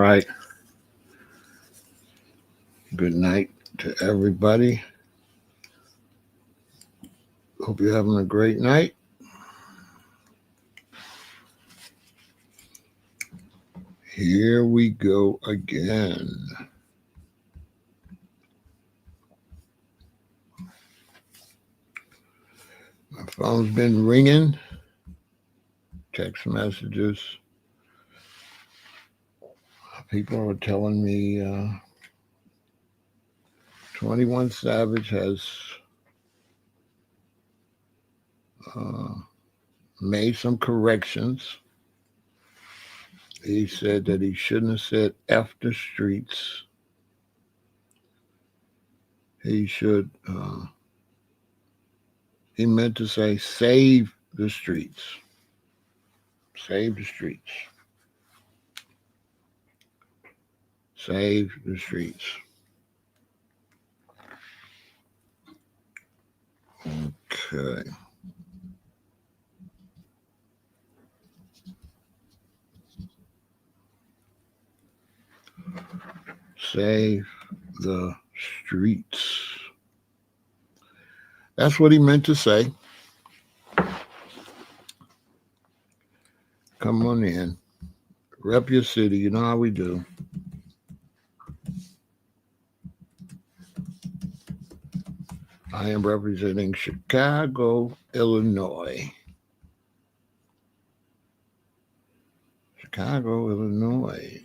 right. Good night to everybody. Hope you're having a great night. Here we go again. My phone's been ringing. Text messages. People are telling me 21 Savage has made some corrections. He said that he shouldn't have said F the streets. He should, he meant to say save the streets. Save the streets. Save the streets. Okay. Save the streets. That's what he meant to say. Come on in. Rep your city. You know how we do. I am representing Chicago, Illinois. Chicago, Illinois.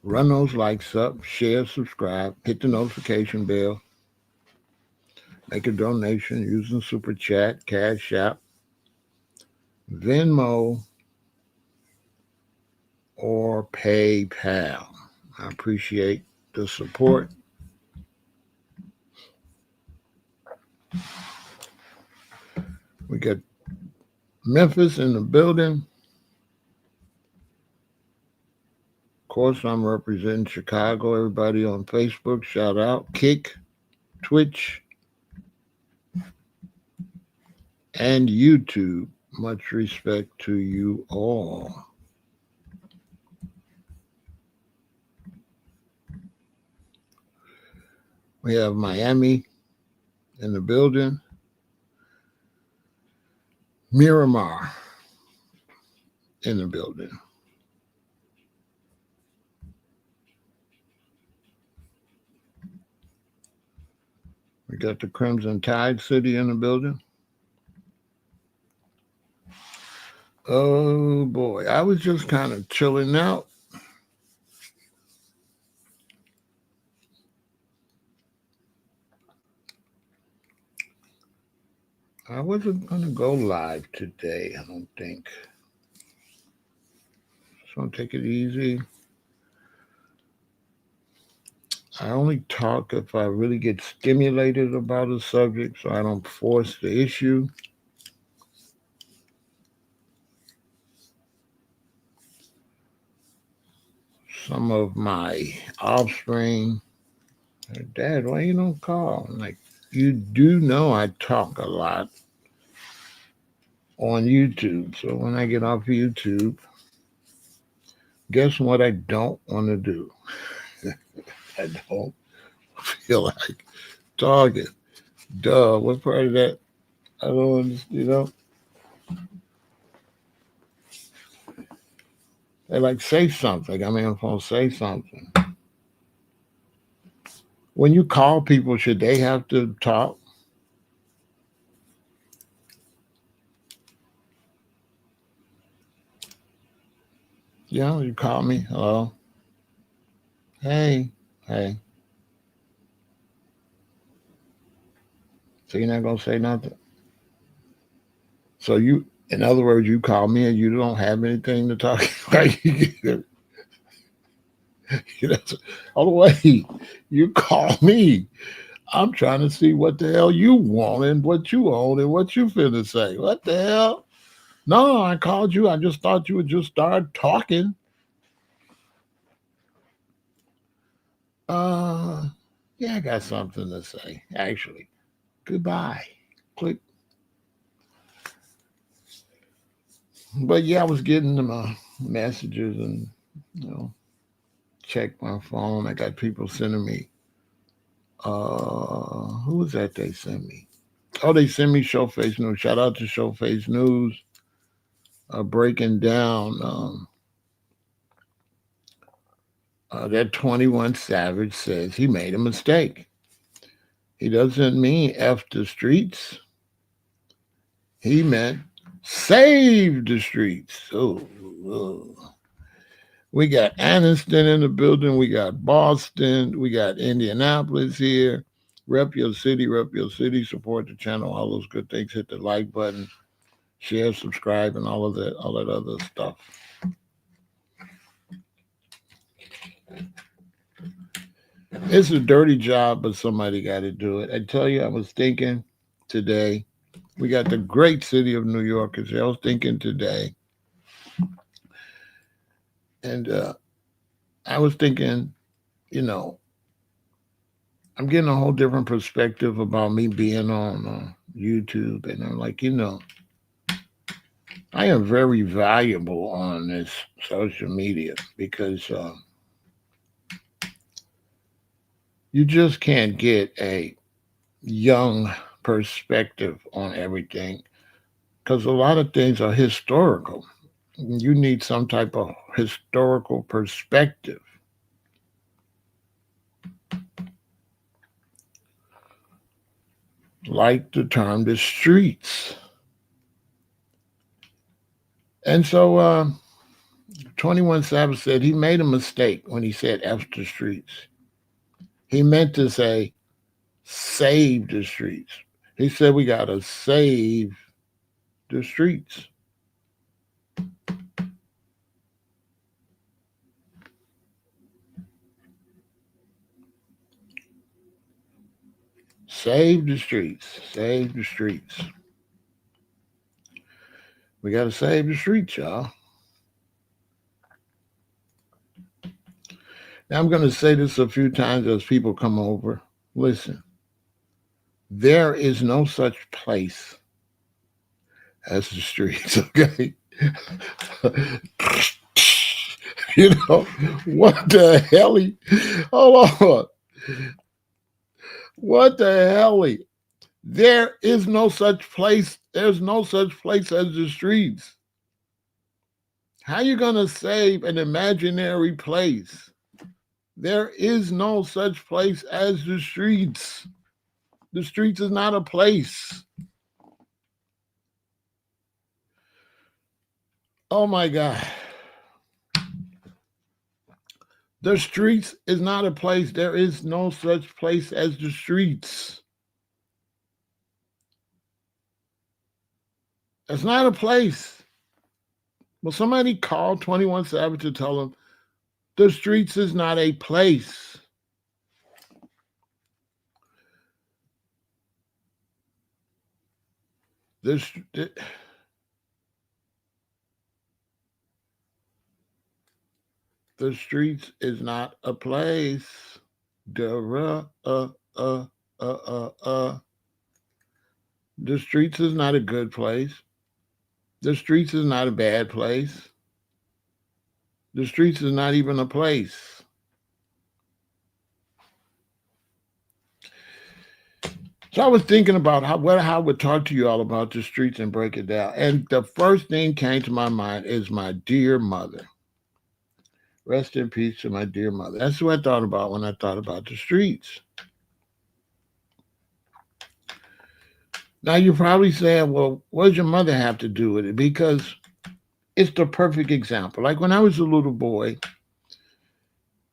Run those likes up, share, subscribe, hit the notification bell, make a donation using Super Chat, CashApp, Venmo, or PayPal. I appreciate the support. We got Memphis in the building. Of course, I'm representing Chicago. Everybody on Facebook, shout out. Kick, Twitch, and YouTube. Much respect to you all. We have Miami in the building. Miramar in the building. We got the Crimson Tide City in the building. Oh boy, I was just kind of chilling out. I wasn't going to go live today, I don't think. Just want to take it easy. I only talk if I really get stimulated about a subject, so I don't force the issue. Some of my offspring, Dad, why you don't call? I'm like, you do know I talk a lot on YouTube. So when I get off YouTube, guess what I don't want to do? I don't feel like talking. Duh, what part of that? I don't understand, They like say something. I mean, I'm going to say something. When you call people, should they have to talk? You call me. Hello. Hey. So you're not going to say nothing? So in other words, you call me and you don't have anything to talk about. All the way, you call me. I'm trying to see what the hell you want and what you own and what you finna say. What the hell? No, I called you. I just thought you would just start talking. Yeah, I got something to say, actually. Goodbye. Click. But yeah, I was getting my messages and, you know, check my phone. I got people sending me, who was that they sent me? Oh, they sent me Showface News. Shout out to Showface News, breaking down that 21 Savage says he made a mistake. He doesn't mean F the streets. He meant save the streets. Oh. We got Anniston in the building. We got Boston. We got Indianapolis here. Rep your city, rep your city. Support the channel. All those good things. Hit the like button, share, subscribe, and all that other stuff. It's a dirty job, but somebody got to do it. I tell you, I was thinking today. We got the great city of New York. I was thinking today, and I was thinking, you know, I'm getting a whole different perspective about me being on YouTube, and I'm like, I am very valuable on this social media because you just can't get a young perspective on everything because a lot of things are historical. You need some type of historical perspective. Like the term the streets. And so 21 Savage said he made a mistake when he said F the streets. He meant to say save the streets. He said we got to save the streets. Save the streets. Save the streets. We got to save the streets, y'all. Now, I'm going to say this a few times as people come over. Listen, there is no such place as the streets, okay? What the hell? Hold on. What the hell? There is no such place. There's no such place as the streets. How you going to save an imaginary place? There is no such place as the streets. The streets is not a place. Oh my God. The streets is not a place. There is no such place as the streets. It's not a place. Will somebody call 21 Savage to tell them the streets is not a place? The streets is not a place. The streets is not a good place. The streets is not a bad place. The streets is not even a place. So I was thinking about how I would talk to you all about the streets and break it down. And the first thing came to my mind is my dear mother. Rest in peace to my dear mother. That's what I thought about when I thought about the streets. Now you're probably saying, well, what does your mother have to do with it? Because it's the perfect example. Like when I was a little boy,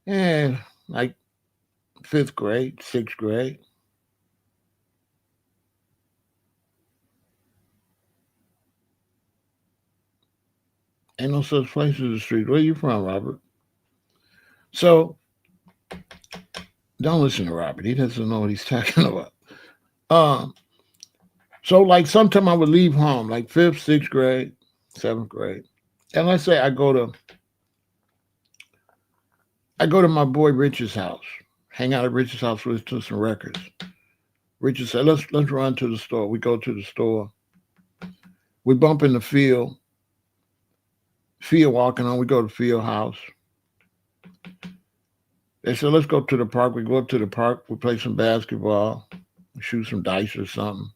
like 5th grade, 6th grade, ain't no such place as the street. Where you from, Robert? So don't listen to Robert. He doesn't know what he's talking about. So like sometime I would leave home, like 5th, 6th grade, 7th grade. And let's say I go to my boy Rich's house, hang out at Rich's house, listen to some records. Richard said, let's run to the store. We go to the store. We bump in the field. Phil walking on. We go to Phil's house. They said, let's go to the park. We go up to the park. We play some basketball, shoot some dice or something.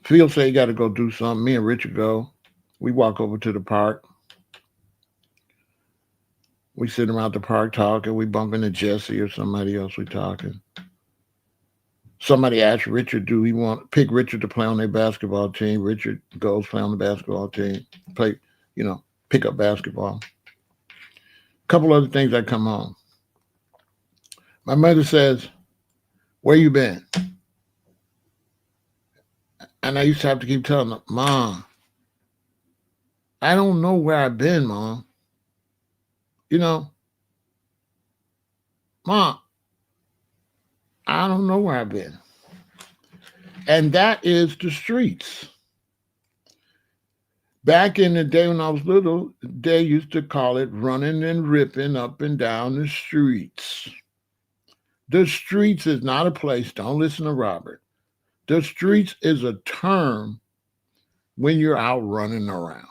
Phil said he got to go do something. Me and Richard go. We walk over to the park. We sit around the park talking. We bump into Jesse or somebody else. We talking. Somebody asked Richard, do he want to pick Richard to play on their basketball team? Richard goes play on the basketball team. Play, pick up basketball. A couple other things that come home. My mother says, where you been? And I used to have to keep telling her, Mom, I don't know where I've been, Mom. Mom, I don't know where I've been. And that is the streets. Back in the day when I was little, they used to call it running and ripping up and down the streets. The streets is not a place. Don't listen to Robert. The streets is a term when you're out running around.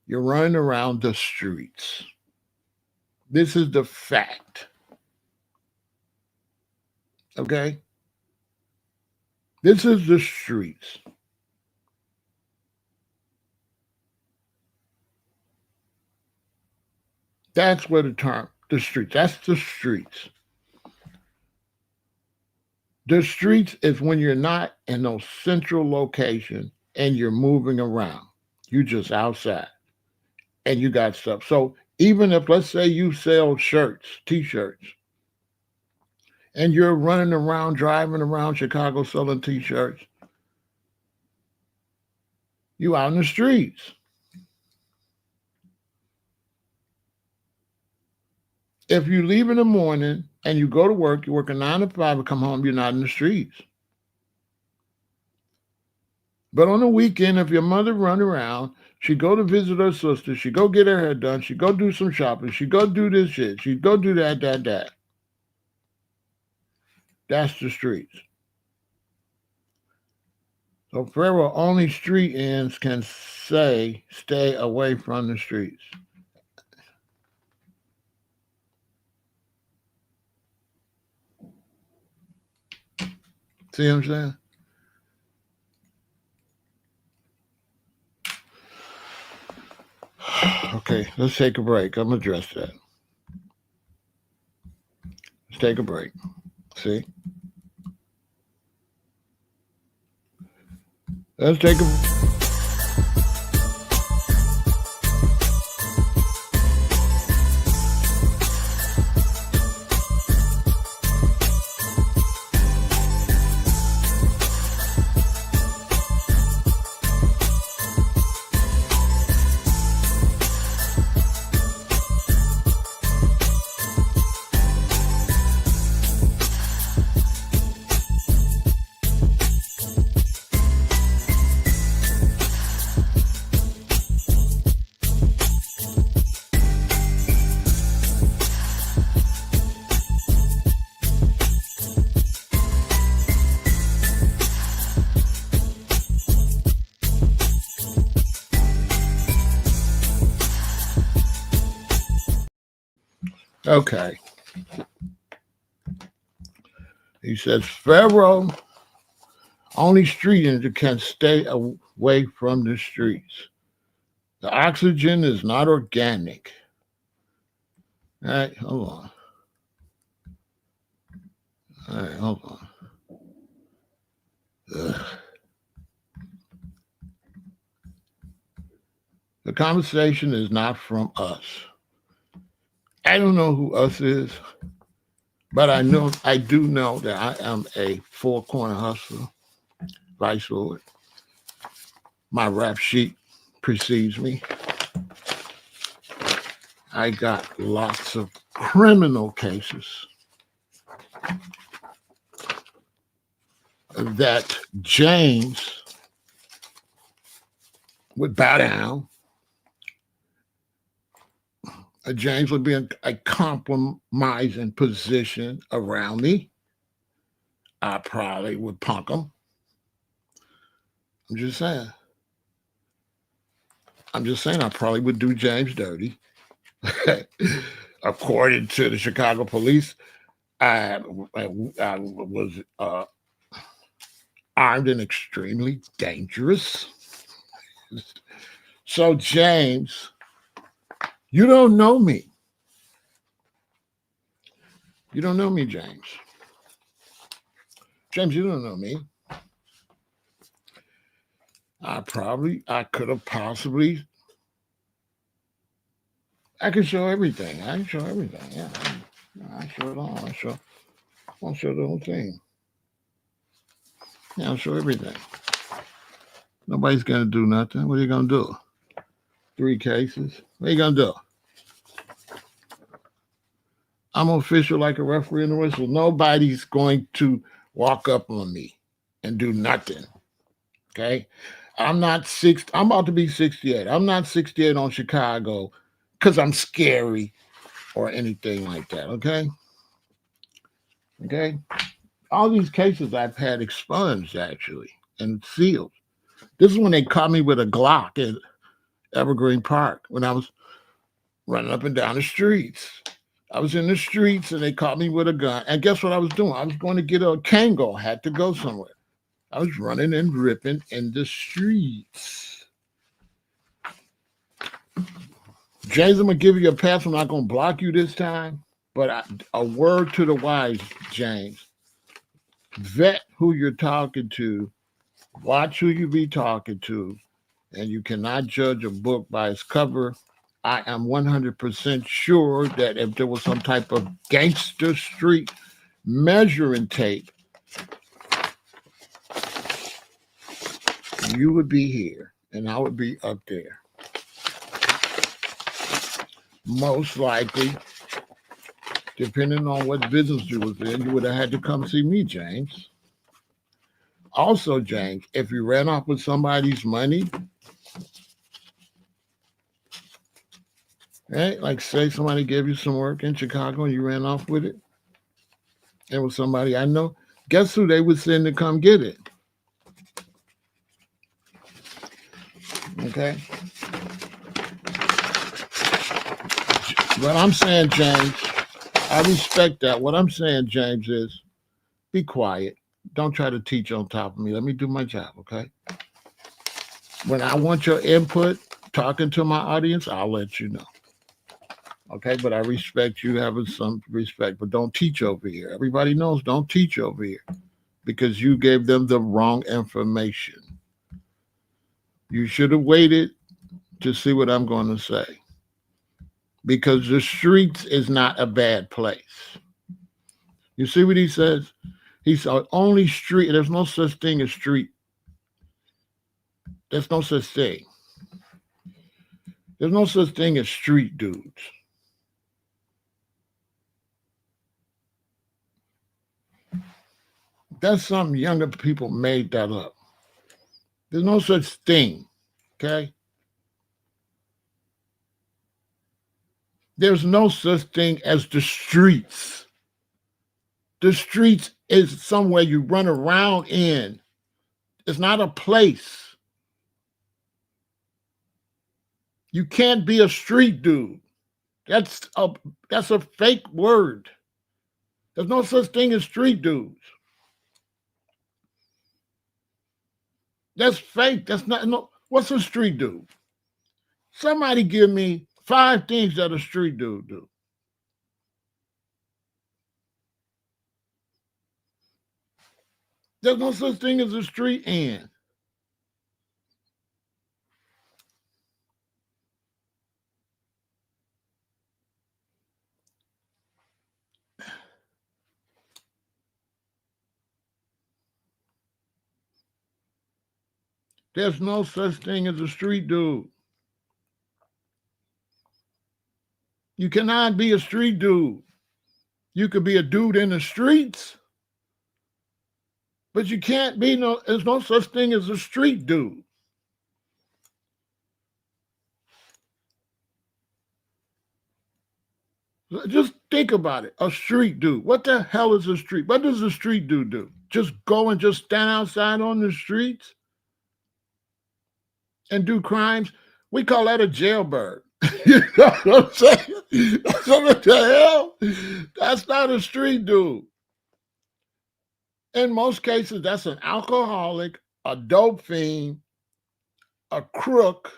You're running around the streets. This is the fact. Okay? This is the streets. That's where the streets, that's the streets. The streets is when you're not in no central location and you're moving around. You're just outside and you got stuff. So even if, let's say you sell shirts, t-shirts, and you're running around, driving around Chicago selling t-shirts, you out in the streets. If you leave in the morning and you go to work, you work a 9 to 5 and come home, you're not in the streets. But on the weekend, if your mother run around, she go to visit her sister, she go get her hair done, she go do some shopping, she go do this shit, she go do that. That's the streets. So Pharaoh, only street ends can say, stay away from the streets. See what I'm saying? Okay, let's take a break. I'm going to address that. Let's take a break. See? Let's take a... Okay. He says, Pharaoh, only street ends can stay away from the streets. The oxygen is not organic. All right, hold on. All right, hold on. Ugh. The conversation is not from us. I don't know who us is, but I do know that I am a four-corner hustler, vice lord. My rap sheet precedes me. I got lots of criminal cases that James would bow down. James would be in a compromising position around me. I probably would punk him. I'm just saying. I probably would do James dirty. According to the Chicago police, I was armed and extremely dangerous. So, James, you don't know me. You don't know me, James. James, you don't know me. I could have possibly, I can show everything. I can show everything. Yeah. I show it all. I'll show the whole thing. Yeah, I'll show everything. Nobody's going to do nothing. What are you going to do? 3 cases. What are you going to do? I'm official like a referee in the whistle. Nobody's going to walk up on me and do nothing. Okay? I'm about to be 68. I'm not 68 on Chicago because I'm scary or anything like that. Okay? Okay? All these cases I've had expunged actually and sealed. This is when they caught me with a Glock in Evergreen Park when I was running up and down the streets. I was in the streets and they caught me with a gun. And guess what I was doing? I was going to get a Kango, had to go somewhere. I was running and ripping in the streets. James, I'm going to give you a pass. I'm not going to block you this time. But a word to the wise, James. Vet who you're talking to. Watch who you be talking to. And you cannot judge a book by its cover. I am 100% sure that if there was some type of gangster street measuring tape, you would be here and I would be up there. Most likely, depending on what business you was in, you would have had to come see me, James. Also, James, if you ran off with somebody's money, right? Like say somebody gave you some work in Chicago and you ran off with it. It was somebody I know. Guess who they would send to come get it? Okay. What I'm saying, James, I respect that. What I'm saying, James, is be quiet. Don't try to teach on top of me. Let me do my job, okay? When I want your input, talking to my audience, I'll let you know. Okay, but I respect you having some respect, but don't teach over here. Everybody knows don't teach over here because you gave them the wrong information. You should have waited to see what I'm going to say because the streets is not a bad place. You see what he says? He said only street. There's no such thing as street. There's no such thing. There's no such thing as street dudes. That's something younger people made that up. There's no such thing, okay? There's no such thing as the streets. The streets is somewhere you run around in. It's not a place. You can't be a street dude. That's a fake word. There's no such thing as street dudes. That's fake. That's not no. What's a street dude? Somebody give me 5 things that a street dude do. There's no such thing as a street end. There's no such thing as a street dude. You cannot be a street dude. You could be a dude in the streets, but you can't be there's no such thing as a street dude. Just think about it. A street dude. What the hell is a street? What does a street dude do? Just go and just stand outside on the streets? and do crimes, we call that a jailbird. You know what I'm saying? So what the hell? That's not a street dude. In most cases, that's an alcoholic, a dope fiend, a crook.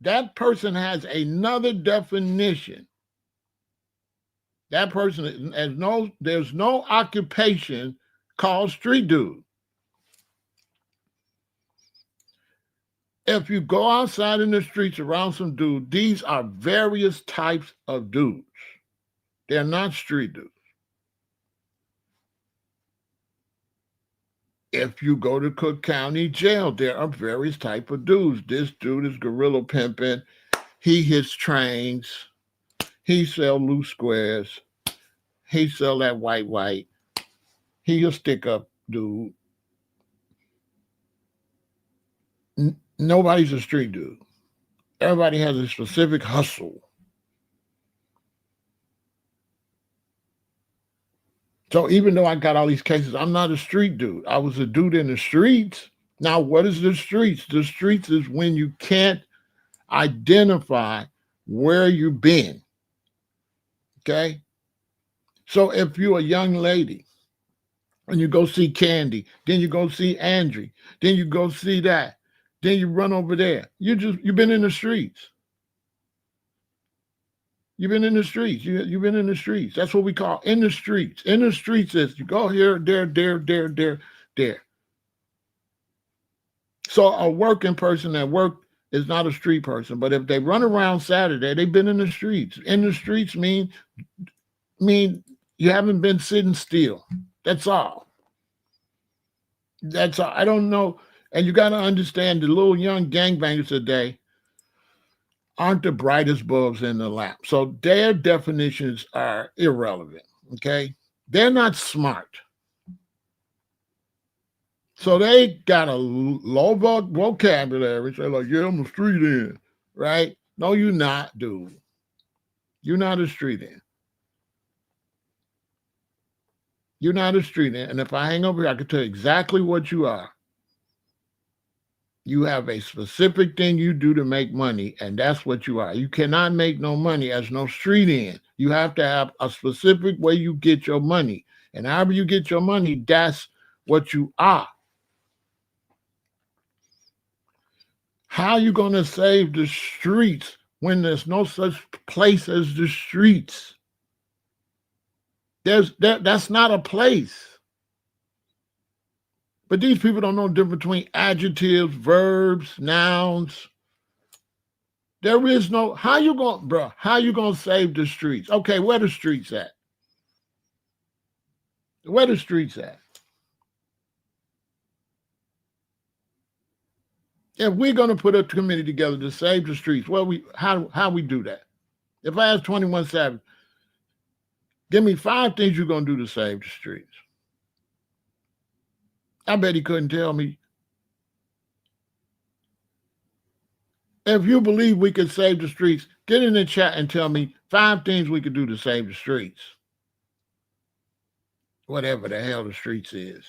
That person has another definition. That person has there's no occupation called street dude. If you go outside in the streets around some dude, these are various types of dudes. They're not street dudes. If you go to Cook County Jail, there are various type of dudes. This dude is gorilla pimping. He hits trains. He sell loose squares. He sell that white. He a stick up dude. Nobody's a street dude. Everybody has a specific hustle. So even though I got all these cases, I'm not a street dude. I was a dude in the streets. Now, what is the streets? The streets is when you can't identify where you've been. Okay? So if you're a young lady and you go see Candy, then you go see Andrew, then you go see that, then you run over there. You've been in the streets. You've been in the streets. You've been in the streets. That's what we call in the streets. In the streets is you go here, there. So a working person at work is not a street person. But if they run around Saturday, they've been in the streets. In the streets mean you haven't been sitting still. That's all. That's all. I don't know. And you got to understand the little young gangbangers today aren't the brightest bulbs in the lamp. So their definitions are irrelevant, okay? They're not smart. So they got a low vocabulary. They're like, yeah, I'm a street end, right? No, you're not, dude. You're not a street end. You're not a street end. And if I hang over here, I can tell you exactly what you are. You have a specific thing you do to make money, and that's what you are. You cannot make no money as no street end. You have to have a specific way you get your money. And however you get your money, that's what you are. How are you going to save the streets when there's no such place as the streets? That's not a place. But these people don't know the difference between adjectives, verbs, nouns. There is no, how you going to save the streets? Okay, where the streets at? Where the streets at? If we're going to put a committee together to save the streets, how we do that? If I ask 21 Savage, give me 5 things you're going to do to save the streets. I bet he couldn't tell me. If you believe we could save the streets, get in the chat and tell me 5 things we could do to save the streets. Whatever the hell the streets is.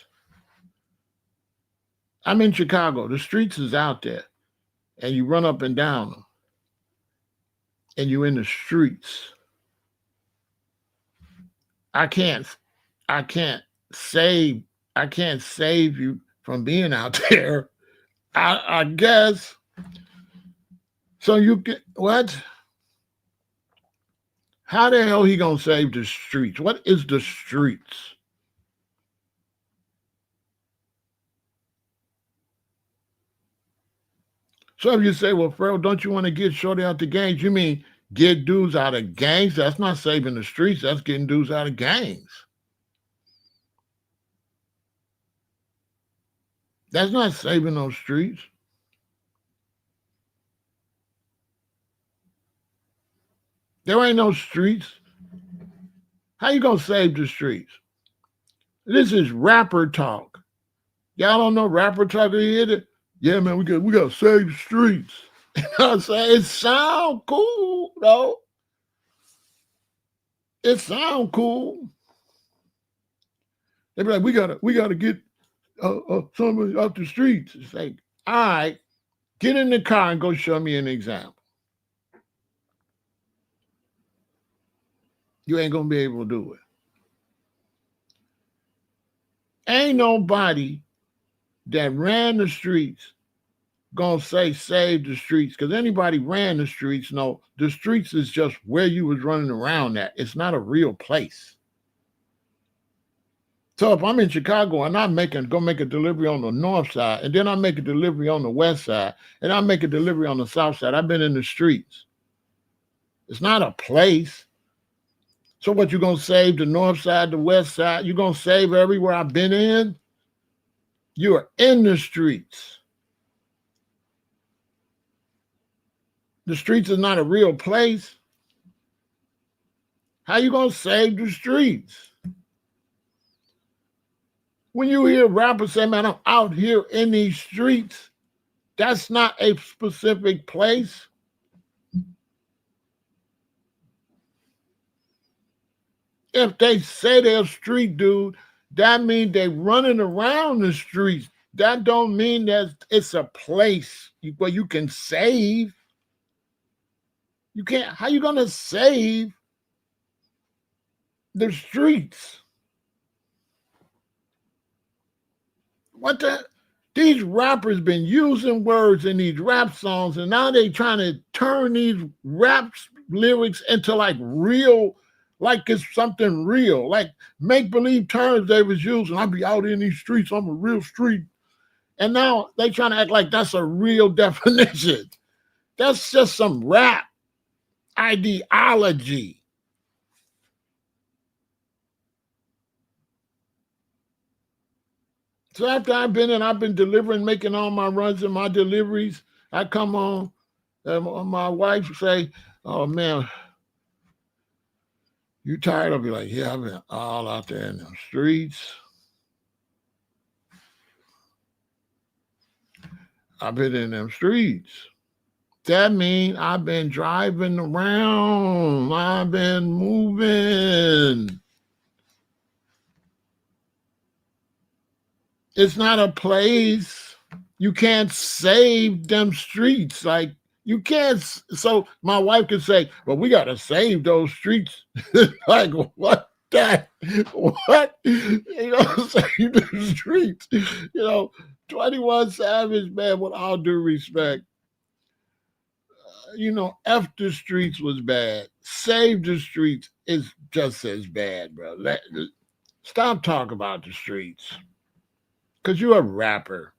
I'm in Chicago. The streets is out there. And you run up and down them. And you're in the streets. I can't save you from being out there. I guess. So you get what? How the hell he gonna save the streets? What is the streets? So if you say, well, Pharaoh, don't you want to get Shorty out the gangs? You mean get dudes out of gangs? That's not saving the streets. That's getting dudes out of gangs. That's not saving those streets. There ain't no streets. How you gonna save the streets? This is rapper talk. Y'all don't know rapper talk? You hear it? Yeah, man, we got to save the streets. You know what I'm saying? It sound cool, though. It sound cool. They be like, we gotta get somebody out the streets. It's like, all right, Get in the car and go show me an example. You ain't going to be able to do it. Ain't nobody that ran the streets gonna say save the streets, because anybody ran the streets know the streets is just where you was running around at. It's not a real place. So if I'm in Chicago and I'm go make a delivery on the north side, and then I make a delivery on the west side, and I make a delivery on the south side, I've been in the streets. It's not a place. So what, you gonna save the north side, the west side? You gonna save everywhere I've been in? You are in the streets. The streets is not a real place. How you gonna save the streets? When you hear rappers say, man, I'm out here in these streets, that's not a specific place. If they say they're a street dude, that means they running around the streets. That don't mean that it's a place where you can save. You can't. How you gonna save the streets? What the? These rappers been using words in these rap songs, and now they trying to turn these rap lyrics into like real, like it's something real, like make-believe terms they was using. I'll be out in these streets, I'm a real street. And now they trying to act like that's a real definition. That's just some rap ideology. So after I've been delivering, making all my runs and my deliveries, I come home, and my wife say, oh man, you tired? I'll be like, yeah, I've been all out there in the streets. I've been in them streets. That means I've been driving around. I've been moving. It's not a place. You can't save them streets. Like, you can't. So my wife could say, well, we got to save those streets. Like, what? That? What? You know, save the streets. You know, 21 Savage, man, with all due respect, F the streets was bad. Save the streets is just as bad, bro. Stop talking about the streets. Because you're a rapper.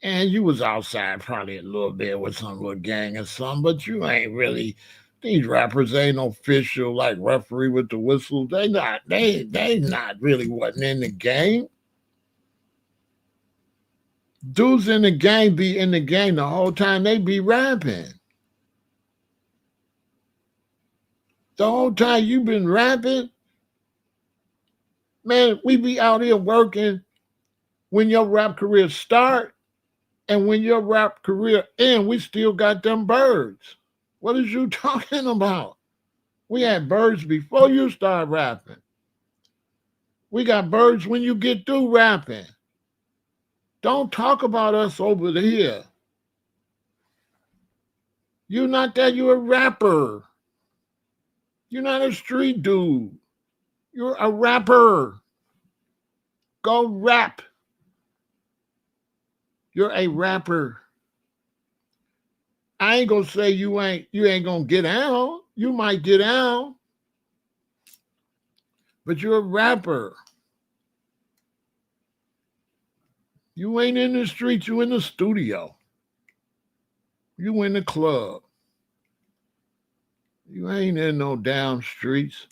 And you was outside probably a little bit with some little gang or something, but you ain't really, these rappers ain't official like referee with the whistle. They not really wasn't in the game. Dudes in the gang be in the game the whole time they be rapping. The whole time you been rapping, man, we be out here working when your rap career start, and when your rap career end, we still got them birds. What is you talking about? We had birds before you start rapping. We got birds when you get through rapping. Don't talk about us over here. You're not that, you're a rapper. You're not a street dude. You're a rapper. Go rap. You're a rapper. I ain't gonna say you ain't gonna get out. You might get out, but you're a rapper. You ain't in the streets, you in the studio. You in the club. You ain't in no damn streets.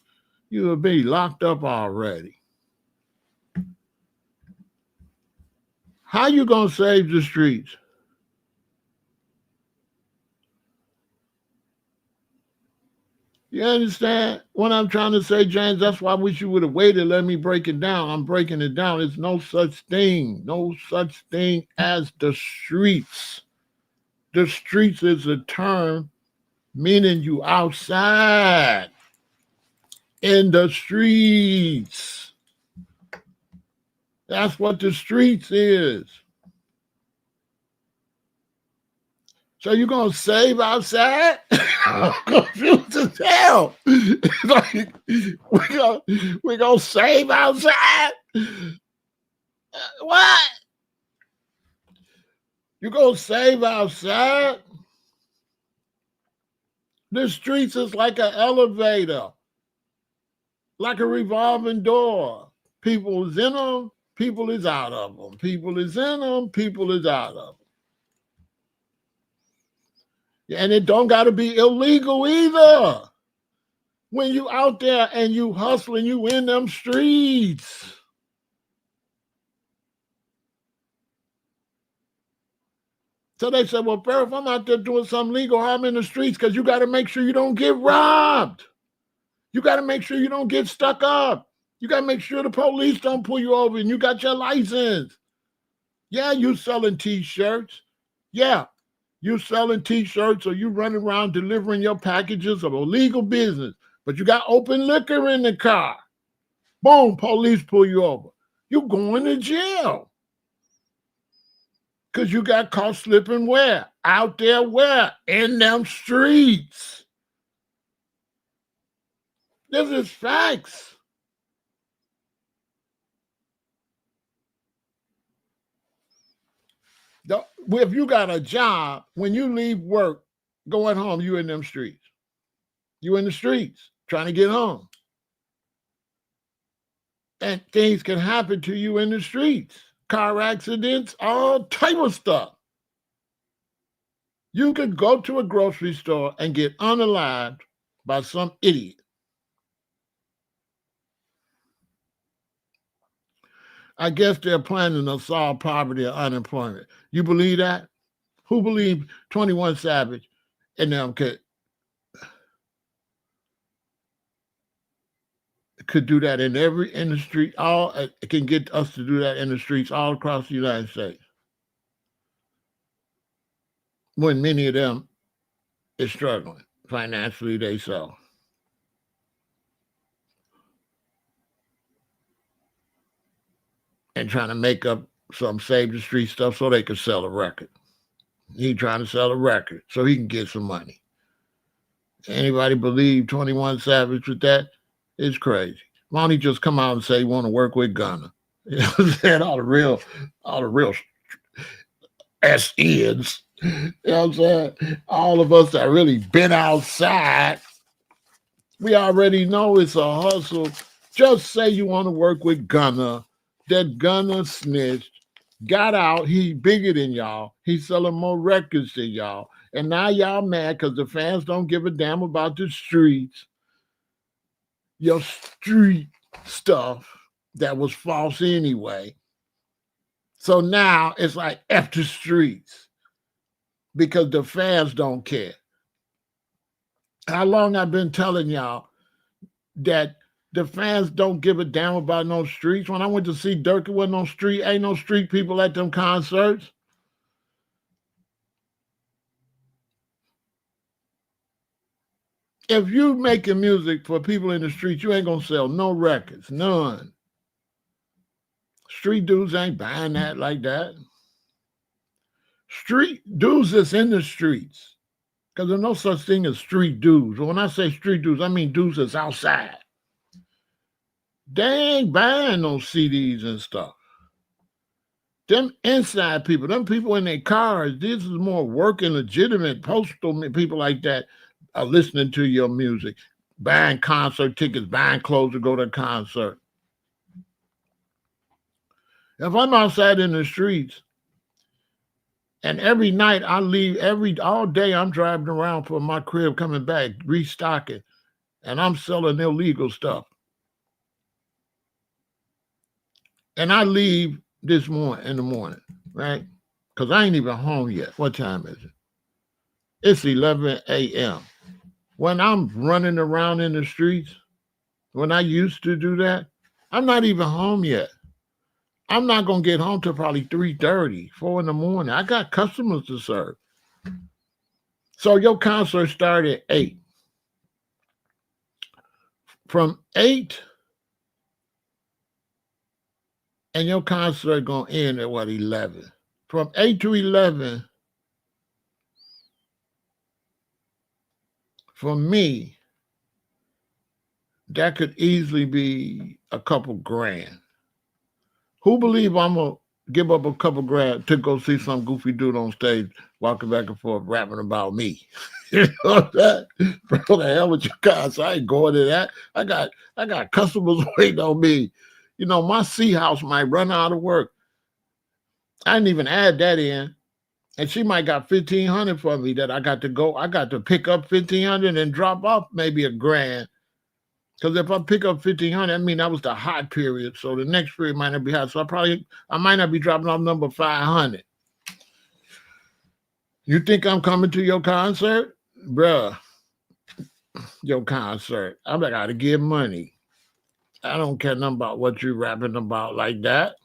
You'll be locked up already. How you gonna save the streets? You understand what I'm trying to say, James? That's why I wish you would have waited. Let me break it down. I'm breaking it down. There's no such thing as the streets. The streets is a term meaning you outside in the streets. That's what the streets is. So you gonna save outside? I'm confused as hell. Like we gonna save outside? What? You gonna save outside? The streets is like an elevator, like a revolving door. People is in them, people is out of them. People is in them, people is out of them. And it don't got to be illegal either. When you out there and you hustling, you in them streets. So they said, well, Pharaoh, if I'm out there doing something legal, I'm in the streets because you got to make sure you don't get robbed. You got to make sure you don't get stuck up. You got to make sure the police don't pull you over and you got your license. Yeah, you selling T-shirts. Yeah, you selling T-shirts or you running around delivering your packages of illegal business, but you got open liquor in the car. Boom, police pull you over. You going to jail. Because you got caught slipping where? Out there where? In them streets. This is facts. If you got a job, when you leave work, going home, you in them streets. You in the streets trying to get home. And things can happen to you in the streets. Car accidents, all type of stuff. You could go to a grocery store and get unalived by some idiot. I guess they're planning to solve poverty or unemployment. You believe that? Who believe 21 Savage and them could do that in every industry? All can get us to do that in the streets all across the United States. When many of them is struggling financially, they so. And trying to make up some save the street stuff so they could sell a record. He trying to sell a record so he can get some money. Anybody believe 21 Savage with that? It's crazy. Why don't he just come out and say he want to work with Gunna? You know what I'm saying? All the real SENs. You know what I'm saying? All of us that really been outside, we already know it's a hustle. Just say you want to work with Gunna. That Gunna snitched, got out. He bigger than y'all. He's selling more records than y'all. And now y'all mad because the fans don't give a damn about the streets. Your street stuff that was false anyway. So now it's like F the streets because the fans don't care. How long I've been telling y'all that the fans don't give a damn about no streets? When I went to see Dirk, it wasn't no street, ain't no street people at them concerts. If you making music for people in the streets, you ain't gonna sell no records, none. Street dudes ain't buying that like that. Street dudes that's in the streets, because there's no such thing as street dudes. When I say street dudes, I mean dudes that's outside. They ain't buying no CDs and stuff. Them inside people, them people in their cars, this is more working, legitimate postal people like that are listening to your music, buying concert tickets, buying clothes to go to a concert. If I'm outside in the streets, and every night I leave, all day I'm driving around from my crib, coming back, restocking, and I'm selling illegal stuff. And I leave this morning in the morning, right? Because I ain't even home yet. What time is it? It's 11 a.m. When I'm running around in the streets, when I used to do that, I'm not even home yet. I'm not going to get home till probably 3:30, 4 in the morning. I got customers to serve. So your concert started at 8. From 8, and your concert going to end at what, 11? From 8 to 11, For me, that could easily be a couple grand. Who believe I'm gonna give up a couple grand to go see some goofy dude on stage walking back and forth rapping about me? You know that? Bro, the hell with your guys. I ain't going to that. I got customers waiting on me. You know, my C house might run out of work. I didn't even add that in. And she might got 1,500 for me that I got to go. I got to pick up 1,500 and drop off maybe a grand. Because if I pick up 1,500, I mean that was the hot period. So the next period might not be hot. So I might not be dropping off number 500. You think I'm coming to your concert? Bruh, your concert. I got to give money. I don't care nothing about what you're rapping about like that.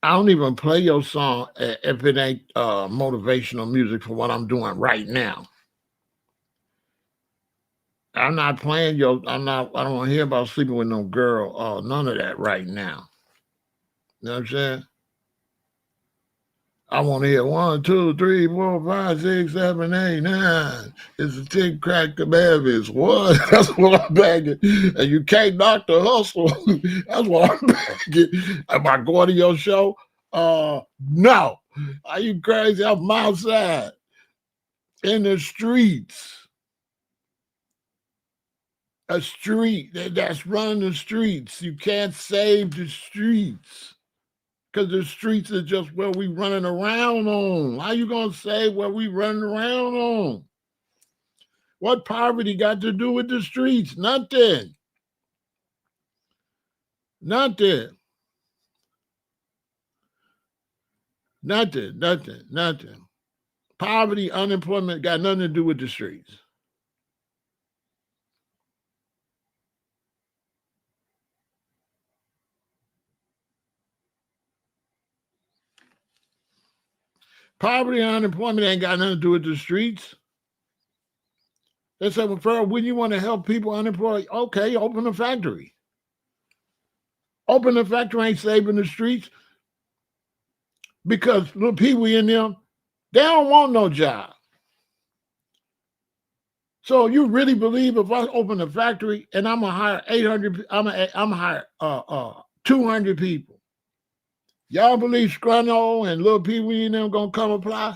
I don't even play your song if it ain't motivational music for what I'm doing right now. I'm not playing I don't want to hear about sleeping with no girl. None of that right now. You know what I'm saying? I want to hear 1, 2, 3, 4, 5, 6, 7, 8, 9. It's a tick crack the babies. What? That's what I'm begging. And you can't knock the hustle. That's what I'm begging. Am I going to your show? No. Are you crazy? I'm outside in the streets. A street that's running the streets. You can't save the streets. Because the streets are just where we running around on. How you going to say where we running around on? What poverty got to do with the streets? Nothing. Nothing. Nothing. Nothing. Nothing. Poverty, unemployment got nothing to do with the streets. Poverty and unemployment ain't got nothing to do with the streets. They say, well, Pharaoh, when you want to help people unemployed, okay, open a factory. Open the factory ain't saving the streets because little people in them, they don't want no job. So you really believe if I open a factory and I'm gonna hire 800, I'm gonna hire 200 people. Y'all believe Scrano and little people in them gonna come apply?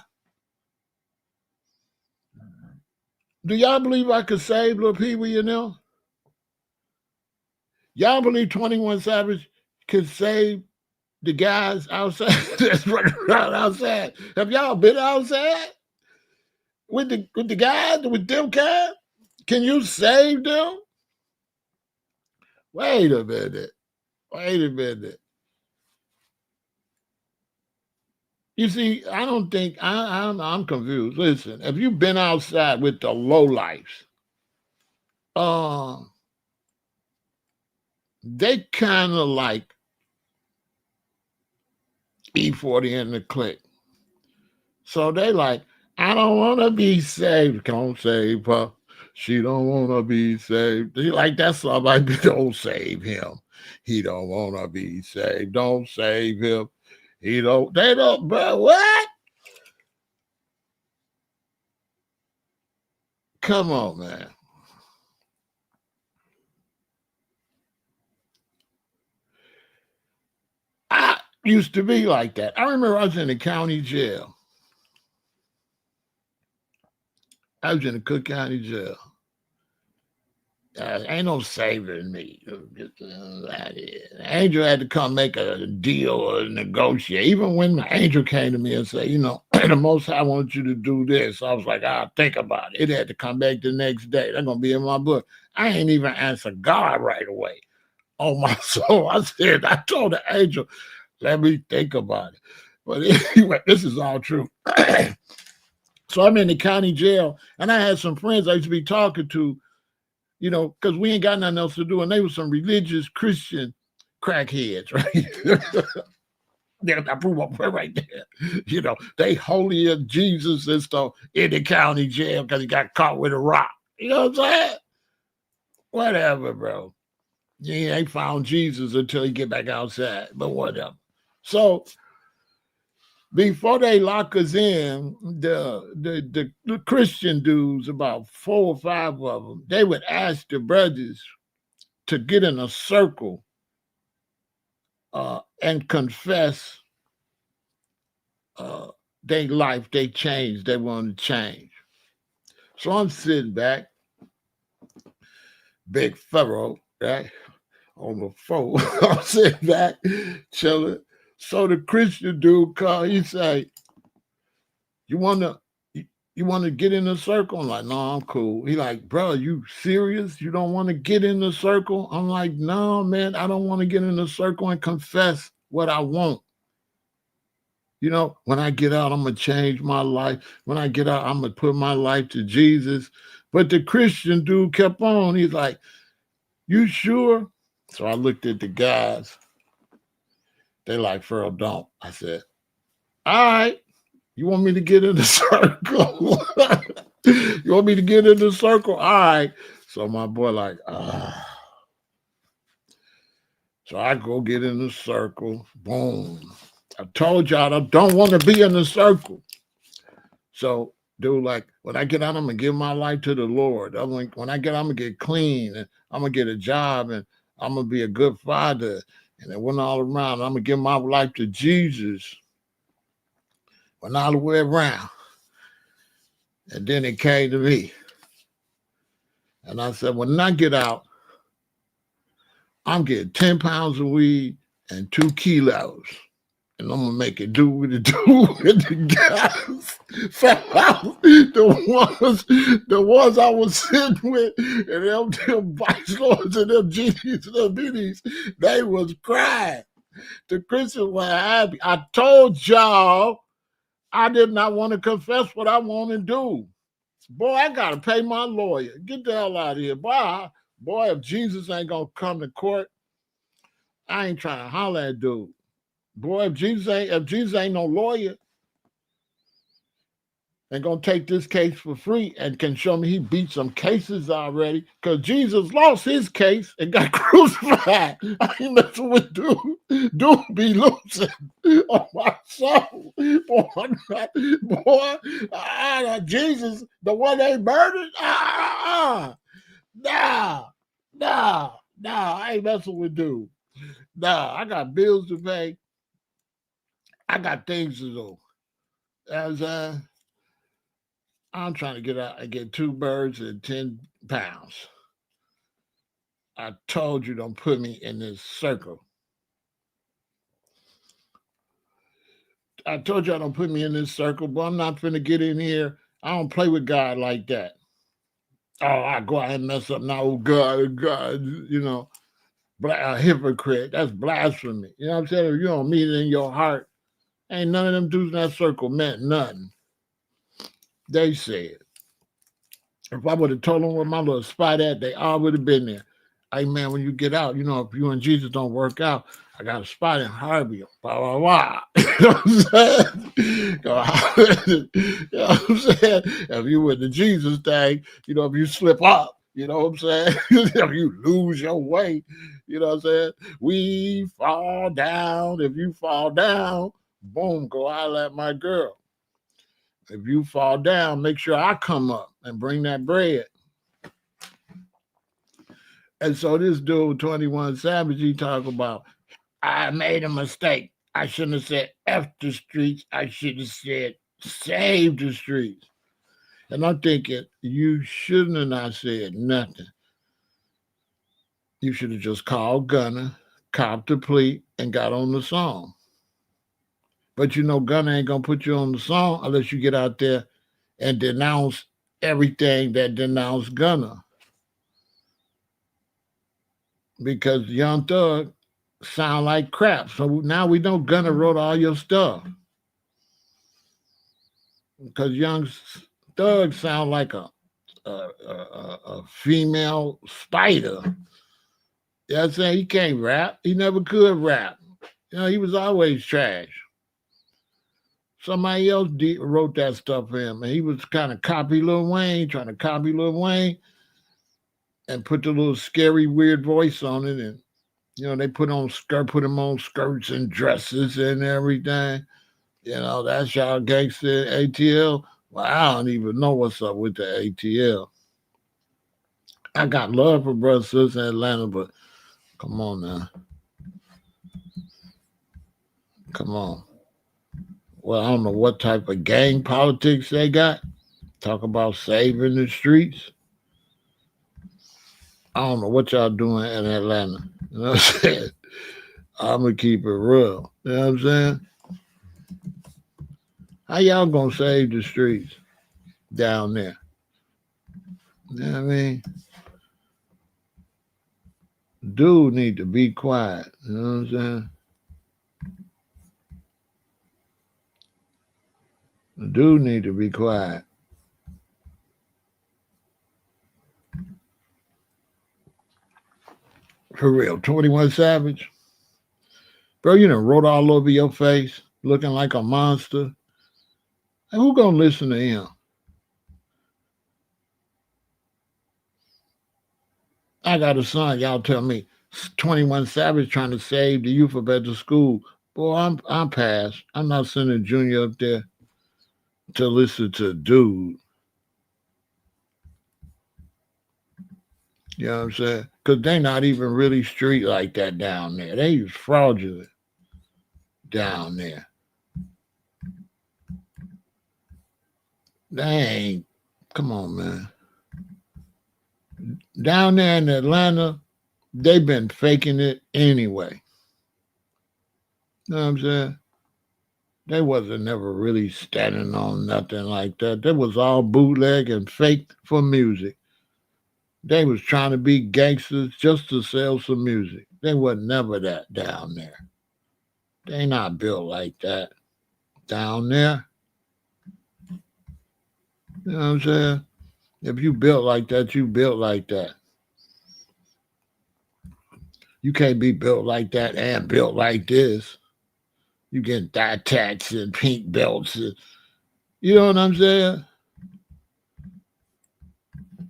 Do y'all believe I could save little people in them? Y'all believe 21 Savage could save the guys outside that's running around outside? Have y'all been outside with the guys, with them guys? Can you save them? Wait a minute. Wait a minute. You see, I don't think I'm confused. Listen, if you've been outside with the lowlifes, they kind of like E40 in the clique. So they like, I don't want to be saved. Can't save her. She don't want to be saved. They like that song like, don't save him. He don't want to be saved. Don't save him. They don't, but what? Come on, man. I used to be like that. I remember I was in the county jail. I was in the Cook County jail. Ain't no saving me. Angel had to come make a deal or negotiate. Even when the angel came to me and said, you know, the Most High wants you to do this, I was like, I'll think about it. It had to come back the next day. That's going to be in my book. I ain't even answer God right away. On my soul, I told the angel, let me think about it. But anyway, this is all true. So I'm in the county jail, and I had some friends I used to be talking to, you know, because we ain't got nothing else to do. And they were some religious Christian crackheads, right? I prove my point right there. You know, they holier Jesus and stuff in the county jail because he got caught with a rock. You know what I'm saying? Whatever, bro. He ain't found Jesus until he get back outside, but whatever. So before they lock us in, the Christian dudes, about 4 or 5 of them, they would ask the brothers to get in a circle and confess their life, they changed, they want to change. So I'm sitting back, big Pharaoh, right, on the phone. I'm sitting back, chilling. So the Christian dude called, he say, you want to get in the circle? I'm like, no, I'm cool. He like, bro, you serious? You don't want to get in the circle? I'm like, no, man, I don't want to get in the circle and confess what I want. You know, when I get out, I'm going to change my life. When I get out, I'm going to put my life to Jesus. But the Christian dude kept on. He's like, you sure? So I looked at the guys. They like, Pharaoh, don't. I said, all right. You want me to get in the circle? You want me to get in the circle? All right. So my boy like, So I go get in the circle. Boom. I told y'all I don't want to be in the circle. So, dude, like, when I get out, I'm going to give my life to the Lord. When I get out, I'm going to get clean, and I'm going to get a job, and I'm going to be a good father. And it went all around. I'm going to give my life to Jesus. Went all the way around. And then it came to me. And I said, when I get out, I'm getting 10 pounds of weed and 2 kilos. And I'm going to make it do what it do with the guys. The ones I was sitting with, and them vice lords and them genies and them biddies, they was crying. The Christians were happy. I told y'all I did not want to confess what I want to do. Boy, I got to pay my lawyer. Get the hell out of here. Boy, if Jesus ain't going to come to court, I ain't trying to holler at dude. Boy, if Jesus ain't no lawyer and gonna take this case for free and can show me he beat some cases already, because Jesus lost his case and got crucified. I ain't messing with dude. Dude be losing on my soul. Jesus, the one they murdered? Nah, I ain't messing with dude. Nah, I got bills to pay. I got things to do. As I'm trying to get out and get 2 birds and 10 pounds. I told you don't put me in this circle. I told you I don't put me in this circle, but I'm not finna get in here. I don't play with God like that. Oh, I go out and mess up now. Oh, God, you know, a hypocrite. That's blasphemy. You know what I'm saying? If you don't mean it in your heart, ain't none of them dudes in that circle meant nothing. They said. If I would have told them where my little spot at, they all would have been there. Hey, man, when you get out, you know, if you and Jesus don't work out, I got a spot in Harvey. Blah, blah, blah. You know what I'm saying? You know what I'm saying? If you with the Jesus thing, you know, if you slip up, you know what I'm saying? If you lose your way, you know what I'm saying? We fall down. If you fall down, boom, go holler at my girl. If you fall down, make sure I come up and bring that bread. And so this dude, 21 Savage, he talk about, I made a mistake. I shouldn't have said F the streets. I should have said save the streets. And I'm thinking, you shouldn't have not said nothing. You should have just called Gunner, copped the plea, and got on the song. But you know, Gunner ain't going to put you on the song unless you get out there and denounce everything that denounced Gunner. Because Young Thug sound like crap. So now we know Gunner wrote all your stuff. Because Young Thug sound like a female spider. You know what I'm saying? He can't rap. He never could rap. You know, he was always trash. Somebody else wrote that stuff for him, and he was kind of trying to copy Lil Wayne, and put the little scary, weird voice on it, and you know they put him on skirts and dresses and everything. That's y'all gangster ATL. Well, I don't even know what's up with the ATL. I got love for brothers and sisters in Atlanta, but come on now. Come on. Well, I don't know what type of gang politics they got. Talk about saving the streets. I don't know what y'all doing in Atlanta. You know what I'm saying? I'm going to keep it real. You know what I'm saying? How y'all going to save the streets down there? You know what I mean? Dude need to be quiet. You know what I'm saying? The dude need to be quiet. For real. 21 Savage. Bro, you done wrote all over your face looking like a monster. Hey, who gonna listen to him? I got a son, y'all tell me 21 Savage trying to save the youth up at the school. Boy, I'm past. I'm not sending Junior up there to listen to dude. You know what I'm saying? Because they not even really street like that down there. They was fraudulent down there. They ain't, come on, man. Down there in Atlanta, they've been faking it anyway. You know what I'm saying? They wasn't never really standing on nothing like that. That was all bootleg and fake for music. They was trying to be gangsters just to sell some music. They wasn't never that down there. They not built like that down there. You know what I'm saying? If you built like that, you built like that. You can't be built like that and built like this. You get thigh tats and pink belts. And, you know what I'm saying?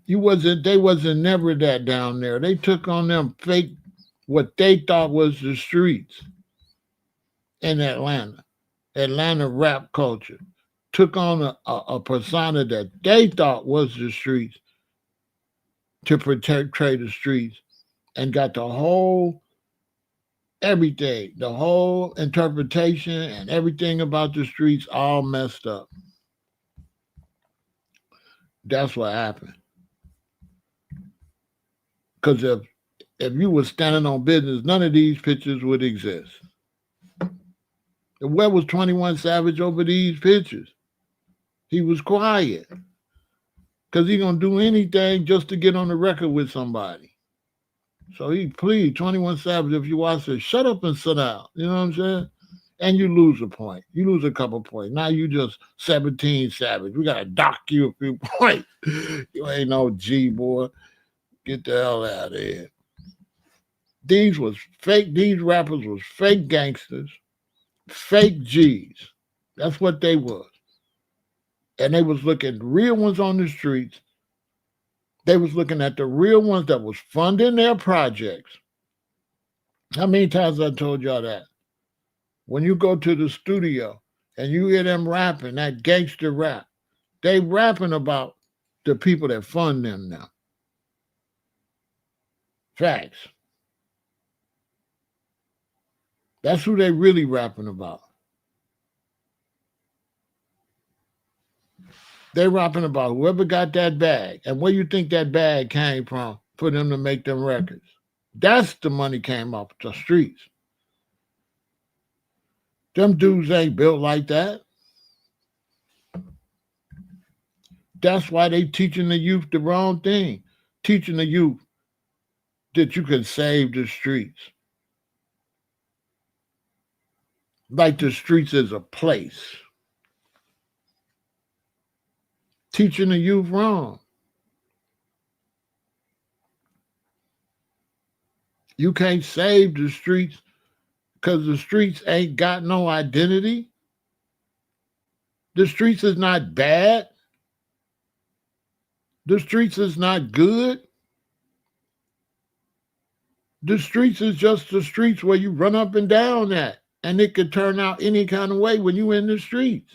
They wasn't never that down there. They took on them fake, what they thought was the streets in Atlanta rap culture. Took on a persona that they thought was the streets to portray the streets and got the whole everything, the whole interpretation and everything about the streets all messed up. That's what happened. Because if you were standing on business, none of these pictures would exist. Where was 21 Savage over these pictures? He was quiet. Because he going to do anything just to get on the record with somebody. So he please, 21 Savage, if you watch it, shut up and sit down. You know what I'm saying? And you lose a point. You lose a couple points. Now you just 17 Savage. We got to dock you a few points. You ain't no G, boy. Get the hell out of here. These was fake. These rappers was fake gangsters, fake G's. That's what they was. And they was looking real ones on the streets. They was looking at the real ones that was funding their projects. How many times I told y'all that? When you go to the studio and you hear them rapping, that gangster rap, they rapping about the people that fund them now. Facts. That's who they really rapping about. They rapping about whoever got that bag and where you think that bag came from for them to make them records. That's the money came off the streets. Them dudes ain't built like that. That's why they teaching the youth the wrong thing. Teaching the youth that you can save the streets. Like the streets is a place. Teaching the youth wrong. You can't save the streets because the streets ain't got no identity. The streets is not bad. The streets is not good. The streets is just the streets where you run up and down at And it could turn out any kind of way when you in the streets.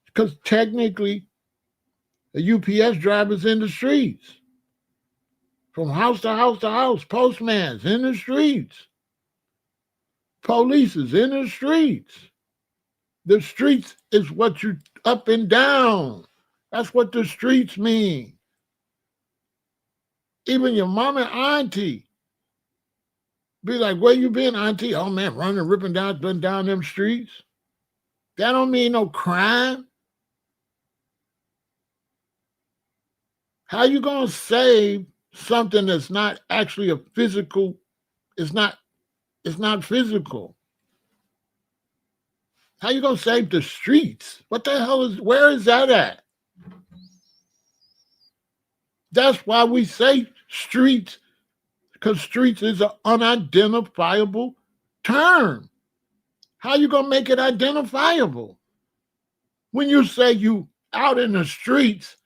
Because technically, the UPS driver's in the streets. From house to house to house, postman's in the streets. Police is in the streets. The streets is what you up and down. That's what the streets mean. Even your mom and auntie be like, where you been, auntie? Oh man, running, ripping down them streets. That don't mean no crime. How you gonna save something that's not actually a physical? It's not physical. How you gonna save the streets? What the hell where is that at? That's why we say streets, because streets is an unidentifiable term. How you gonna make it identifiable? When you say you out in the streets,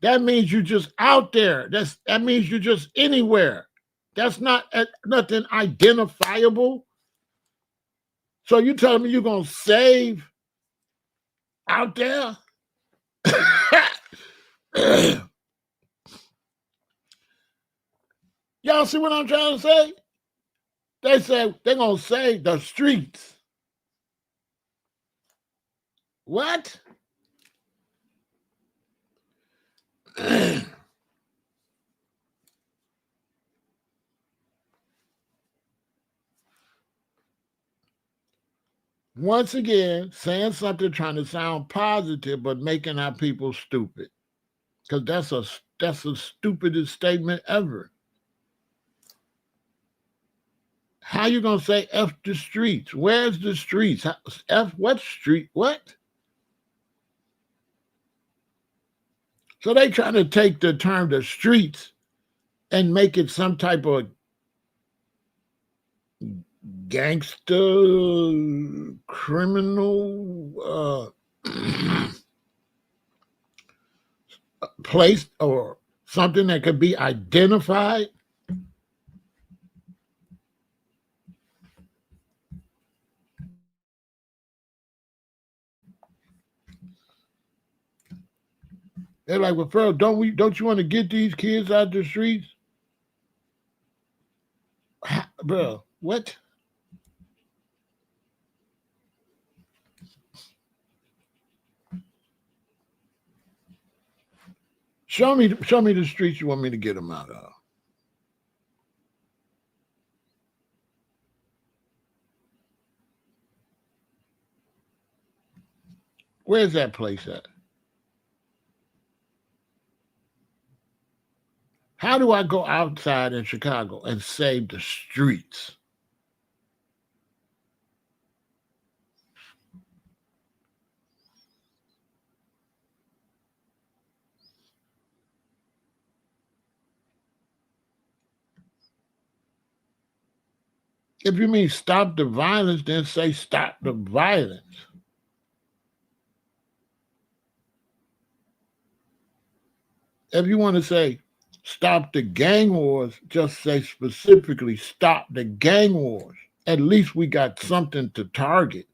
that means you just out there. That means you're just anywhere. That's not nothing identifiable. So you telling me you're gonna save out there? Y'all see what I'm trying to say? They say they're gonna save the streets. What? Once again, saying something trying to sound positive, but making our people stupid. Because that's the stupidest statement ever. How you gonna say F the streets? Where's the streets? F what street? What? So they trying to take the term the streets and make it some type of gangster, criminal place or something that could be identified. They're like, well, Pharaoh, don't you want to get these kids out the streets? Bro, what? Show me the streets you want me to get them out of. Where's that place at? How do I go outside in Chicago and save the streets? If you mean stop the violence, then say stop the violence. If you want to say stop the gang wars, just say specifically stop the gang wars. At least we got something to target.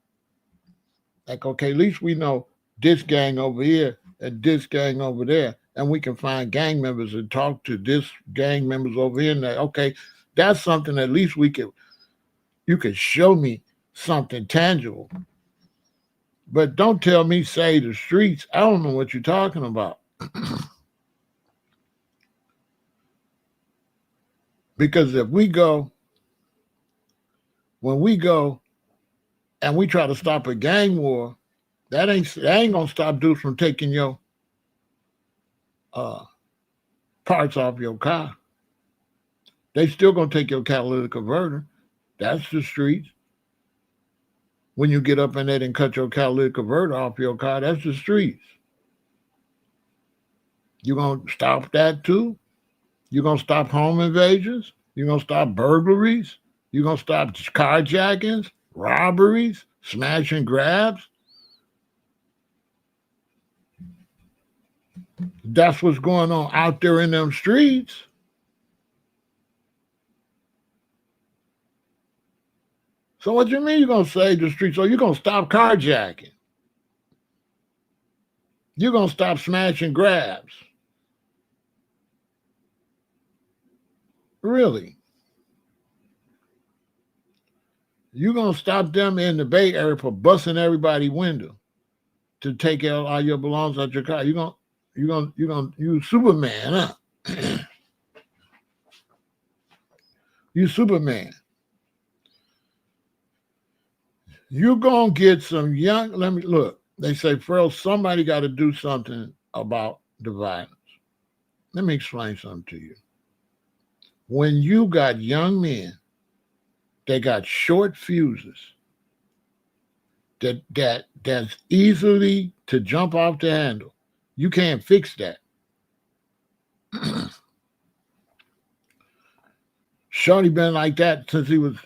Like, okay, at least we know this gang over here and this gang over there, and we can find gang members and talk to this gang members over here. And that, okay, that's something at least you could show me something tangible. But don't tell me say the streets. I don't know what you're talking about. Because when we go and we try to stop a gang war, that ain't gonna stop dudes from taking your parts off your car. They still gonna take your catalytic converter. That's the streets. When you get up in there and cut your catalytic converter off your car, that's the streets. You gonna stop that too? You gonna stop home invasions? You gonna stop burglaries? You gonna stop carjackings, robberies, smash and grabs? That's what's going on out there in them streets. So what you mean you're going to save the streets? So you're going to stop carjacking. You're going to stop smashing grabs. Really? You're going to stop them in the Bay Area for busting everybody's window to take out all your belongings out your car. You Superman, huh? You Superman. You're going to get some young, let me look. They say, Pharaoh, somebody got to do something about the violence. Let me explain something to you. When you got young men, they got short fuses that's easily to jump off the handle. You can't fix that. Shorty been like that since he was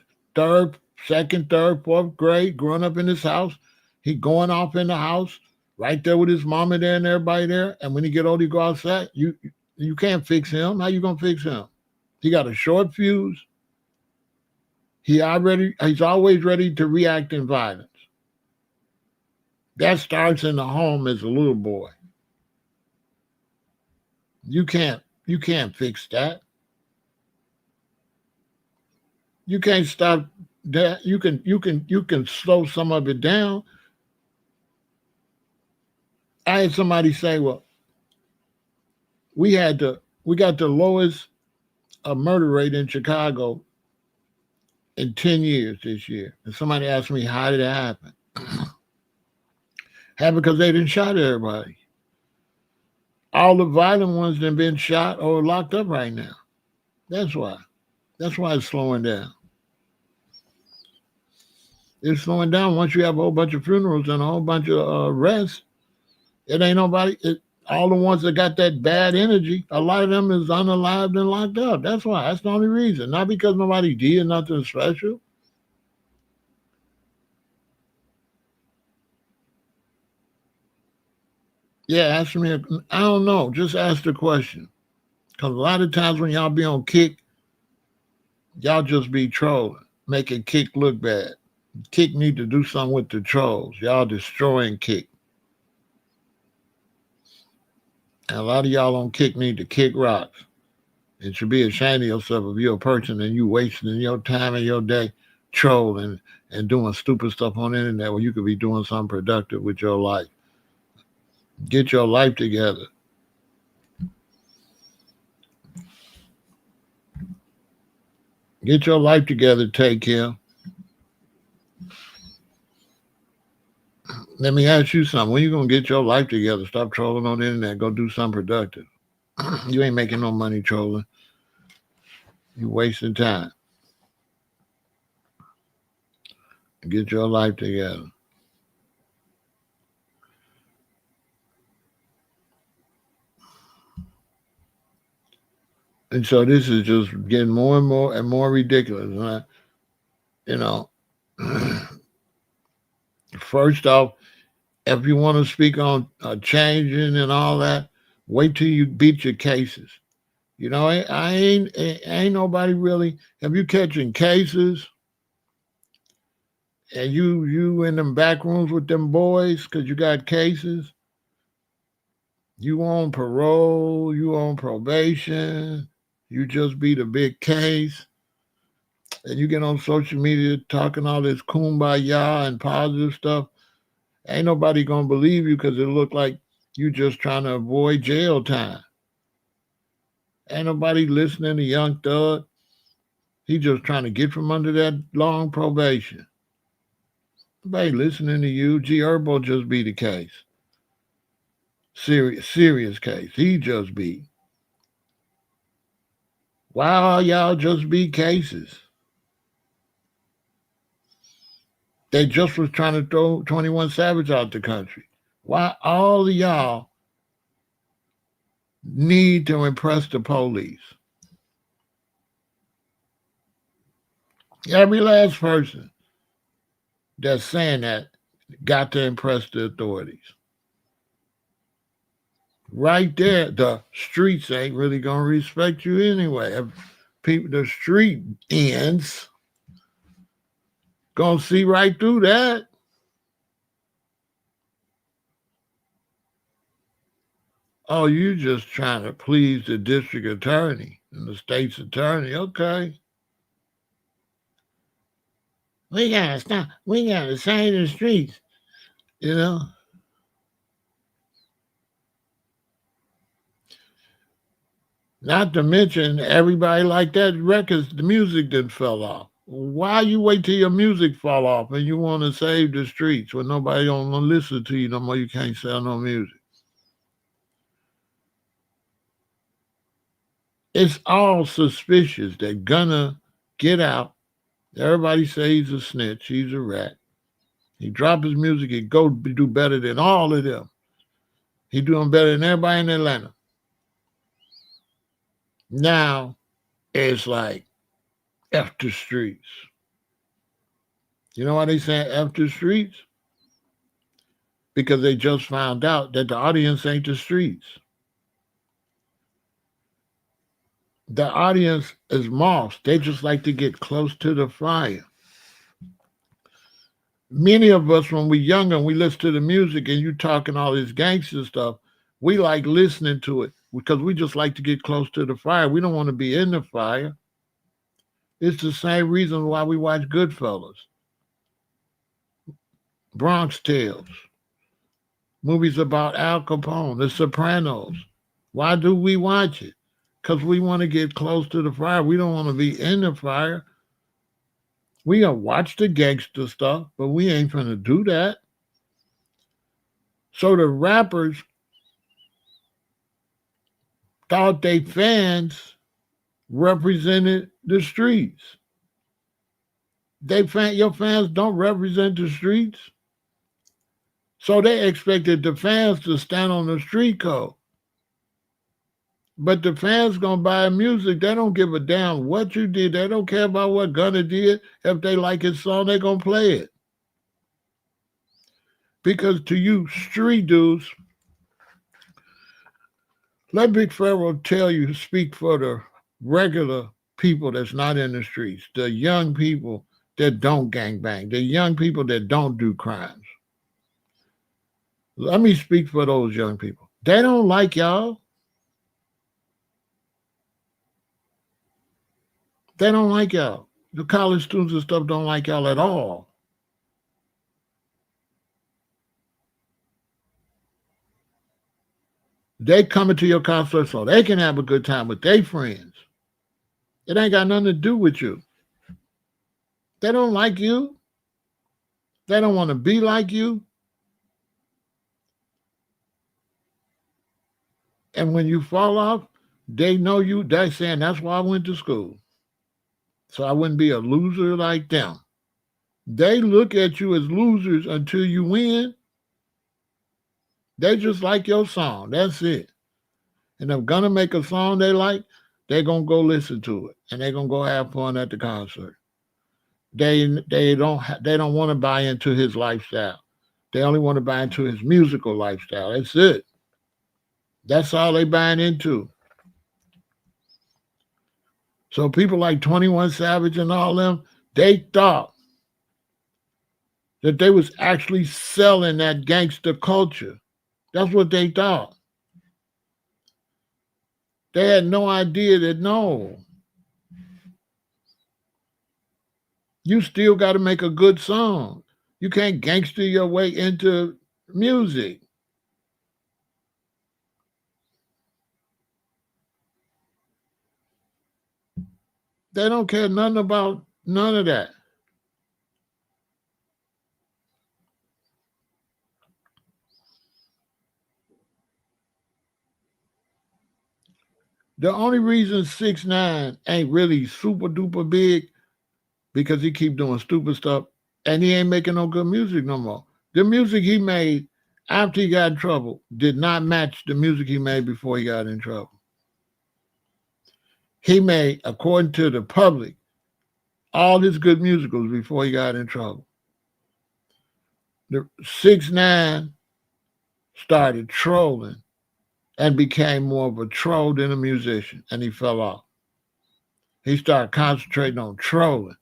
second, third, fourth grade, growing up in his house. He going off in the house, right there with his mama there and everybody there. And when he get old, he go outside. You can't fix him. How you gonna fix him? He got a short fuse. He's always ready to react in violence. That starts in the home as a little boy. You can't fix that. You can't stop that. You can slow some of it down. I had somebody say, well, we got the lowest murder rate in Chicago in 10 years this year. And somebody asked me, how did it happen? Happened because they didn't shot everybody. All the violent ones that have been shot or locked up right now. That's why. That's why it's slowing down. It's slowing down once you have a whole bunch of funerals and a whole bunch of arrests. It ain't nobody. All the ones that got that bad energy, a lot of them is unalived and locked up. That's why. That's the only reason. Not because nobody did nothing special. Yeah, ask me. I don't know. Just ask the question. Because a lot of times when y'all be on Kick, y'all just be trolling, making Kick look bad. Kick need to do something with the trolls. Y'all destroying Kick. And a lot of y'all on Kick need to kick rocks. It should be ashamed of yourself if you're a person and you wasting your time and your day trolling and doing stupid stuff on the internet when you could be doing something productive with your life. Get your life together. Get your life together, take care. Let me ask you something. When you going to get your life together? Stop trolling on the internet. Go do something productive. You ain't making no money trolling. You wasting time. Get your life together. And so this is just getting more and more ridiculous. First off, if you want to speak on changing and all that, wait till you beat your cases. I ain't nobody really. If you catching cases and you in them back rooms with them boys because you got cases, you on parole, you on probation, you just beat a big case, and you get on social media talking all this kumbaya and positive stuff. Ain't nobody gonna believe you because it look like you just trying to avoid jail time. Ain't nobody listening to Young Thug. He just trying to get from under that long probation. Nobody listening to you. G. Herbo just be the case. Serious case. He just be. Why y'all just be cases? They just was trying to throw 21 Savage out the country. Why all of y'all need to impress the police? Every last person that's saying that got to impress the authorities. Right there, the streets ain't really gonna respect you anyway. If the street ends Gonna see right through that. Oh, you just trying to please the district attorney and the state's attorney. Okay. We gotta stop. We gotta save the streets. You know? Not to mention everybody like that records, the music didn't fell off. Why you wait till your music fall off and you want to save the streets when nobody don't wanna listen to you no more? You can't sell no music. It's all suspicious that Gunna get out. Everybody say he's a snitch. He's a rat. He drop his music. He go do better than all of them. He doing better than everybody in Atlanta. Now it's like F the streets. You know why they say F the streets? Because they just found out that the audience ain't the streets. The audience is moths. They just like to get close to the fire. Many of us, when we younger, we listen to the music and you talking all this gangster stuff, we like listening to it because we just like to get close to the fire. We don't want to be in the fire. It's the same reason why we watch Goodfellas, Bronx Tales, movies about Al Capone, The Sopranos. Why do we watch it? Because we want to get close to the fire. We don't want to be in the fire. We gonna watch the gangster stuff, but we ain't gonna do that. So the rappers thought they fans represented the streets. Your fans don't represent the streets. So they expected the fans to stand on the street code. But the fans gonna buy music. They don't give a damn what you did. They don't care about what Gunna did. If they like his song, they gonna play it. Because to you street dudes, let Big Pharaoh tell you, speak for the regular people that's not in the streets, the young people that don't gangbang, the young people that don't do crimes. Let me speak for those young people. They don't like y'all. They don't like y'all. The college students and stuff don't like y'all at all. They coming to your concert so they can have a good time with their friends. It ain't got nothing to do with you. They don't like you. They don't want to be like you. And when you fall off, they know you. They're saying, that's why I went to school. So I wouldn't be a loser like them. They look at you as losers until you win. They just like your song. That's it. And if gonna make a song they like, they're gonna go listen to it. And they're gonna go have fun at the concert. They don't want to buy into his lifestyle. They only want to buy into his musical lifestyle. That's it. That's all they buying into. So people like 21 Savage and all them, they thought that they was actually selling that gangster culture. That's what they thought. They had no idea that no, you still got to make a good song. You can't gangster your way into music. They don't care nothing about none of that. The only reason 6ix9ine ain't really super duper big because he keep doing stupid stuff and he ain't making no good music no more. The music he made after he got in trouble did not match the music he made before he got in trouble. He made, according to the public, all his good musicals before he got in trouble. The 6ix9ine started trolling and became more of a troll than a musician, and he fell off. He started concentrating on trolling.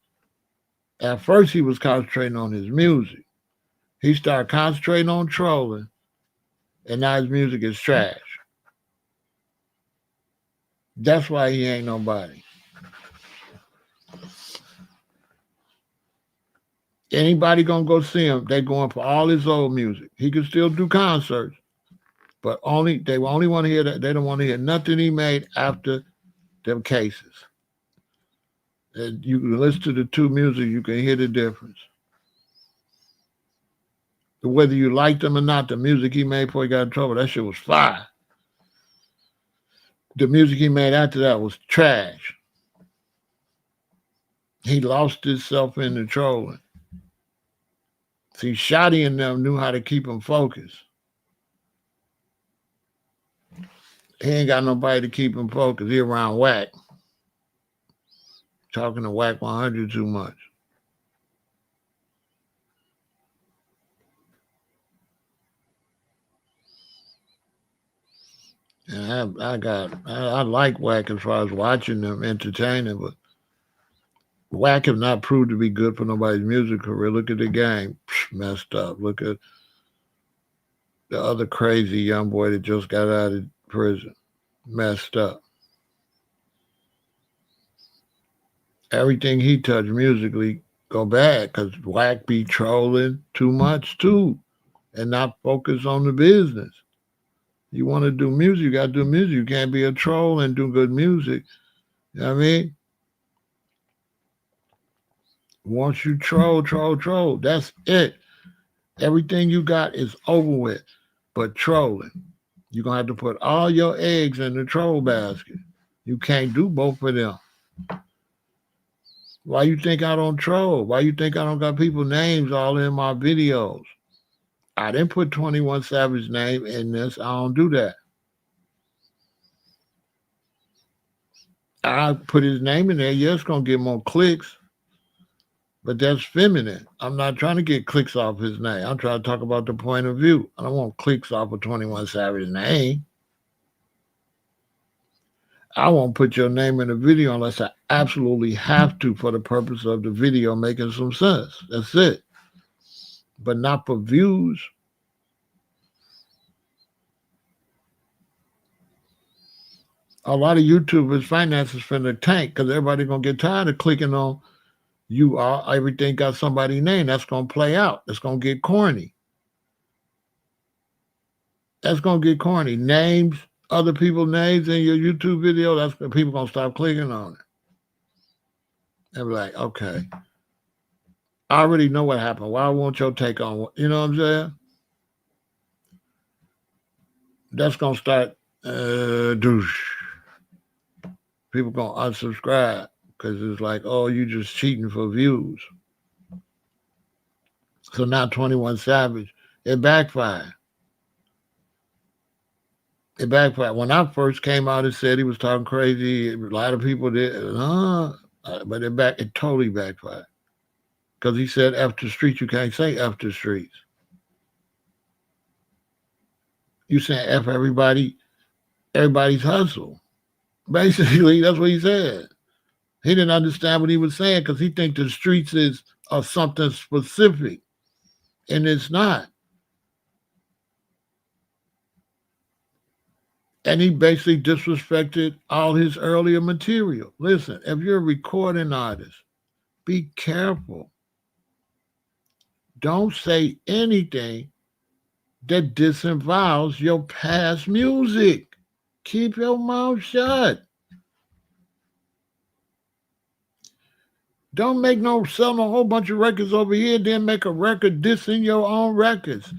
At first, he was concentrating on his music. He started concentrating on trolling, and now his music is trash. That's why he ain't nobody. Anybody gonna go see him, they going for all his old music. He can still do concerts, but they only want to hear that. They don't want to hear nothing he made after them cases. And you can listen to the two music, you can hear the difference. Whether you liked him or not, the music he made before he got in trouble, that shit was fire. The music he made after that was trash. He lost himself in the trolling. See, Shotty and them knew how to keep him focused. He ain't got nobody to keep him focused. He around Whack. Talking to Whack 100 too much. And I like Whack as far as watching them, entertaining, but Whack have not proved to be good for nobody's music career. Look at the game, messed up. Look at the other crazy young boy that just got out of prison, messed up. Everything he touched musically go bad because Whack be trolling too much too, and not focus on the business. You want to do music, you got to do music. You can't be a troll and do good music. You know what I mean? Once you troll, that's it. Everything you got is over with. But trolling, you're going to have to put all your eggs in the troll basket. You can't do both of them. Why you think I don't troll? Why you think I don't got people's names all in my videos? I didn't put 21 Savage's name in this. I don't do that. I put his name in there. Yeah, it's going to get more clicks. But that's feminine. I'm not trying to get clicks off his name. I'm trying to talk about the point of view. I don't want clicks off of 21 Savage's name. I won't put your name in a video unless I absolutely have to for the purpose of the video making some sense. That's it. But not for views. A lot of YouTubers' finances finna tank because everybody gonna get tired of clicking on you all. Everything got somebody's name. That's gonna play out. It's gonna get corny. That's gonna get corny. Names, other people's names in your YouTube video. That's people gonna stop clicking on it. And be like, okay, I already know what happened. Why I want your take on? You know what I'm saying? That's gonna start douche. People gonna unsubscribe because it's like, oh, you just cheating for views. So now 21 Savage, it backfired. It backfired. When I first came out and said he was talking crazy, a lot of people did, but it totally backfired. Because he said after streets, you can't say after streets. You saying F everybody's hustle. Basically, that's what he said. He didn't understand what he was saying because he thinks the streets is something specific, and it's not. And he basically disrespected all his earlier material. Listen, if you're a recording artist, be careful. Don't say anything that disavows your past music. Keep your mouth shut. Don't sell a whole bunch of records over here, then make a record dissing your own records.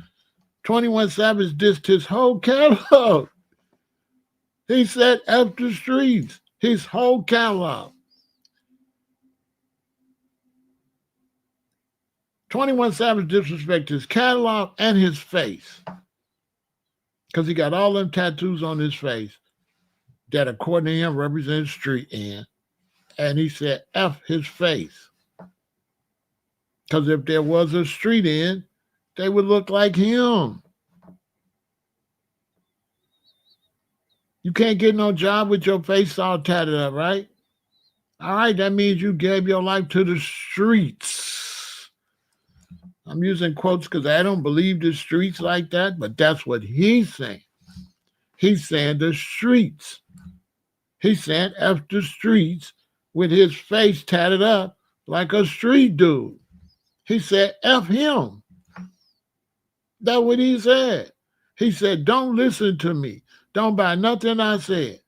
21 Savage dissed his whole catalog. He said after streets, his whole catalog. 21 Savage disrespected his catalog and his face. Because he got all them tattoos on his face that, according to him, represent street end. And he said F his face. Because if there was a street end, they would look like him. You can't get no job with your face all tatted up, right? All right, that means you gave your life to the streets. I'm using quotes because I don't believe the streets like that, but that's what he's saying. He's saying the streets. He's saying F the streets with his face tatted up like a street dude. He said F him. That's what he said. He said, don't listen to me. Don't buy nothing I said.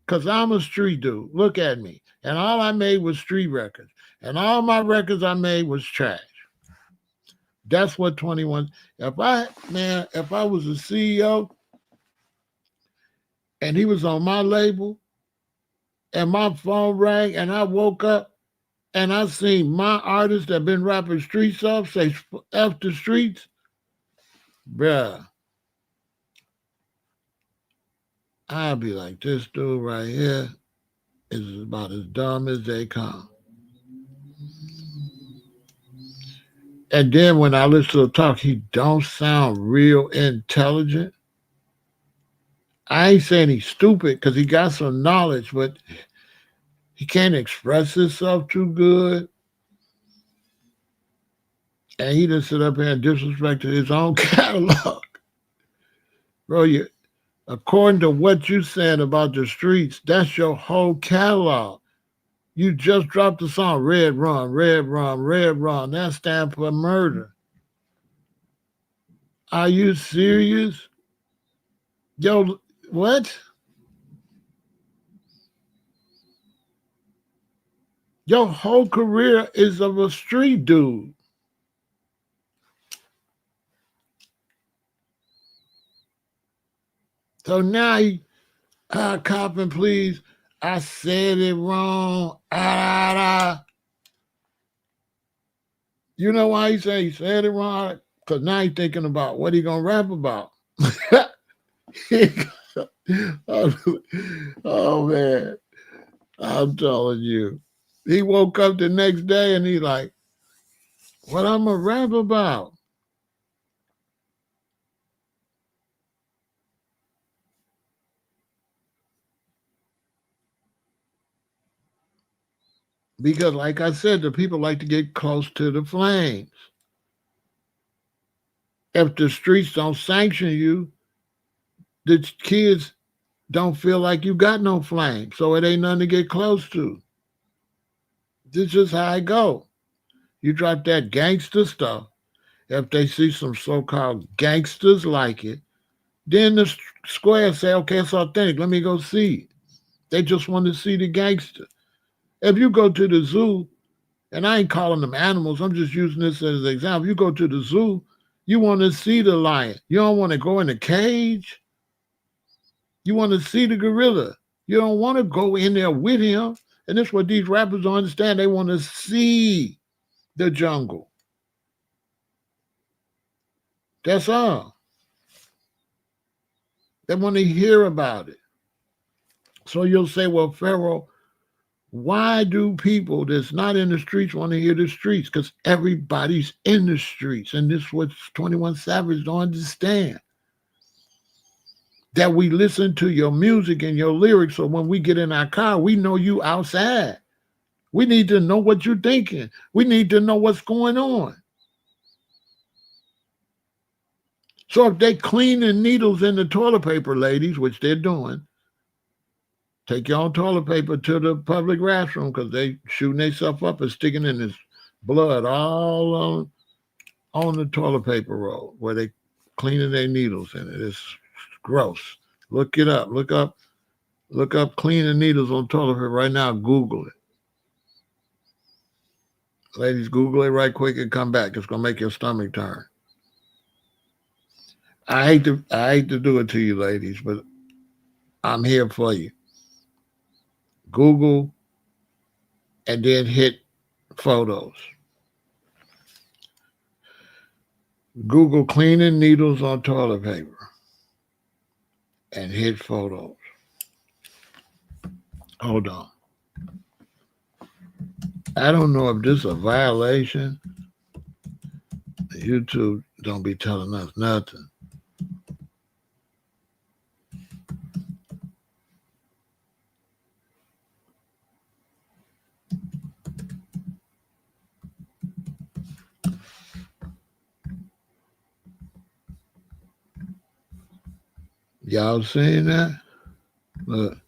Because I'm a street dude. Look at me. And all I made was street records. And all my records I made was trash. That's what 21. If I was a CEO and he was on my label and my phone rang and I woke up and I seen my artists that been rapping street stuff say F the streets, bruh, I'd be like, this dude right here is about as dumb as they come. And then when I listen to the talk, he don't sound real intelligent. I ain't saying he's stupid because he got some knowledge, but he can't express himself too good. And he just sit up here and disrespected his own catalog. Bro, according to what you said about the streets, that's your whole catalog. You just dropped the song Red Rum, Red Rum, Red Rum. That stands for murder. Are you serious? Yo, what? Your whole career is of a street dude. So now he, copping, please. I said it wrong. You know why he said it wrong? Because now he's thinking about what he going to rap about. Oh, man. I'm telling you. He woke up the next day and he like, what I'm going to rap about? Because, like I said, the people like to get close to the flames. If the streets don't sanction you, the kids don't feel like you got no flame. So it ain't nothing to get close to. This is how I go. You drop that gangster stuff. If they see some so-called gangsters like it, then the square say, okay, it's authentic. Let me go see it. They just want to see the gangster. If you go to the zoo, and I ain't calling them animals, I'm just using this as an example. You go to the zoo, you want to see the lion. You don't want to go in the cage. You want to see the gorilla. You don't want to go in there with him. And that's what these rappers don't understand. They want to see the jungle. That's all. They want to hear about it. So you'll say, well, Pharaoh, why do people that's not in the streets want to hear the streets? Because everybody's in the streets. And this is what 21 Savage don't understand. That we listen to your music and your lyrics, so when we get in our car, we know you outside. We need to know what you're thinking. We need to know what's going on. So if they cleaning needles in the toilet paper, ladies, which they're doing, take your own toilet paper to the public restroom because they shooting themselves up and sticking in this blood all on the toilet paper roll where they cleaning their needles in it. It's gross. Look it up. Look up cleaning needles on toilet paper right now. Google it. Ladies, Google it right quick and come back. It's gonna make your stomach turn. I hate to do it to you, ladies, but I'm here for you. Google and then hit photos. Google cleaning needles on toilet paper and hit photos. Hold on. I don't know if this is a violation. YouTube don't be telling us nothing. Y'all seen that? Look.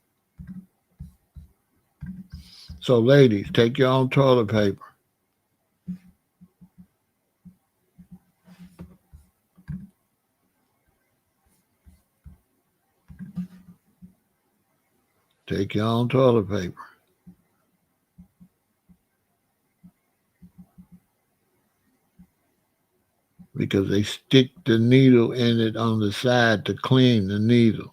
So, ladies, take your own toilet paper. Take your own toilet paper. Because they stick the needle in it on the side to clean the needle.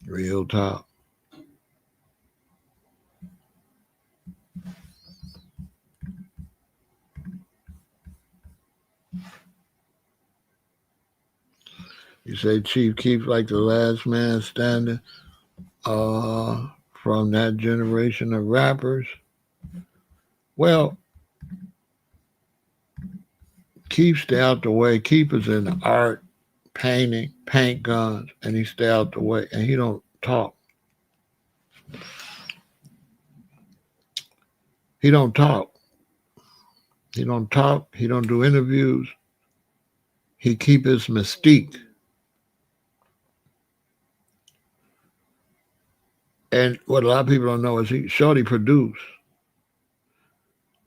Real talk. You say Chief Keef's like the last man standing from that generation of rappers. Well, Keef stay out the way. Keef is in the art, painting, paint guns, and he stay out the way, and he don't talk. He don't talk. He don't talk. He don't do interviews. He keep his mystique. And what a lot of people don't know is Shorty produced.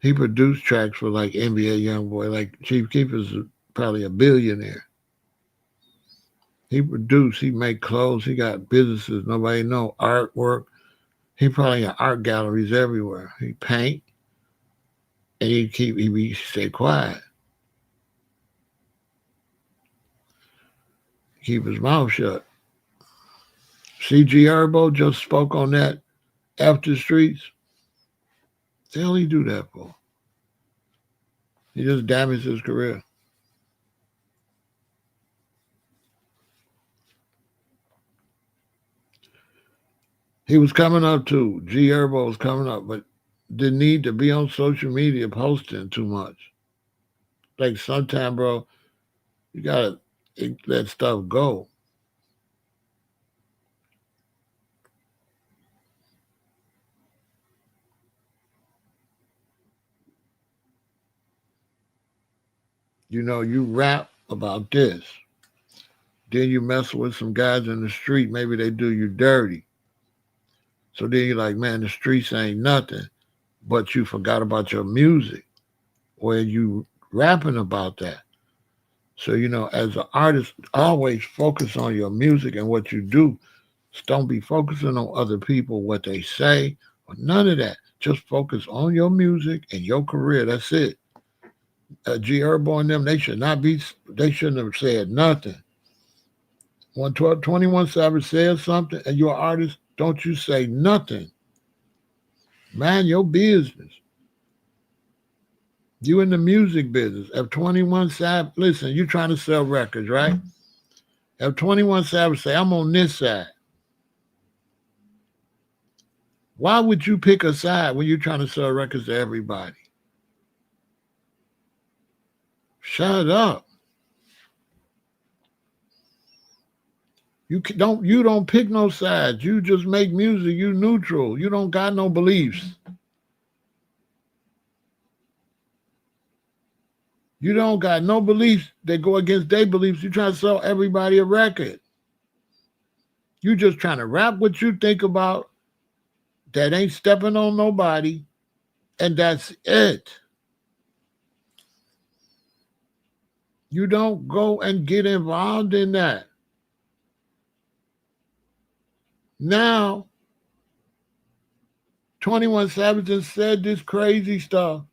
He produced tracks for like NBA YoungBoy. Like Chief Keef is probably a billionaire. He produced. He make clothes. He got businesses nobody know. Artwork. He probably got art galleries everywhere. He paint. And he stay quiet. Keep his mouth shut. C.G. Herbo just spoke on that after Streets. What the hell he do that for? He just damaged his career. He was coming up too. G. Herbo was coming up, but didn't need to be on social media posting too much. Like sometime, bro, you gotta let stuff go. You know, you rap about this. Then you mess with some guys in the street. Maybe they do you dirty. So then you're like, man, the streets ain't nothing. But you forgot about your music. Or you rapping about that. So, you know, as an artist, always focus on your music and what you do. Just don't be focusing on other people, what they say, or none of that. Just focus on your music and your career. That's it. G. Herbo and them, they shouldn't have said nothing. When 21 Savage says something and you're an artist, don't you say nothing. Mind your business. You in the music business. If 21 Savage, listen, you trying to sell records, right? If 21 Savage say, I'm on this side, why would you pick a side when you're trying to sell records to everybody? Shut up. You don't pick no sides. You just make music. You neutral. You don't got no beliefs. You don't got no beliefs that go against their beliefs. You trying to sell everybody a record. You just trying to rap what you think about that ain't stepping on nobody, and that's it. You don't go and get involved in that. Now, 21 Savage said this crazy stuff.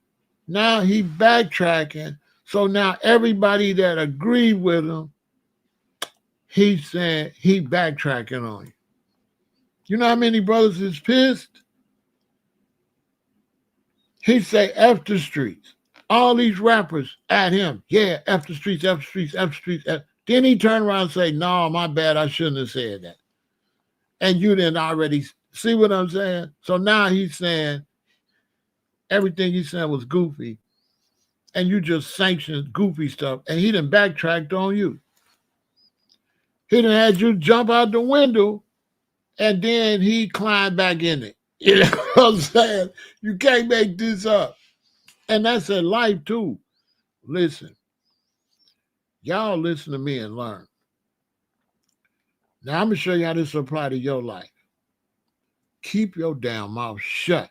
Now he backtracking. So now everybody that agreed with him, he's saying he backtracking on you. You know how many brothers is pissed? He say F the streets. All these rappers at him. Yeah, F the streets, F the streets, F the streets. F. Then he turn around and say, no, my bad, I shouldn't have said that. And you didn't already see what I'm saying? So now he's saying everything he said was goofy. And you just sanctioned goofy stuff. And he done backtracked on you. He done had you jump out the window. And then he climbed back in it. You know what I'm saying? You can't make this up. And that's in life too. Listen, Y'all listen to me and learn. Now I'm gonna show you how this apply to your life. Keep your damn mouth shut.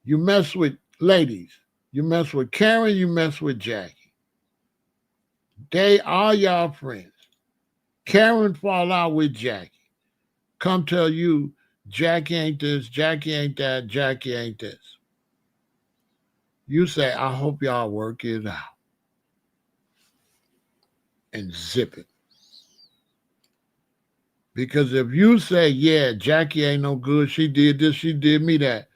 You mess with ladies, you mess with Karen, you mess with Jackie. They are y'all friends. Karen fall out with Jackie. Come tell you Jackie ain't this, Jackie ain't that, Jackie ain't this. You say, I hope y'all work it out. And zip it. Because if you say, yeah, Jackie ain't no good, she did this, she did me that,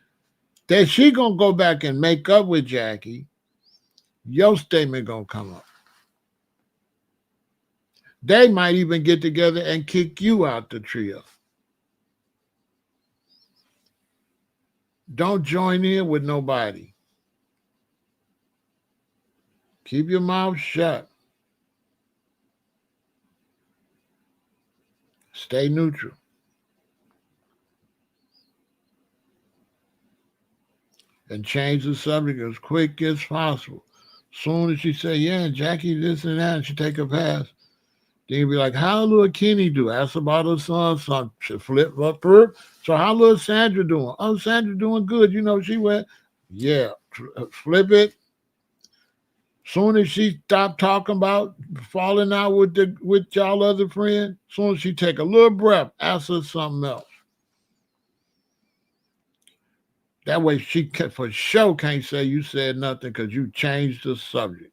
then she gonna go back and make up with Jackie, your statement gonna come up. They might even get together and kick you out the trio. Don't join in with nobody. Keep your mouth shut. Stay neutral. And change the subject as quick as possible. Soon as she say, yeah, Jackie, this and that, and she take a pass, then you be like, how little Kenny do? Ask about her son. She flip up her. So how little Sandra doing? Oh, Sandra doing good. You know, she went, yeah, flip it. Soon as she stopped talking about falling out with y'all other friend, soon as she take a little breath, ask her something else. That way she for sure can't say you said nothing because you changed the subject.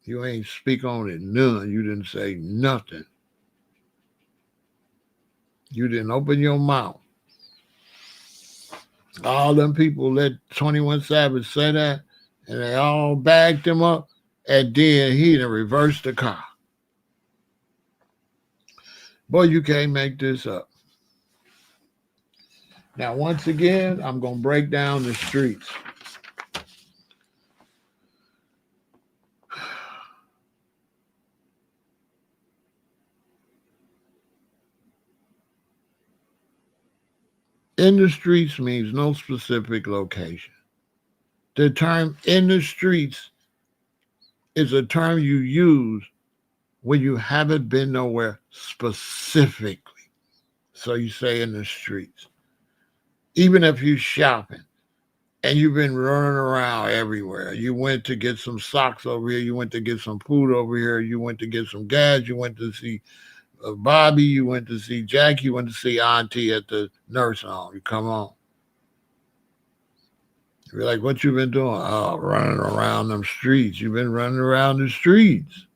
You ain't speak on it none. You didn't say nothing. You didn't open your mouth. All them people let 21 Savage say that, and they all bagged him up, and then he done reversed the car. Boy, you can't make this up. Now, once again, I'm going to break down the streets. In the streets means no specific location. The term in the streets is a term you use when you haven't been nowhere specifically. So you say in the streets. Even if you're shopping and you've been running around everywhere. You went to get some socks over here. You went to get some food over here. You went to get some gas. You went to see Bobby. You went to see Jackie. You went to see Auntie at the nursing home. You come on. You're like, what you been doing? Oh, running around them streets. You've been running around the streets.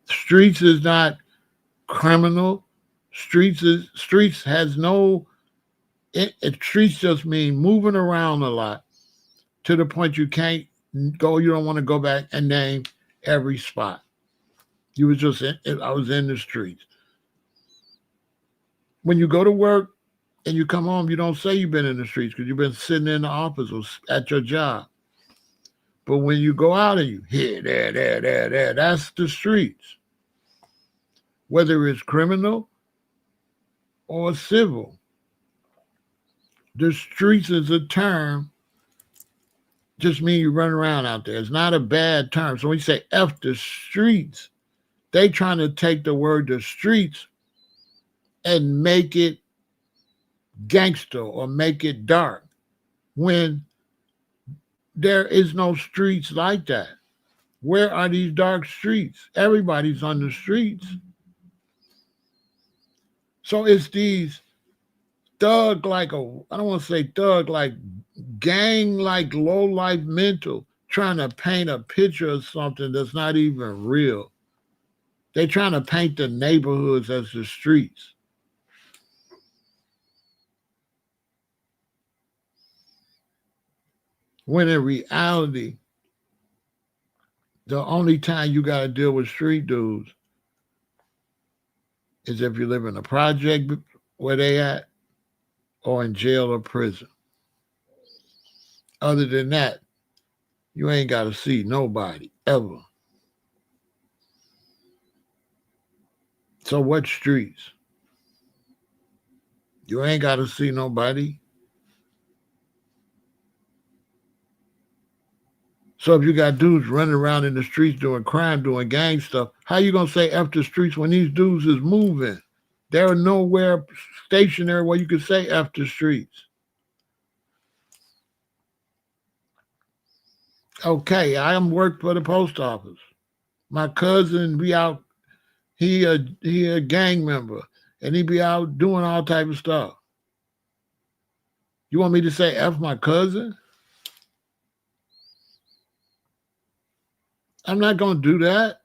Streets is not criminal. Streets has no. Streets just mean moving around a lot to the point you can't go. You don't want to go back and name every spot. You was just I was in the streets. When you go to work and you come home, you don't say you've been in the streets because you've been sitting in the office or at your job. But when you go out and you here, there, that's the streets. Whether it's criminal or civil, the streets is a term. Just mean you run around out there. It's not a bad term. So when you say F the streets, they trying to take the word the streets and make it gangster or make it dark when there is no streets like that. Where are these dark streets? Everybody's on the streets. So it's these thug like I don't want to say thug like gang like low life mental trying to paint a picture of something that's not even real. They're trying to paint the neighborhoods as the streets. When in reality, the only time you got to deal with street dudes is if you live in a project where they at or in jail or prison. Other than that, you ain't got to see nobody ever. So what streets? You ain't got to see nobody. So if you got dudes running around in the streets doing crime, doing gang stuff, how you gonna say F the streets when these dudes is moving? There are nowhere stationary where you can say F the streets. Okay, I am work for the post office. My cousin be out. He a gang member, and he be out doing all type of stuff. You want me to say F my cousin? I'm not gonna do that.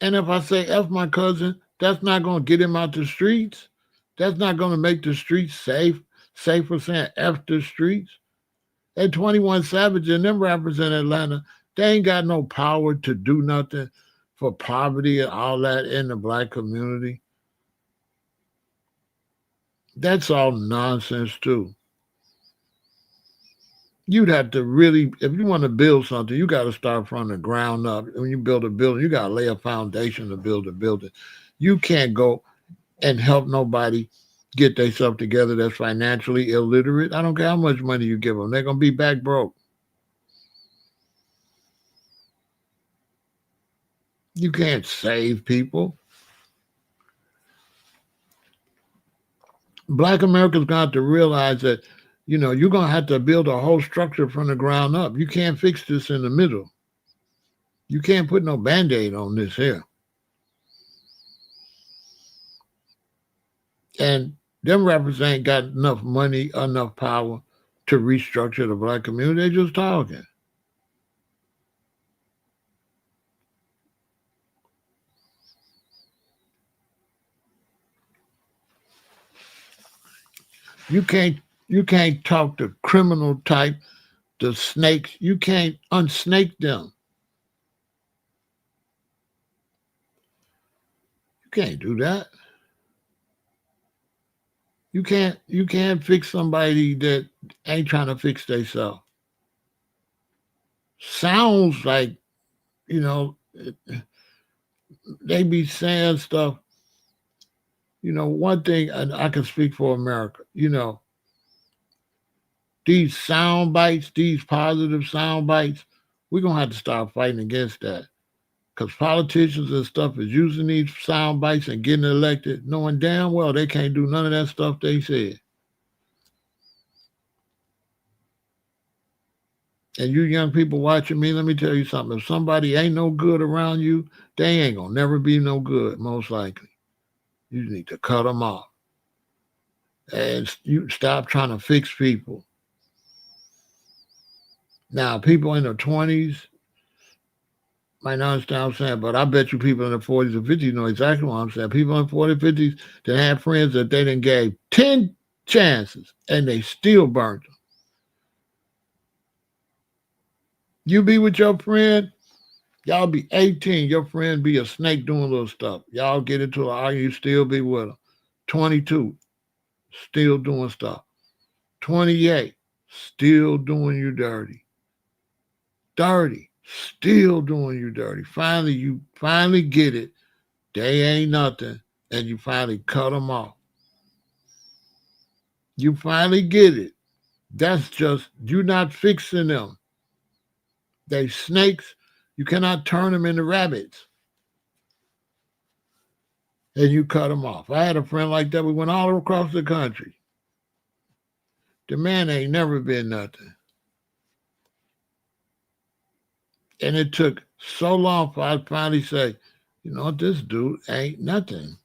And if I say F my cousin, that's not gonna get him out the streets. That's not gonna make the streets safer saying F the streets. And 21 Savage and them rappers in Atlanta, they ain't got no power to do nothing for poverty and all that in the black community. That's all nonsense too. You'd have to really, if you want to build something, you got to start from the ground up. When you build a building, you got to lay a foundation to build a building. You can't go and help nobody get themselves together that's financially illiterate. I don't care how much money you give them. They're going to be back broke. You can't save people. Black Americans got to realize that, you're going to have to build a whole structure from the ground up. You can't fix this in the middle. You can't put no Band-Aid on this here. And them rappers ain't got enough money, enough power to restructure the black community. They just talking. You can't talk to criminal type, the snakes. You can't unsnake them. You can't do that. You can't fix somebody that ain't trying to fix themselves. Sounds like, you know, they be saying stuff. One thing, and I can speak for America, these sound bites, these positive sound bites, we're going to have to start fighting against that. Because politicians and stuff is using these sound bites and getting elected, knowing damn well they can't do none of that stuff they said. And you young people watching me, let me tell you something. If somebody ain't no good around you, they ain't going to never be no good, most likely. You need to cut them off. And you stop trying to fix people. Now, people in their 20s might not understand what I'm saying, but I bet you people in the 40s and 50s know exactly what I'm saying. People in 40s, 50s that have friends that they done gave 10 chances and they still burned them. You be with your friend, y'all be 18, your friend be a snake doing little stuff. Y'all get into an argument, you still be with them. 22, still doing stuff. 28, still doing you dirty. 30, still doing you dirty. Finally, you get it. They ain't nothing. And you finally cut them off. You finally get it. That's just, you're not fixing them. They snakes. You cannot turn them into rabbits. And you cut them off. I had a friend like that. We went all across the country. The man ain't never been nothing. And it took so long for I finally say, this dude ain't nothing.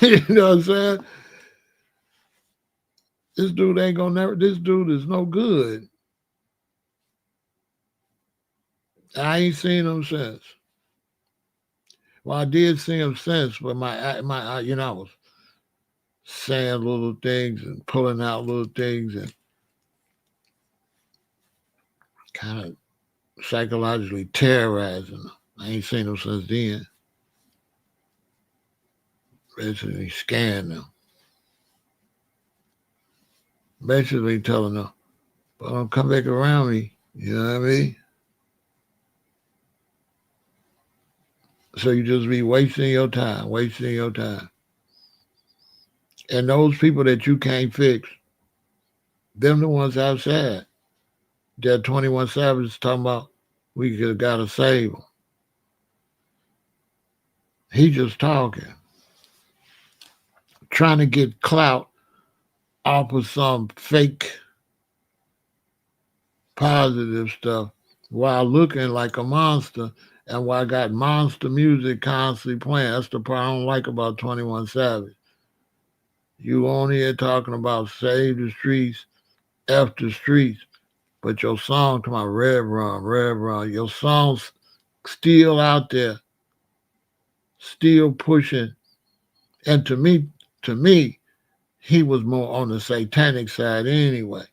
You know what I'm saying? This dude ain't gonna never, this dude is no good. I ain't seen him since. Well, I did see him since, but I was saying little things and pulling out little things and kind of psychologically terrorizing him. I ain't seen him since then. Basically scaring them. Basically telling them, but don't come back around me. You know what I mean? So you just be wasting your time. And those people that you can't fix, Them the ones outside. That 21 Savage talking about we could gotta save them. He just talking, trying to get clout off of some fake positive stuff while looking like a monster and while I got monster music constantly playing. That's the part I don't like about 21 Savage. You on here talking about save the streets, F the streets, but your song to my Red Run, your song's still out there, still pushing. And to me, he was more on the satanic side anyway.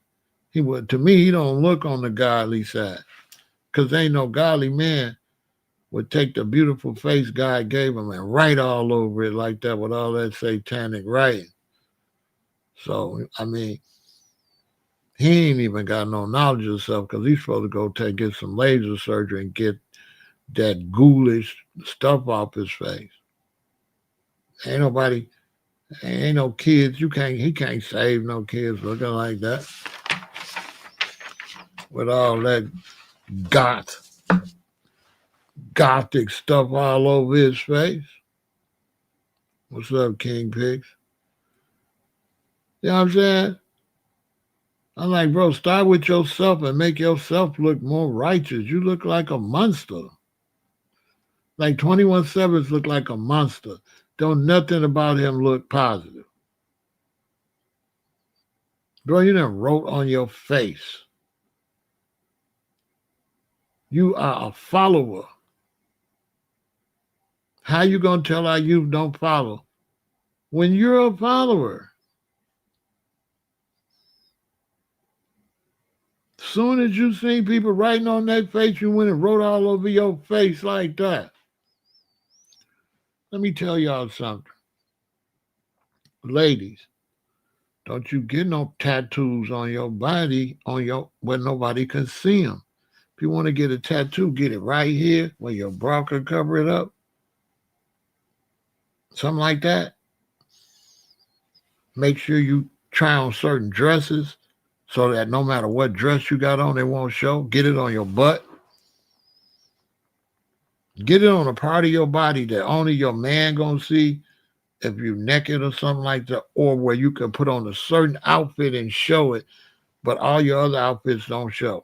To me, he don't look on the godly side. Because ain't no godly man would take the beautiful face God gave him and write all over it like that with all that satanic writing. So, I mean, he ain't even got no knowledge of himself because he's supposed to go get some laser surgery and get that ghoulish stuff off his face. Ain't nobody, ain't no kids. He can't save no kids looking like that. With all that gothic stuff all over his face. What's up, King Pigs? You know what I'm saying? I'm like, bro, start with yourself and make yourself look more righteous. You look like a monster. Like 21 Savage look like a monster. Don't nothing about him look positive. Bro, you done wrote on your face. You are a follower. How you gonna tell our youth don't follow when you're a follower? Soon as you seen people writing on that face, you went and wrote all over your face like that. Let me tell y'all something. Ladies, don't you get no tattoos on your body where nobody can see them. If you want to get a tattoo, get it right here where your bra can cover it up. Something like that. Make sure you try on certain dresses so that no matter what dress you got on, it won't show. Get it on your butt. Get it on a part of your body that only your man gonna see if you're naked or something like that, or where you can put on a certain outfit and show it, but all your other outfits don't show.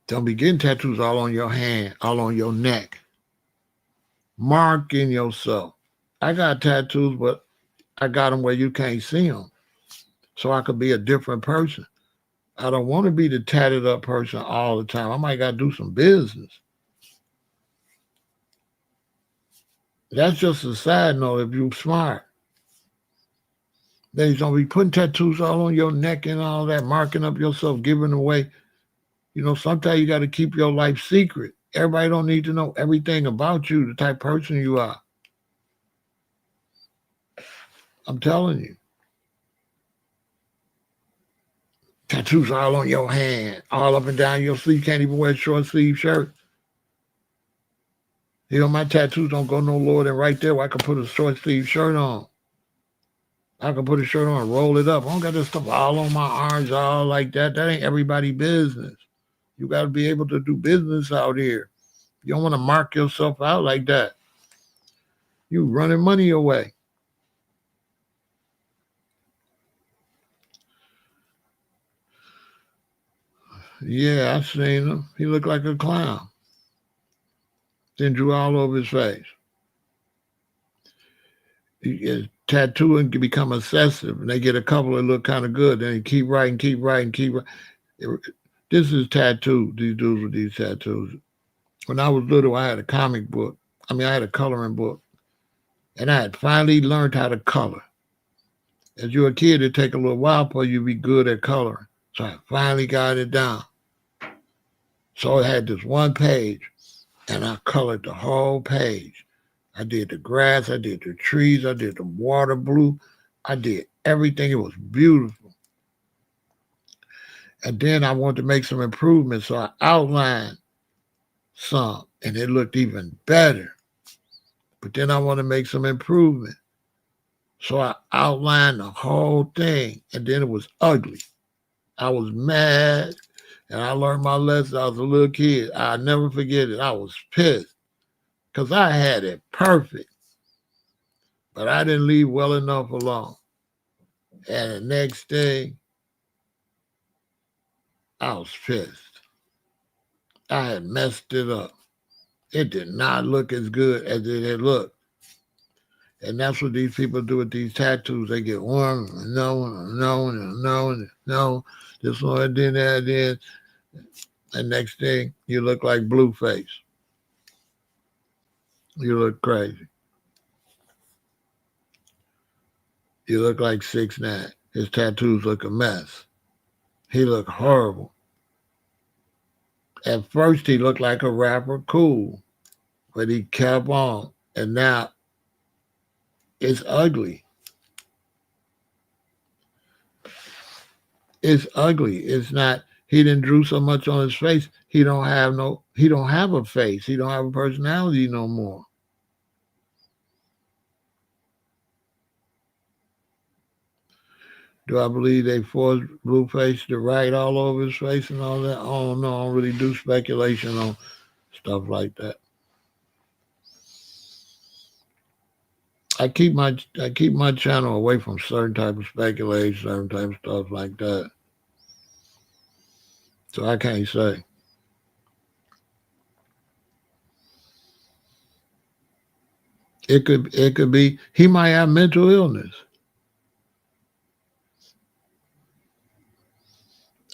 Don't be getting tattoos all on your hand, all on your neck. Marking yourself. I got tattoos, but I got them where you can't see them. So I could be a different person. I don't want to be the tatted up person all the time. I might got to do some business. That's just a side note if you're smart. Then you don't be putting tattoos all on your neck and all that, marking up yourself, giving away. You know, sometimes you got to keep your life secret. Everybody don't need to know everything about you, the type of person you are. I'm telling you. Tattoos all on your hand, all up and down your sleeve. You can't even wear a short sleeve shirt. You know, my tattoos don't go no lower than right there where I can put a short sleeve shirt on. I can put a shirt on and roll it up. I don't got this stuff all on my arms, all like that. That ain't everybody's business. You got to be able to do business out here. You don't want to mark yourself out like that. You running money away. Yeah, I seen him. He looked like a clown. Then drew all over his face. Tattooing can become obsessive, and they get a couple that look kind of good. Then they keep writing. This is tattoo. These dudes with these tattoos. When I was little, I had a comic book. I had a coloring book, and I had finally learned how to color. As you're a kid, it take a little while for you to be good at coloring. So I finally got it down. So I had this one page, and I colored the whole page. I did the grass, I did the trees, I did the water blue, I did everything. It was beautiful. And then I wanted to make some improvements, so I outlined some. and it looked even better. But then I want to make some improvement. So I outlined the whole thing, and then it was ugly. I was mad, and I learned my lesson. I was a little kid. I'll never forget it. I was pissed because I had it perfect, but I didn't leave well enough alone. And the next thing, I was pissed. I had messed it up. It did not look as good as it had looked. And that's what these people do with these tattoos. They get one, and no one, and no one, and no one, and no. This one, and then that, then. And next thing, you look like Blueface. You look crazy. You look like 6ix9ine. His tattoos look a mess. He looked horrible. At first, he looked like a rapper, cool, but he kept on, and now it's ugly. It's ugly. It's not. He didn't drew so much on his face. He don't have no. He don't have a face. He don't have a personality no more. Do I believe they forced Blueface to write all over his face and all that? I don't know. I don't really do speculation on stuff like that. I keep my channel away from certain type of speculation, certain type of stuff like that. So I can't say. It could be he might have mental illness.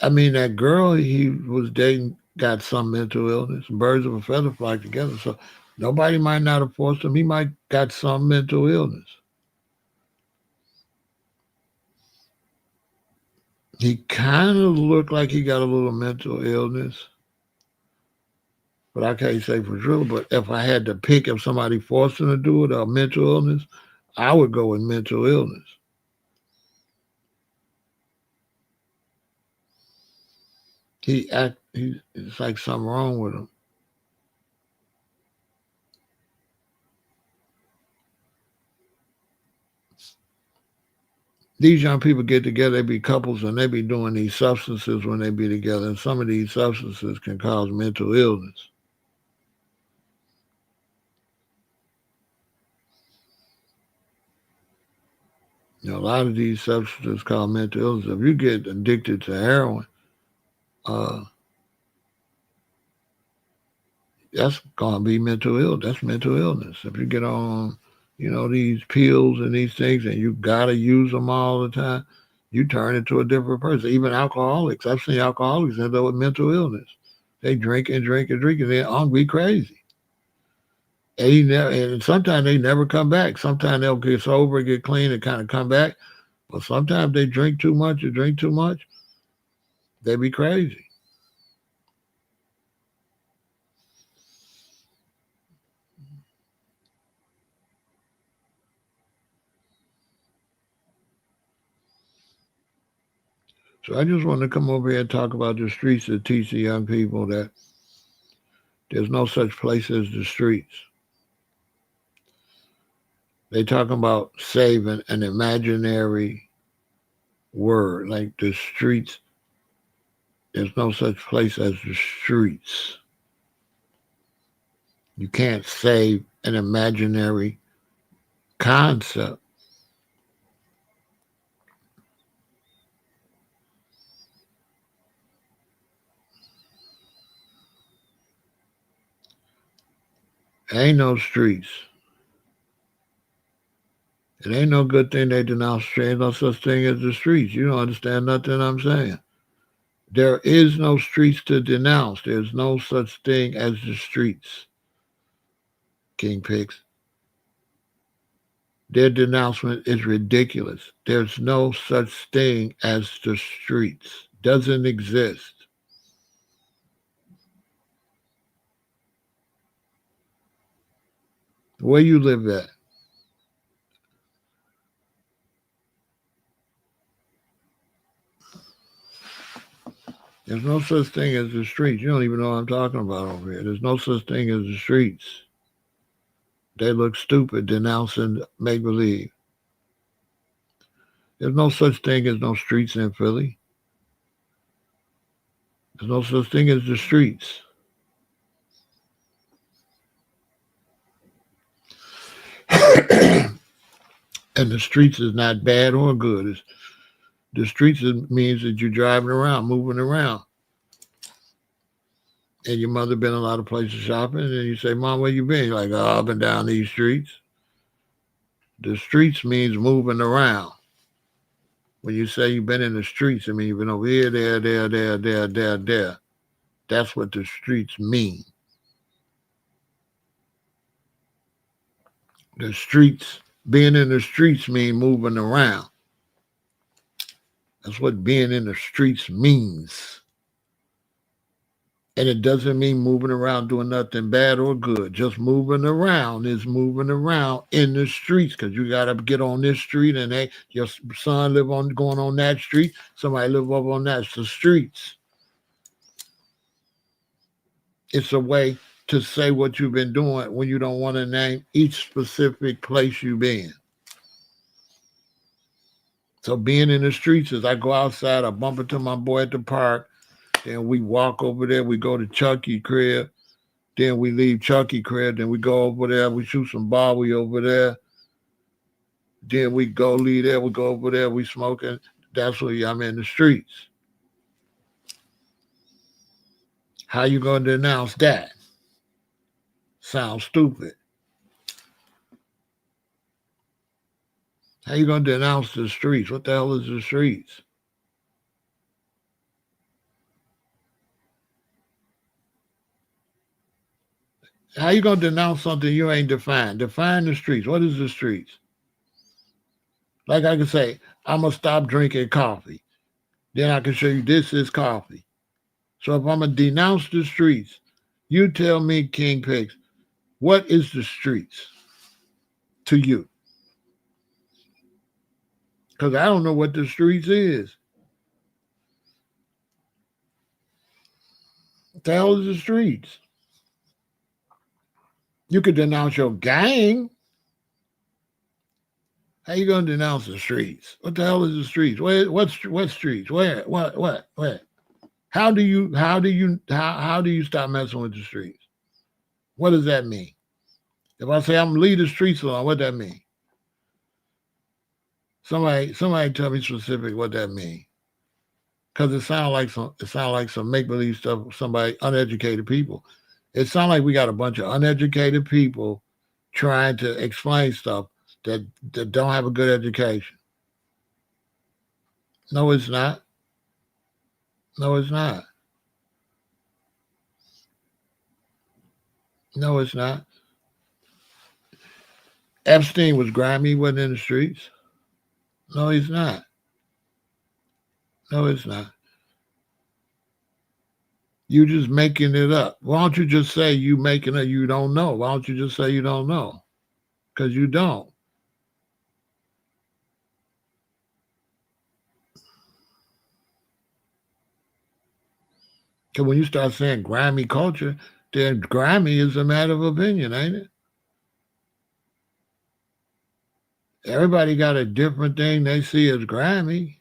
I mean that girl he was dating got some mental illness. Birds of a feather flock together. So nobody might not have forced him. He might got some mental illness. He kind of looked like he got a little mental illness, but I can't say for sure. But if I had to pick if somebody forced him to do it or mental illness, I would go with mental illness. It's like something wrong with him. These young people get together, they be couples, and they be doing these substances when they be together. And some of these substances can cause mental illness. You know, a lot of these substances cause mental illness. If you get addicted to heroin, uh, that's gonna be mental illness. That's mental illness. If you get on, these pills and these things, and you gotta use them all the time, you turn into a different person. Even alcoholics, I've seen alcoholics end up with mental illness. They drink and drink and drink, and they're hungry, crazy. And sometimes they never come back. Sometimes they'll get sober, get clean, and kind of come back. But sometimes they drink too much or drink too much, they be crazy. So I just want to come over here and talk about the streets to teach the young people that there's no such place as the streets. They talking about saving an imaginary word like the streets. There's no such place as the streets. You can't save an imaginary concept. Ain't no streets. It ain't no good thing they denounce. Ain't no such thing as the streets. You don't understand nothing I'm saying. There is no streets to denounce. There's no such thing as the streets, King Pix. Their denouncement is ridiculous. There's no such thing as the streets. Doesn't exist. Where you live at? There's no such thing as the streets. You don't even know what I'm talking about over here. There's no such thing as the streets. They look stupid denouncing make believe. There's no such thing as no streets in Philly. There's no such thing as the streets. And the streets is not bad or good. The streets means that you're driving around, moving around. And your mother been a lot of places shopping, and you say, Mom, where you been? You're like, oh, I've been down these streets. The streets means moving around. When you say you've been in the streets, I mean you've been over here, there. That's what the streets mean. The streets, being in the streets mean moving around. That's what being in the streets means. And it doesn't mean moving around doing nothing bad or good. Just moving around is moving around in the streets because you got to get on this street and your son live on going on that street. Somebody live up on that. It's the streets. It's a way to say what you've been doing when you don't want to name each specific place you've been. So being in the streets is I go outside, I bump into my boy at the park, then we walk over there, we go to Chucky crib, then we leave Chucky crib, then we go over there, we shoot some Bowie over there, then we go leave there, we go over there, we smoking. That's where I'm in the streets. How you going to denounce that? Sounds stupid. How you going to denounce the streets? What the hell is the streets? How you going to denounce something you ain't defined? Define the streets. What is the streets? Like I can say, I'm going to stop drinking coffee. Then I can show you this is coffee. So if I'm going to denounce the streets, you tell me, King Pigs, what is the streets to you? Because I don't know what the streets is. What the hell is the streets? You could denounce your gang. How you going to denounce the streets? What the hell is the streets? What streets? Where? What? Where? How do you stop messing with the streets? What does that mean? If I say I'm leave the streets alone, what that mean? Somebody tell me specific what that mean. Because it sounds like some make believe stuff. Somebody uneducated people. It sounds like we got a bunch of uneducated people trying to explain stuff that don't have a good education. No, it's not. No, it's not. No, it's not. Epstein was grimy, he wasn't in the streets. No, he's not. No, it's not. You just making it up. Why don't you just say you making it? You don't know. Why don't you just say you don't know? Because you don't. Because when you start saying grimy culture, then grimy is a matter of opinion, ain't it? Everybody got a different thing they see as grimy.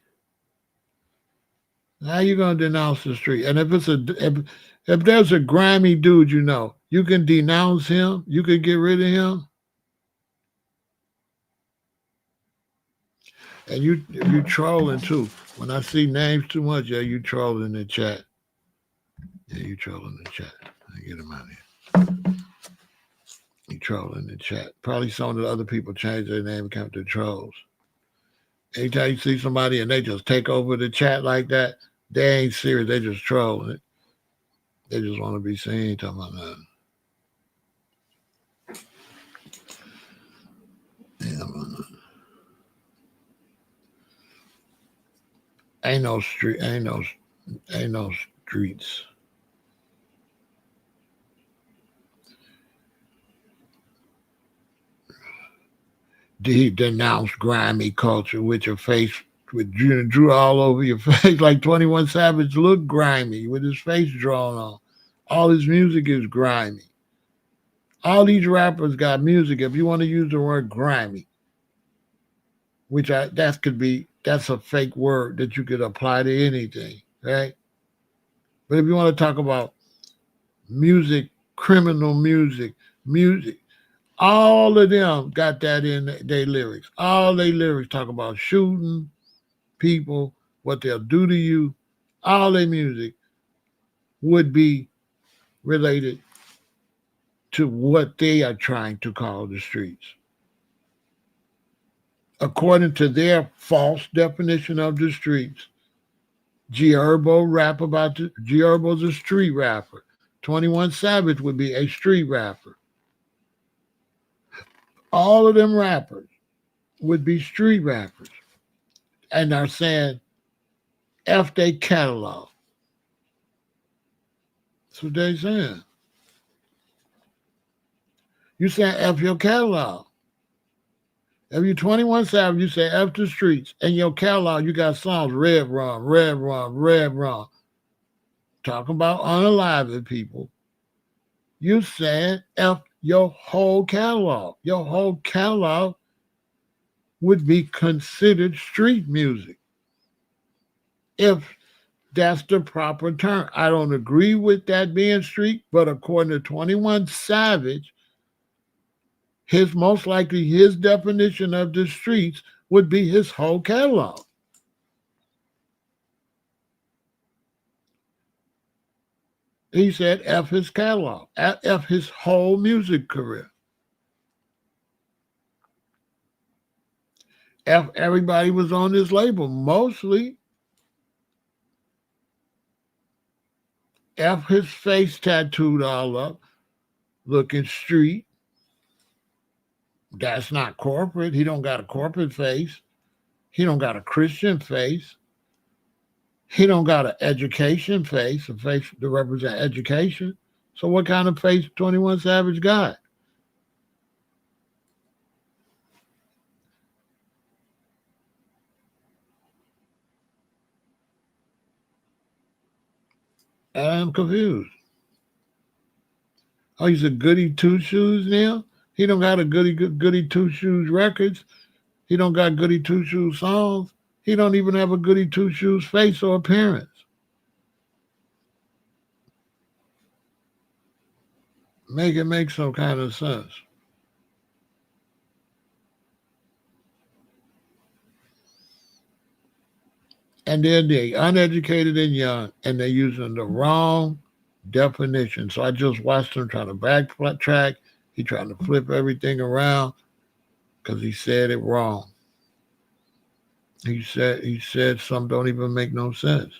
How you gonna denounce the street? And if there's a grimy dude, you can denounce him. You can get rid of him. And you trolling too. When I see names too much, yeah, you trolling in the chat. Yeah, you trolling in the chat. Get him out of here. You trolling in the chat. Probably some of the other people changed their name and became the trolls. Anytime you see somebody and they just take over the chat like that, they ain't serious. They just trolling it. They just want to be seen. Talking about nothing. Ain't no street. Ain't no streets. He denounced grimy culture with your face with drew all over your face like 21 Savage looked grimy with his face drawn on. All his music is grimy. All these rappers got music. If you want to use the word grimy, which that's a fake word that you could apply to anything, right? But if you want to talk about music, criminal music, all of them got that in their lyrics. All their lyrics talk about shooting people, what they'll do to you. All their music would be related to what they are trying to call the streets. According to their false definition of the streets, G Herbo rap about G Herbo's a street rapper. 21 Savage would be a street rapper. All of them rappers would be street rappers and are saying F they catalog. That's what they saying. You saying F your catalog. If you're 21 Savage, you say F the streets. And your catalog, you got songs Red Rum, Red Rum, Red Rum. Talking about unaliving people. You saying F your whole catalog. Your whole catalog would be considered street music. If that's the proper term. I don't agree with that being street, but according to 21 Savage, most likely his definition of the streets would be his whole catalog. He said F his catalog, F his whole music career. F everybody was on this label, mostly. F his face tattooed all up, looking street. That's not corporate. He don't got a corporate face. He don't got a Christian face. He don't got an education face, a face to represent education. So what kind of face 21 Savage got? I'm confused. Oh, he's a goody two shoes now? He don't got a goody two shoes records. He don't got goody two shoes songs. He don't even have a goody two shoes face or appearance. Make it make some kind of sense. And then they uneducated and young, and they're using the wrong definition. So I just watched him trying to backtrack. He trying to flip everything around because he said it wrong. He said some don't even make no sense.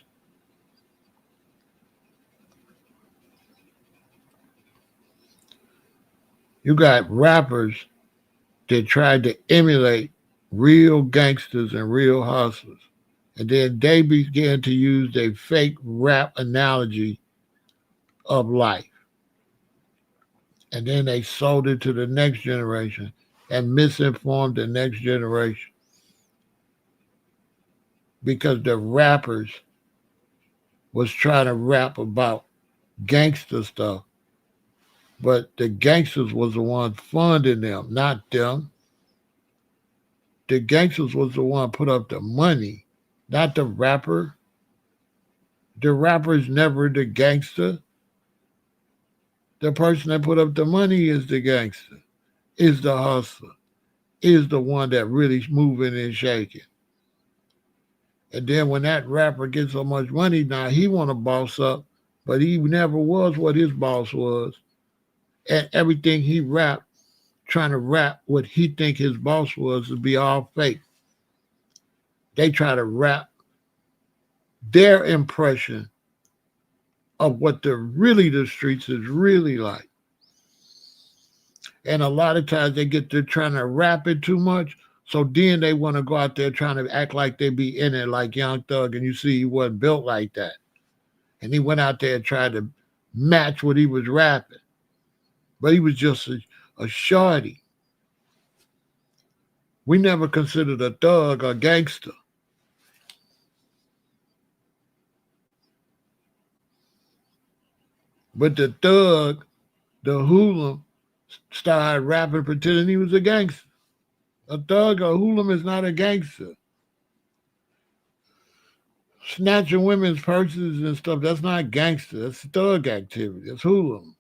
You got rappers that tried to emulate real gangsters and real hustlers. And then they began to use a fake rap analogy of life. And then they sold it to the next generation and misinformed the next generation. Because the rappers was trying to rap about gangster stuff. But the gangsters was the one funding them, not them. The gangsters was the one put up the money, not the rapper. The rapper is never the gangster. The person that put up the money is the gangster, is the hustler, is the one that really moving and shaking. And then when that rapper gets so much money, now he want to boss up, but he never was what his boss was. And everything he rapped, trying to rap what he think his boss was, to be all fake. They try to rap their impression of what the streets is really like. And a lot of times they get to trying to rap it too much. So then they want to go out there trying to act like they be in it like Young Thug. And you see he wasn't built like that. And he went out there and tried to match what he was rapping. But he was just a shorty. We never considered a thug a gangster. But the thug, the hoodlum, started rapping, pretending he was a gangster. A thug, a hoodlum is not a gangster. Snatching women's purses and stuff, that's not gangster. That's thug activity. That's hoodlum.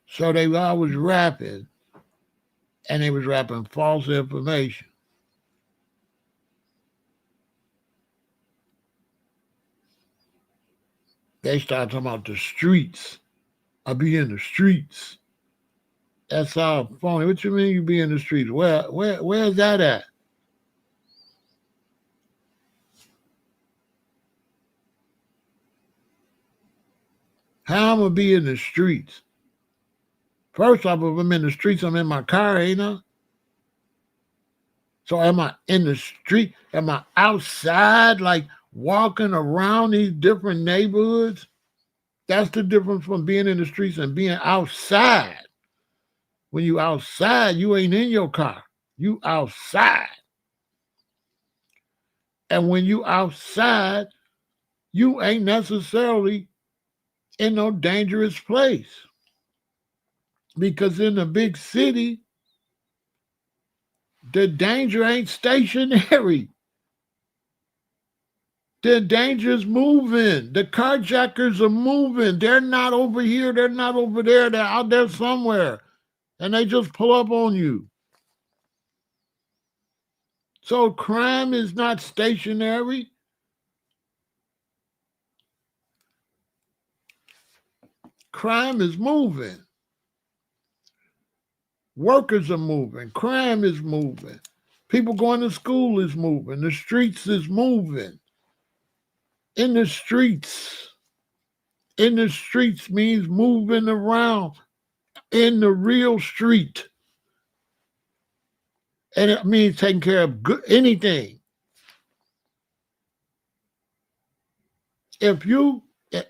So they always rapping, and they was rapping false information. They started talking about the streets. I be in the streets. That's all phony. What you mean you be in the streets? Where's that at? How I'm gonna be in the streets? First off, if I'm in the streets, I'm in my car, ain't I? So am I in the street? Am I outside, like walking around these different neighborhoods? That's the difference from being in the streets and being outside. When you outside, you ain't in your car. You outside. And when you outside, you ain't necessarily in no dangerous place. Because in the big city, the danger ain't stationary. The danger's moving. The carjackers are moving. They're not over here. They're not over there. They're out there somewhere. And they just pull up on you. So crime is not stationary. Crime is moving. Workers are moving. Crime is moving. People going to school is moving. The streets is moving. In the streets. In the streets means moving around in the real street. And it means taking care of anything. If you,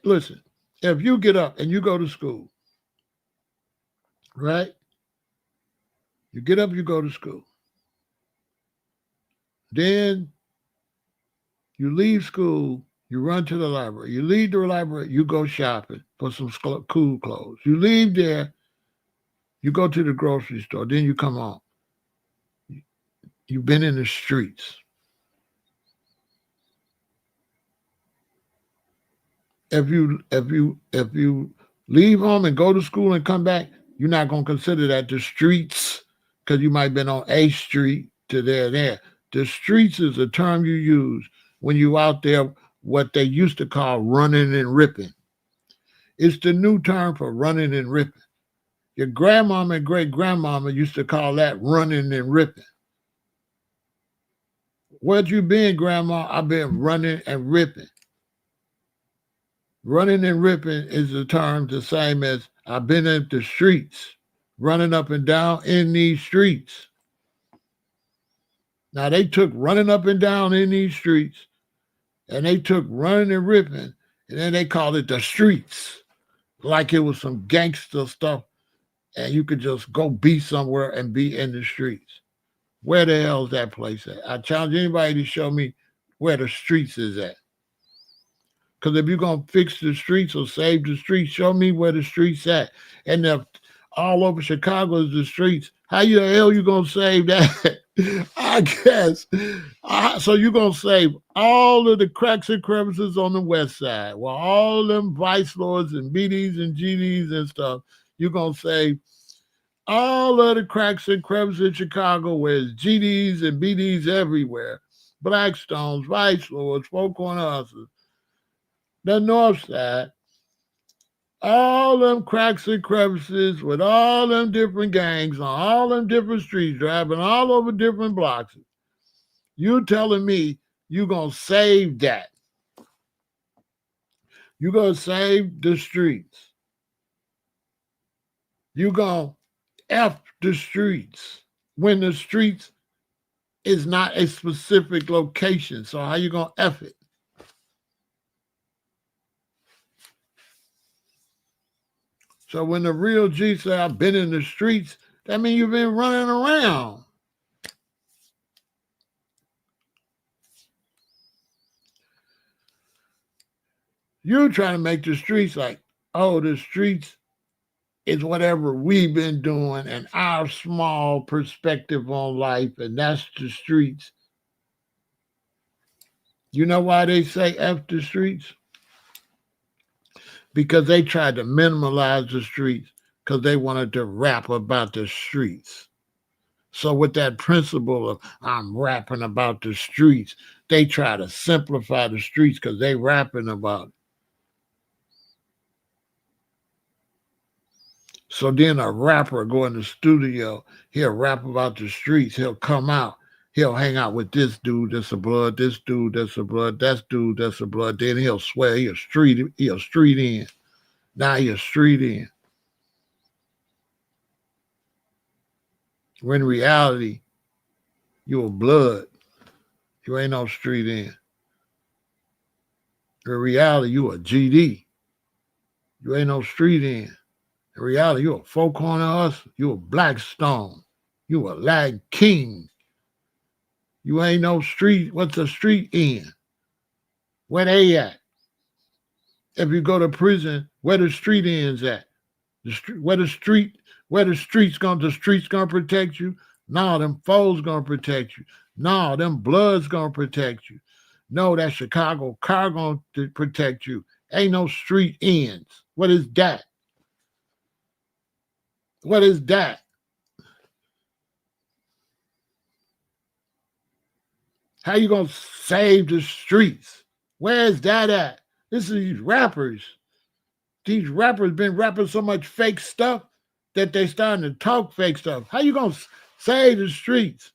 listen, if you get up and you go to school, right? You get up, you go to school. Then you leave school, you run to the library. You leave the library, you go shopping for some cool clothes. You leave there, you go to the grocery store, then you come home. You've been in the streets. If you leave home and go to school and come back, you're not gonna consider that the streets because you might have been on A Street to there. The streets is a term you use when you out there, what they used to call running and ripping. It's the new term for running and ripping. Your grandmama and great grandmama used to call that running and ripping. Where you been, grandma? I've been running and ripping. Running and ripping is the term the same as I've been in the streets, running up and down in these streets. Now they took running up and down in these streets and they took running and ripping and then they called it the streets, like it was some gangster stuff and you could just go be somewhere and be in the streets. Where the hell is that place at? I challenge anybody to show me where the streets is at. Because if you're going to fix the streets or save the streets, show me where the streets at. And if all over Chicago is the streets, how the hell you going to save that? I guess. So you're going to save all of the cracks and crevices on the west side. Well, all them vice lords and BDs and GDs and stuff, you're going to save all of the cracks and crevices in Chicago where it's GDs and BDs everywhere. Blackstones, vice lords, four-corner hustlers. The north side, all them cracks and crevices with all them different gangs on all them different streets, driving all over different blocks. You telling me you going to save that. You going to save the streets. You going to F the streets when the streets is not a specific location. So how you going to F it? So when the real G say, I've been in the streets, that means you've been running around. You trying to make the streets like, oh, the streets is whatever we've been doing and our small perspective on life, and that's the streets. You know why they say F the streets? Because they tried to minimalize the streets because they wanted to rap about the streets. So with that principle of I'm rapping about the streets, they try to simplify the streets because they rapping about it. So then a rapper go in the studio, he'll rap about the streets, he'll come out, he'll hang out with this dude that's a blood, this dude that's a blood, that dude that's a blood, then he'll swear he'll street in. Now he'll street in. When in reality, you're a blood. You ain't no street in. In reality, you a GD. You ain't no street in. In reality, you a four corner hustler. You a Blackstone. You a Lag King. You ain't no street. What's a street in? Where they at? If you go to prison, where the street ends at? Where the streets gonna protect you? No, them foes gonna protect you. No, them bloods gonna protect you. No, that Chicago car gonna protect you. Ain't no street ends. What is that? What is that? How you gonna save the streets? Where's that at? This is these rappers. These rappers been rapping so much fake stuff that they starting to talk fake stuff. How you gonna save the streets?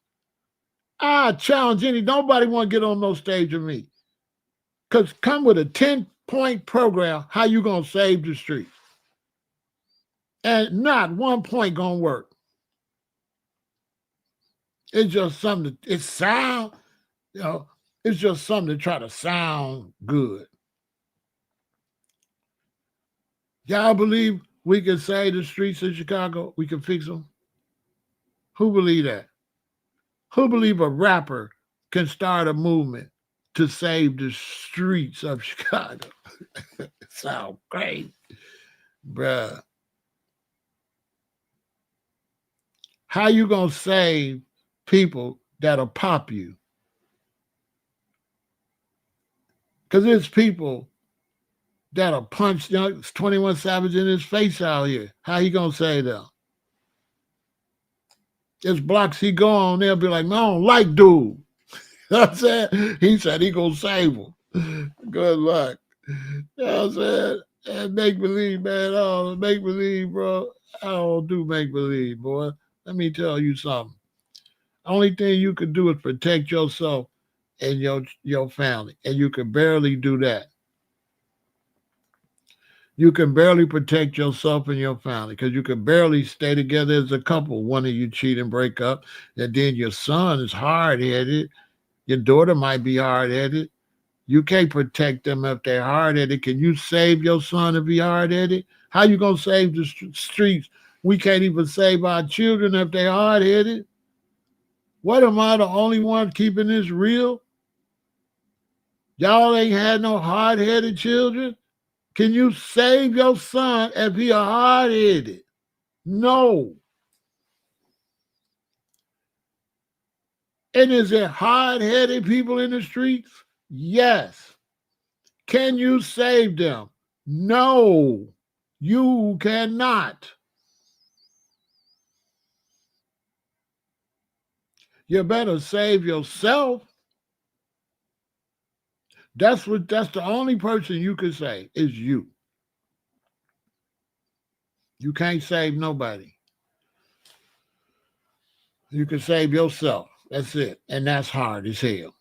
I challenge nobody want to get on no stage with me. Cause come with a 10-point program, how you gonna save the streets? And not 1 point gonna work. It's just something it's sound, it's just something to try to sound good. Y'all believe we can save the streets of Chicago? We can fix them? Who believe that? Who believe a rapper can start a movement to save the streets of Chicago? It sounds great, bruh. How you gonna save people that'll pop you? Because there's people that'll punch 21 Savage in his face out here. How you gonna save them? There's blocks he go on, they'll be like, man, I don't like dude. You know what I'm saying? He said he gonna save him. Good luck. You know what I'm saying? And make believe, man. Oh, make believe, bro. I don't do make believe, boy. Let me tell you something. Only thing you can do is protect yourself and your family. And you can barely do that. You can barely protect yourself and your family because you can barely stay together as a couple. One of you cheat and break up, and then your son is hard-headed. Your daughter might be hard-headed. You can't protect them if they're hard-headed. Can you save your son if he's hard-headed? How you going to save the streets? We can't even save our children if they're hard-headed. What, am I the only one keeping this real? Y'all ain't had no hard-headed children? Can you save your son if he hard-headed? No. And is there hard-headed people in the streets? Yes. Can you save them? No. You cannot. You better save yourself. That's the only person you can save is you. You can't save nobody. You can save yourself. That's it. And that's hard as hell.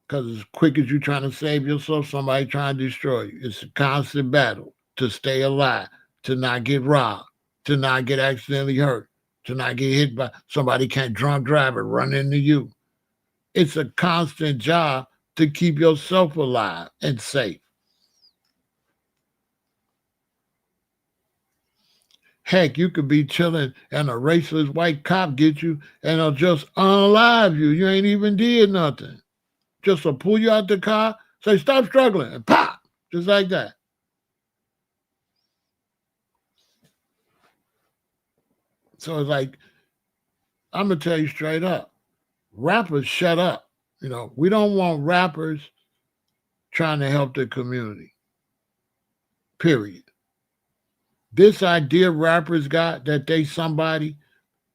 Because as quick as you're trying to save yourself, somebody trying to destroy you. It's a constant battle to stay alive, to not get robbed, to not get accidentally hurt, to not get hit by somebody can't drunk drive and run into you. It's a constant job to keep yourself alive and safe. Heck, you could be chilling and a racist white cop get you and they'll just unalive you. You ain't even did nothing. Just to pull you out the car, say, stop struggling, and pop. Just like that. So it's like, I'm going to tell you straight up, rappers shut up. We don't want rappers trying to help the community, period. This idea rappers got that they somebody,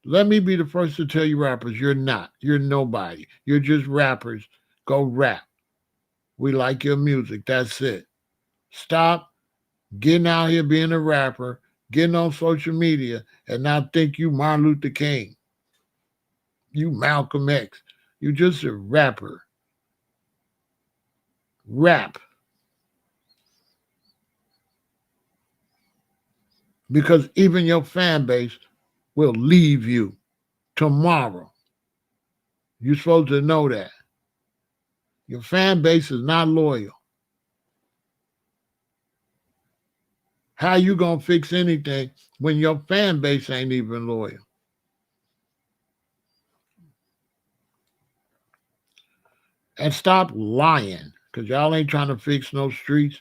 let me be the first to tell you rappers, you're not. You're nobody. You're just rappers. Go rap. We like your music. That's it. Stop getting out here being a rapper, getting on social media, and now think you Martin Luther King, you Malcolm X. You just a rapper. Rap. Because even your fan base will leave you tomorrow. You're supposed to know that. Your fan base is not loyal. How you gonna fix anything when your fan base ain't even loyal? And stop lying, because y'all ain't trying to fix no streets.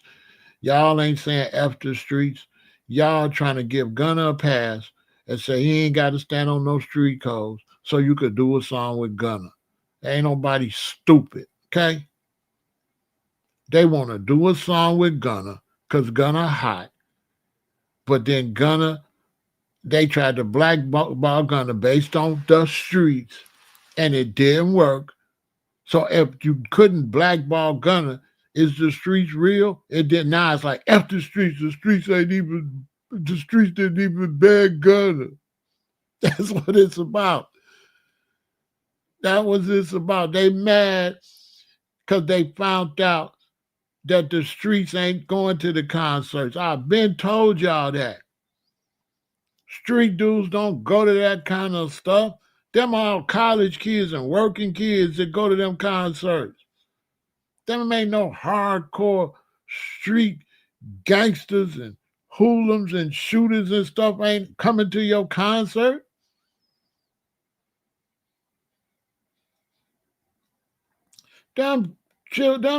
Y'all ain't saying F the streets. Y'all trying to give Gunna a pass and say he ain't got to stand on no street codes so you could do a song with Gunna. Ain't nobody stupid, okay? They want to do a song with Gunna because Gunna hot, but then Gunna, they tried to blackball Gunna based on the streets, and it didn't work. So if you couldn't blackball Gunna, is the streets real? It did. Now it's like F the streets. The streets didn't even ban Gunna. That's what it's about. That was it's about. They mad because they found out that the streets ain't going to the concerts. I've been told y'all that. Street dudes don't go to that kind of stuff. Them all college kids and working kids that go to them concerts. Them ain't no hardcore street gangsters and hoodlums and shooters and stuff ain't coming to your concert. Them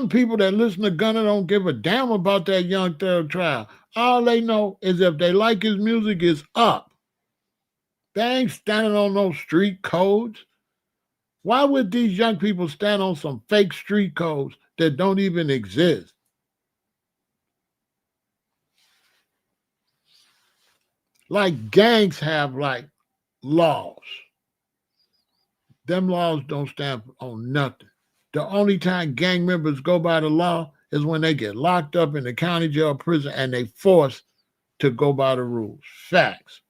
people that listen to Gunna don't give a damn about that young third trial. All they know is if they like his music, is up. They ain't standing on no street codes. Why would these young people stand on some fake street codes that don't even exist? Like gangs have like laws. Them laws don't stand on nothing. The only time gang members go by the law is when they get locked up in the county jail or prison and they forced to go by the rules. Facts.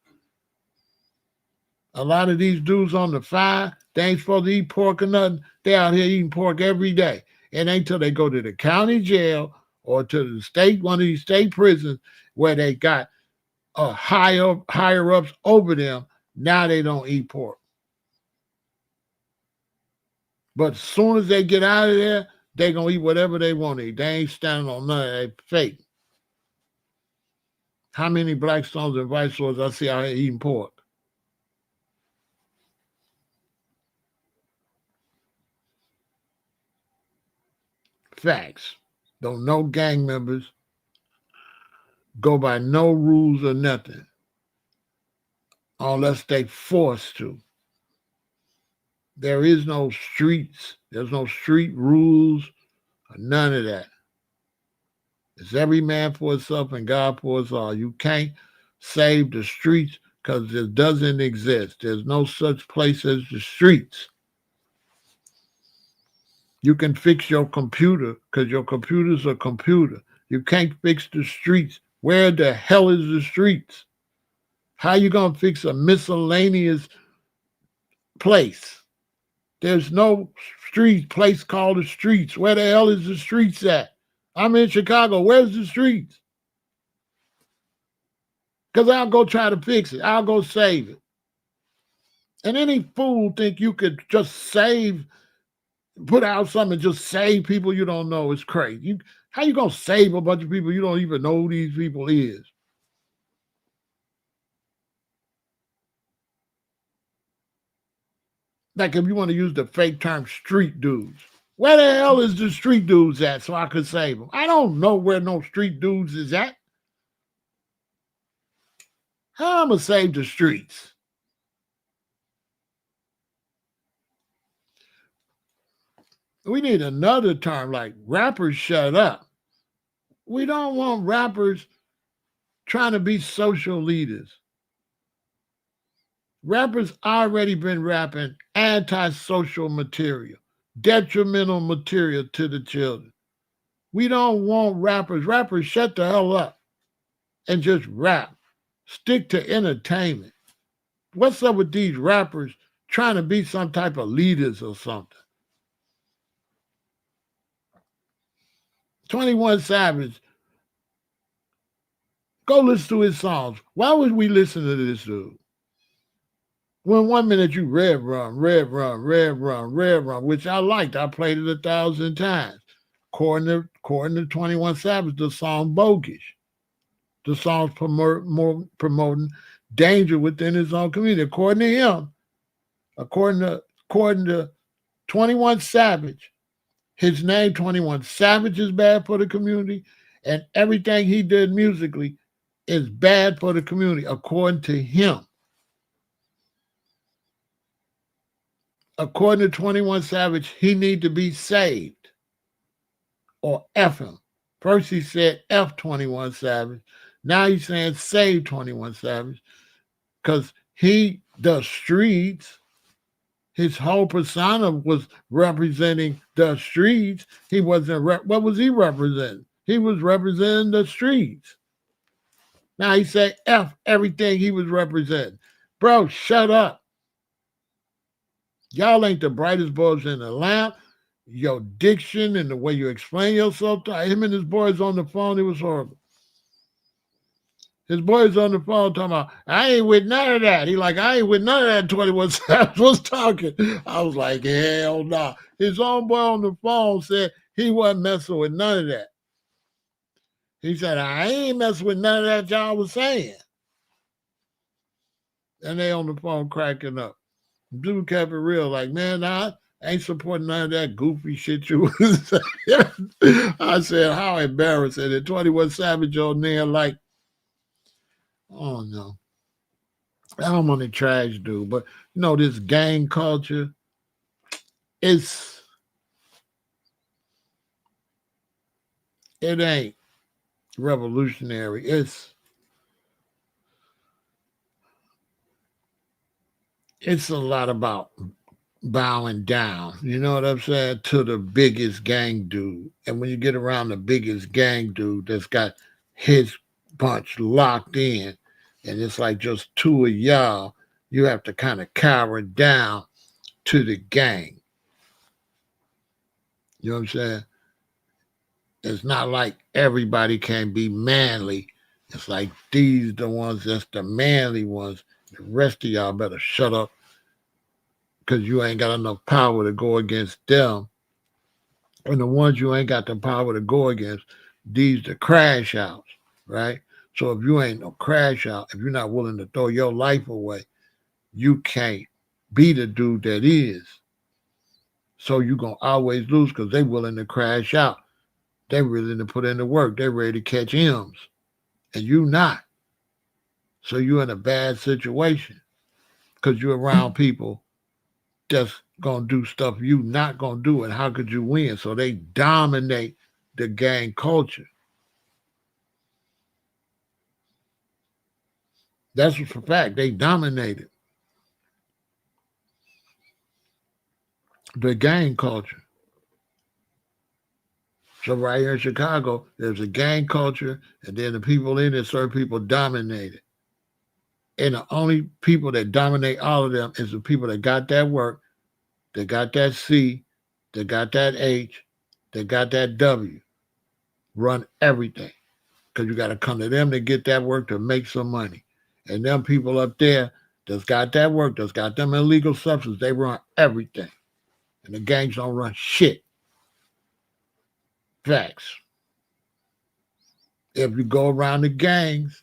A lot of these dudes on the fire, they ain't supposed to eat pork or nothing. They out here eating pork every day. It ain't till they go to the county jail or to the state, one of these state prisons where they got higher ups over them. Now they don't eat pork. But as soon as they get out of there, they gonna eat whatever they want to eat. They ain't standing on none of that fake. How many Blackstones and Vice Lords I see out here eating pork? Facts. Don't no gang members go by no rules or nothing unless they forced to. There is no streets. There's no street rules or none of that. It's every man for himself and God for us all. You can't save the streets because it doesn't exist. There's no such place as the streets. You can fix your computer because your computer's a computer. You can't fix the streets. Where the hell is the streets? How you gonna fix a miscellaneous place? There's no place called the streets. Where the hell is the streets at? I'm in Chicago. Where's the streets? Because I'll go try to fix it. I'll go save it. And any fool think you could just put out something and just save people you don't know. It's crazy. How you gonna save a bunch of people you don't even know who these people is? Like if you want to use the fake term street dudes. Where the hell is the street dudes at so I could save them? I don't know where no street dudes is at. How I'm going to save the streets? We need another term like rappers shut up. We don't want rappers trying to be social leaders. Rappers already been rapping antisocial material, detrimental material to the children. We don't want rappers. Rappers, shut the hell up and just rap. Stick to entertainment. What's up with these rappers trying to be some type of leaders or something? 21 Savage, go listen to his songs. Why would we listen to this dude? When 1 minute you red rum, red rum, red rum, red rum, which I liked. I played it 1,000 times. According to 21 Savage, the song bogus. The song's promoting danger within his own community. According to him, according to 21 Savage, his name 21 Savage is bad for the community, and everything he did musically is bad for the community, according to him. According to 21 Savage, he need to be saved or F him. First he said F 21 Savage. Now he's saying save 21 Savage because he, the streets, his whole persona was representing the streets. He wasn't, what was he representing? He was representing the streets. Now he said F everything he was representing. Bro, shut up. Y'all ain't the brightest bulbs in the lamp. Your diction and the way you explain yourself, him and his boys on the phone, it was horrible. His boys on the phone talking about, I ain't with none of that. He like, I ain't with none of that 21 Savage was talking. I was like, hell no. Nah. His own boy on the phone said he wasn't messing with none of that. He said, I ain't messing with none of that y'all was saying. And they on the phone cracking up. Dude kept it real, like, man, I ain't supporting none of that goofy shit you was saying. I said, how embarrassing. And 21 Savage on there like, oh no. I don't want to trash dude, but you know, this gang culture, it ain't revolutionary. It's a lot about bowing down, you know what I'm saying, to the biggest gang dude. And when you get around the biggest gang dude that's got his bunch locked in, and it's like just two of y'all, you have to kind of cower down to the gang. You know what I'm saying? It's not like everybody can be manly. It's like these the ones that's the manly ones. The rest of y'all better shut up because you ain't got enough power to go against them. And the ones you ain't got the power to go against, these the crash outs, right? So if you ain't no crash out, if you're not willing to throw your life away, you can't be the dude that is. So you're going to always lose because they willing to crash out. They willing to put in the work. They ready to catch M's. And you not. So you're in a bad situation because you're around people that's going to do stuff you not going to do. And how could you win? So they dominate the gang culture. That's for fact. They dominated the gang culture. So right here in Chicago, there's a gang culture, and then the people in it, certain people dominate it. And the only people that dominate all of them is the people that got that work, that got that C, that got that H, that got that W. Run everything. Because you got to come to them to get that work to make some money. And them people up there that's got that work, that's got them illegal substances, they run everything. And the gangs don't run shit. Facts. If you go around the gangs,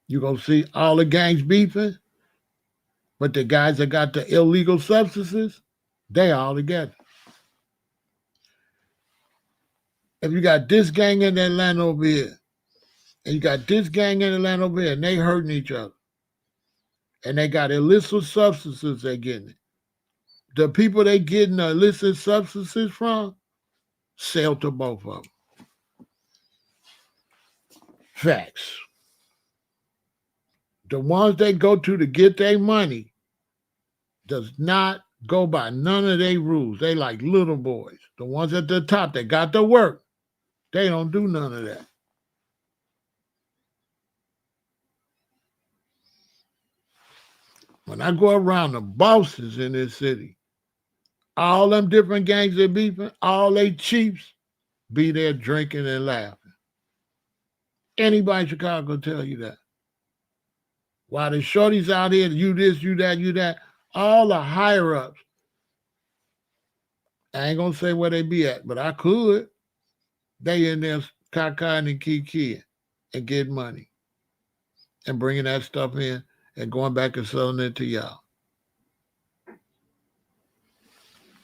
you're going to see all the gangs beefing, but the guys that got the illegal substances, they all together. If you got this gang in Atlanta over here, and you got this gang in Atlanta over here, and they hurting each other, and they got illicit substances they getting it. The people they getting the illicit substances from sell to both of them. Facts. The ones they go to get their money does not go by none of their rules. They like little boys. The ones at the top that got to work, they don't do none of that. When I go around the bosses in this city, all them different gangs that beefing, all they chiefs be there drinking and laughing. Anybody in Chicago tell you that. While the shorties out here, you this, you that, you that, all the higher ups, I ain't gonna say where they be at, but I could. They in there cacaing and kikiing and getting money and bringing that stuff in and going back and selling it to y'all.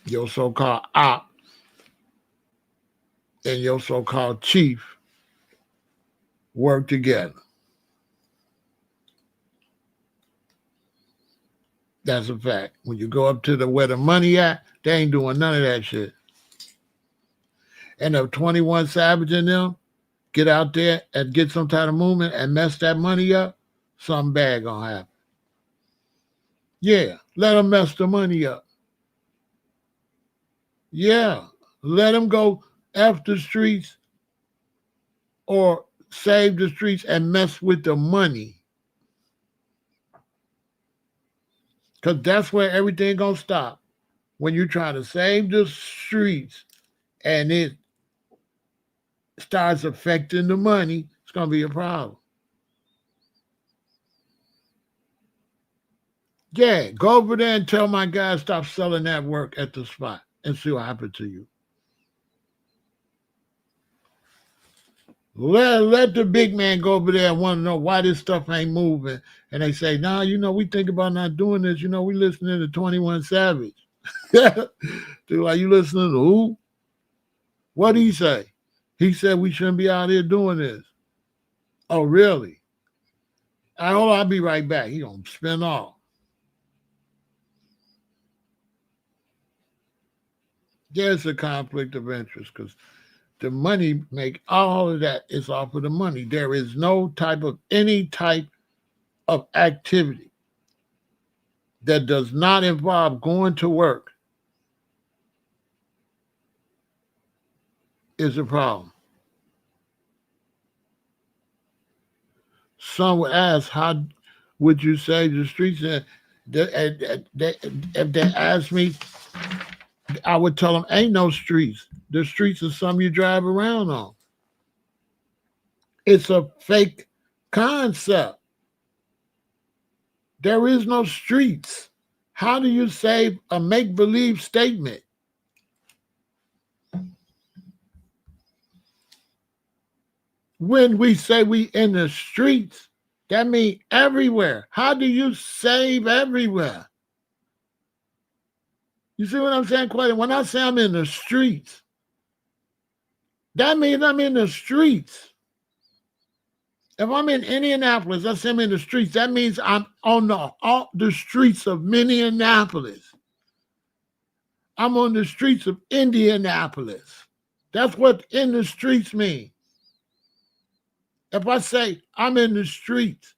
Your so-called op and your so-called chief work together. That's a fact. When you go up to where the money at, they ain't doing none of that shit. And if 21 Savage and them get out there and get some type of movement and mess that money up, something bad gonna happen. Yeah, let them mess the money up. Yeah, let them go after the streets or save the streets and mess with the money. Because that's where everything gonna stop. When you try to save the streets and it starts affecting the money, it's gonna be a problem. Yeah, go over there and tell my guys stop selling that work at the spot and see what happened to you. Let the big man go over there and want to know why this stuff ain't moving. And they say, nah, we think about not doing this. We listening to 21 Savage. They're like, you listening to who? What did he say? He said we shouldn't be out here doing this. Oh, really? I'll be right back. He gonna spin off. There's a conflict of interest because the money make all of that is off of the money. There is no any type of activity that does not involve going to work is a problem. Some would ask, how would you say the streets? If they ask me, I would tell them, ain't no streets. The streets are something you drive around on. It's a fake concept. There is no streets. How do you say a make-believe statement? When we say we in the streets, that means everywhere. How do you save everywhere? You see what I'm saying, Quay? When I say I'm in the streets, that means I'm in the streets. If I'm in Indianapolis, I say I'm in the streets. That means I'm on the streets of Minneapolis. I'm on the streets of Indianapolis. That's what in the streets mean. If I say I'm in the streets,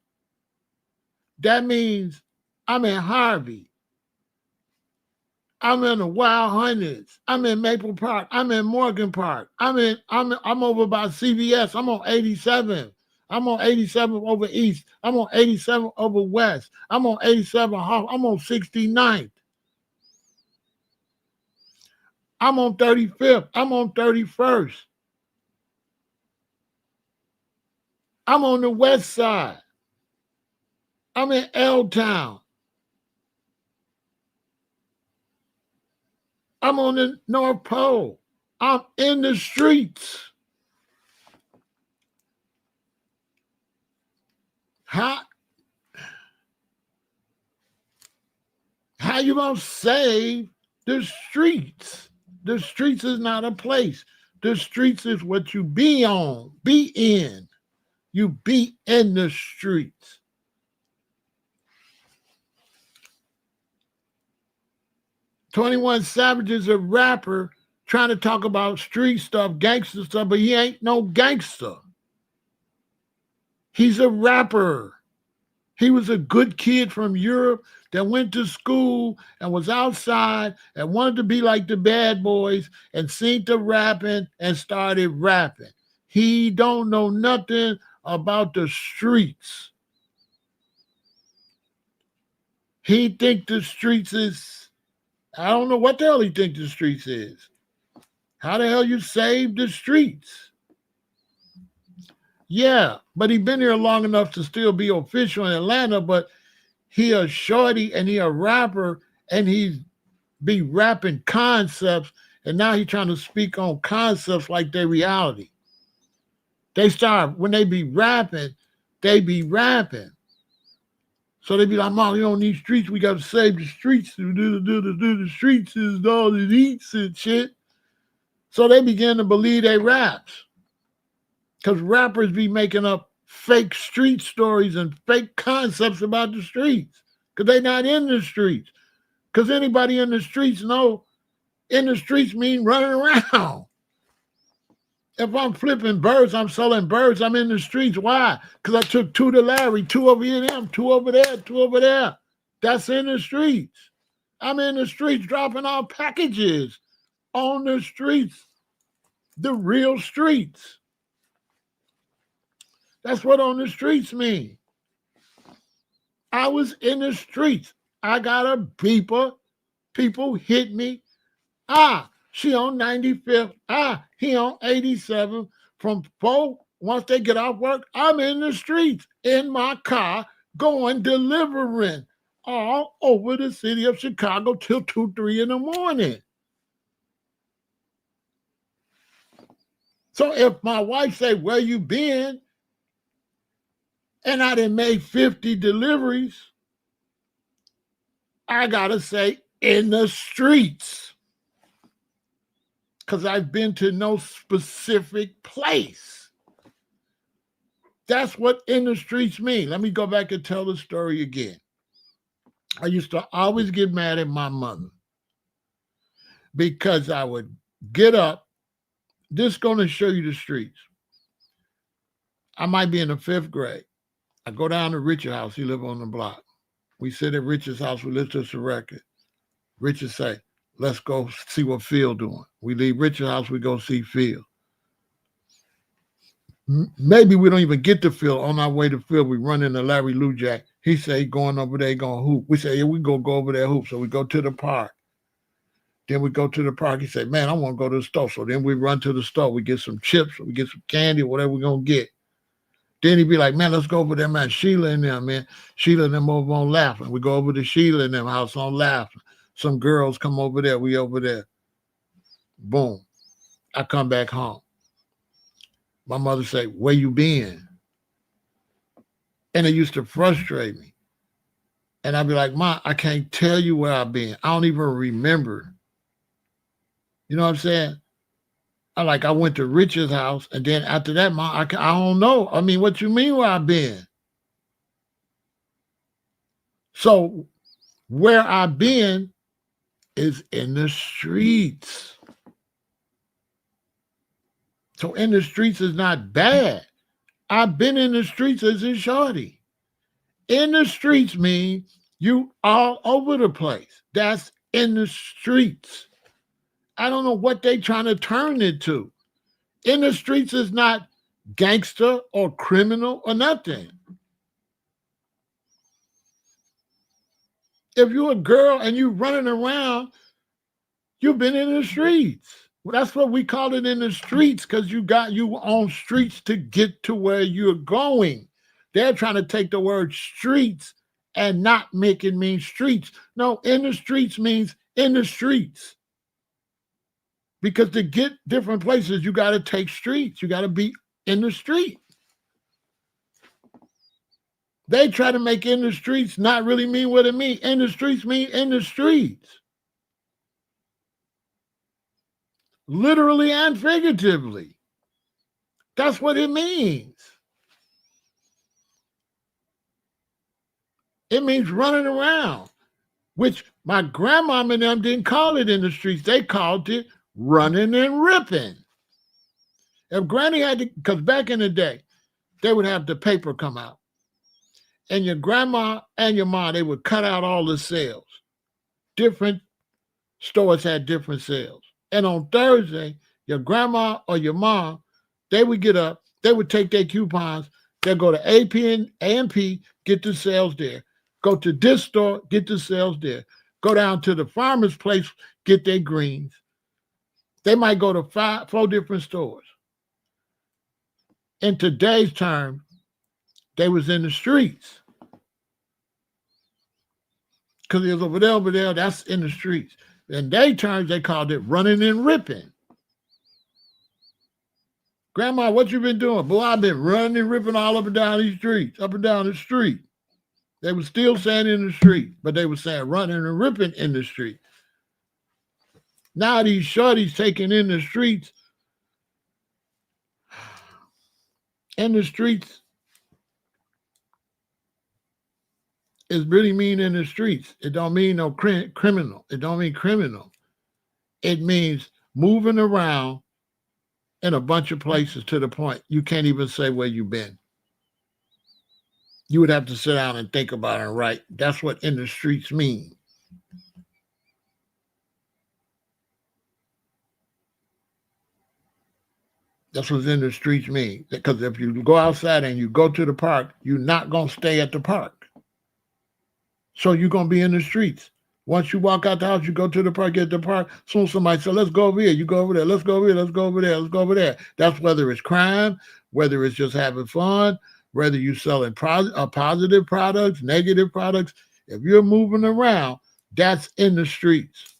that means I'm in Harvey. I'm in the Wild Hundreds. I'm in Maple Park. I'm in Morgan Park. I'm over by CVS. I'm on 87. I'm on 87 over East. I'm on 87 over West. I'm on 87 Hall. I'm on 69th. I'm on 35th. I'm on 31st. I'm on the West Side. I'm in L-Town. I'm on the North Pole. I'm in the streets. How you gonna save the streets? The streets is not a place. The streets is what you be on, be in. You be in the streets. 21 Savage is a rapper trying to talk about street stuff, gangster stuff, but he ain't no gangster. He's a rapper. He was a good kid from Europe that went to school and was outside and wanted to be like the bad boys and seen the rapping and started rapping. He don't know nothing about the streets. He think the streets is, I don't know what the hell he think the streets is. How the hell you save the streets? Yeah, but he been here long enough to still be official in Atlanta, but he a shorty and he a rapper and he be rapping concepts, and now he trying to speak on concepts like they reality. They start, when they be rapping, they be rapping. So they be like, Mom, you don't need streets. We got to save the streets. The streets is all it eats and shit. So they begin to believe they raps. Because rappers be making up fake street stories and fake concepts about the streets. Because they not in the streets. Because anybody in the streets know in the streets mean running around. If I'm flipping birds, I'm selling birds, I'm in the streets. Why? Because I took 2 to Larry, 2 over here, them, 2 over there, 2 over there. That's in the streets. I'm in the streets dropping off packages on the streets, the real streets. That's what on the streets mean. I was in the streets. I got a beeper. People hit me. She on 95th. He on 87th. From 4, once they get off work, I'm in the streets, in my car, going delivering all over the city of Chicago till 2, 3 in the morning. So if my wife say, where you been? And I done made 50 deliveries, I gotta say, in the streets. Because I've been to no specific place. That's what in the streets mean. Let me go back and tell the story again. I used to always get mad at my mother because I would get up. This is going to show you the streets. I might be in the 5th grade. I go down to Richard's house. He live on the block. We sit at Richard's house. We listen to the record. Richard say, let's go see what Phil doing. We leave Richard's house. We go see Phil. Maybe we don't even get to Phil. On our way to Phil, we run into Larry Lujack. He say, going over there, going hoop. We say, yeah, we go over there hoop. So we go to the park. Then we go to the park. He say, man, I want to go to the store. So then we run to the store. We get some chips. We get some candy, whatever we're going to get. Then he'd be like, man, let's go over there, man. Sheila and them, man. Sheila and them over on Laughing. We go over to Sheila and them house on Laughing. Some girls come over there. We over there. Boom. I come back home. My mother say, where you been? And it used to frustrate me. And I'd be like, Ma, I can't tell you where I've been. I don't even remember. You know what I'm saying? I went to Richard's house, and then after that, Ma, I don't know. I mean, what you mean where I've been? So where I've been is in the streets. So in the streets is not bad. I've been in the streets as a shorty. In the streets mean you all over the place. That's in the streets. I don't know what they trying to turn it to. In the streets is not gangster or criminal or nothing. If you're a girl and you running around, you've been in the streets. Well, that's what we call it in the streets, because you on streets to get to where you're going. They're trying to take the word streets and not make it mean streets. No, in the streets means in the streets. Because to get different places, you got to take streets. You got to be in the street. They try to make in the streets not really mean what it means. In the streets mean in the streets. literally and figuratively. That's what it means. It means running around, which my grandmom and them didn't call it in the streets. They called it running and ripping. If Granny had to, because back in the day, they would have the paper come out. And your grandma and your mom, they would cut out all the sales. Different stores had different sales. And on Thursday, your grandma or your mom, they would get up, they would take their coupons, they'd go to A&P, get the sales there. Go to this store, get the sales there. Go down to the farmer's place, get their greens. They might go to 4 different stores. In today's term, they was in the streets. Because it was over there, that's in the streets. In their terms, they called it running and ripping. Grandma, what you been doing? Boy, I've been running and ripping all up and down these streets, up and down the street. They were still saying in the street, but they were saying running and ripping in the street. Now these shorties taking in the streets. In the streets is really mean in the streets. It don't mean no criminal. It don't mean criminal. It means moving around in a bunch of places to the point you can't even say where you've been. You would have to sit down and think about it and write. That's what in the streets mean. That's what in the streets mean. Because if you go outside and you go to the park, you're not going to stay at the park. So you're going to be in the streets. Once you walk out the house, you go to the park, get the park. Soon somebody says, let's go over here. You go over there. Let's go over here. Let's go over there. Let's go over there. That's whether it's crime, whether it's just having fun, whether you're selling positive products, negative products. If you're moving around, that's in the streets.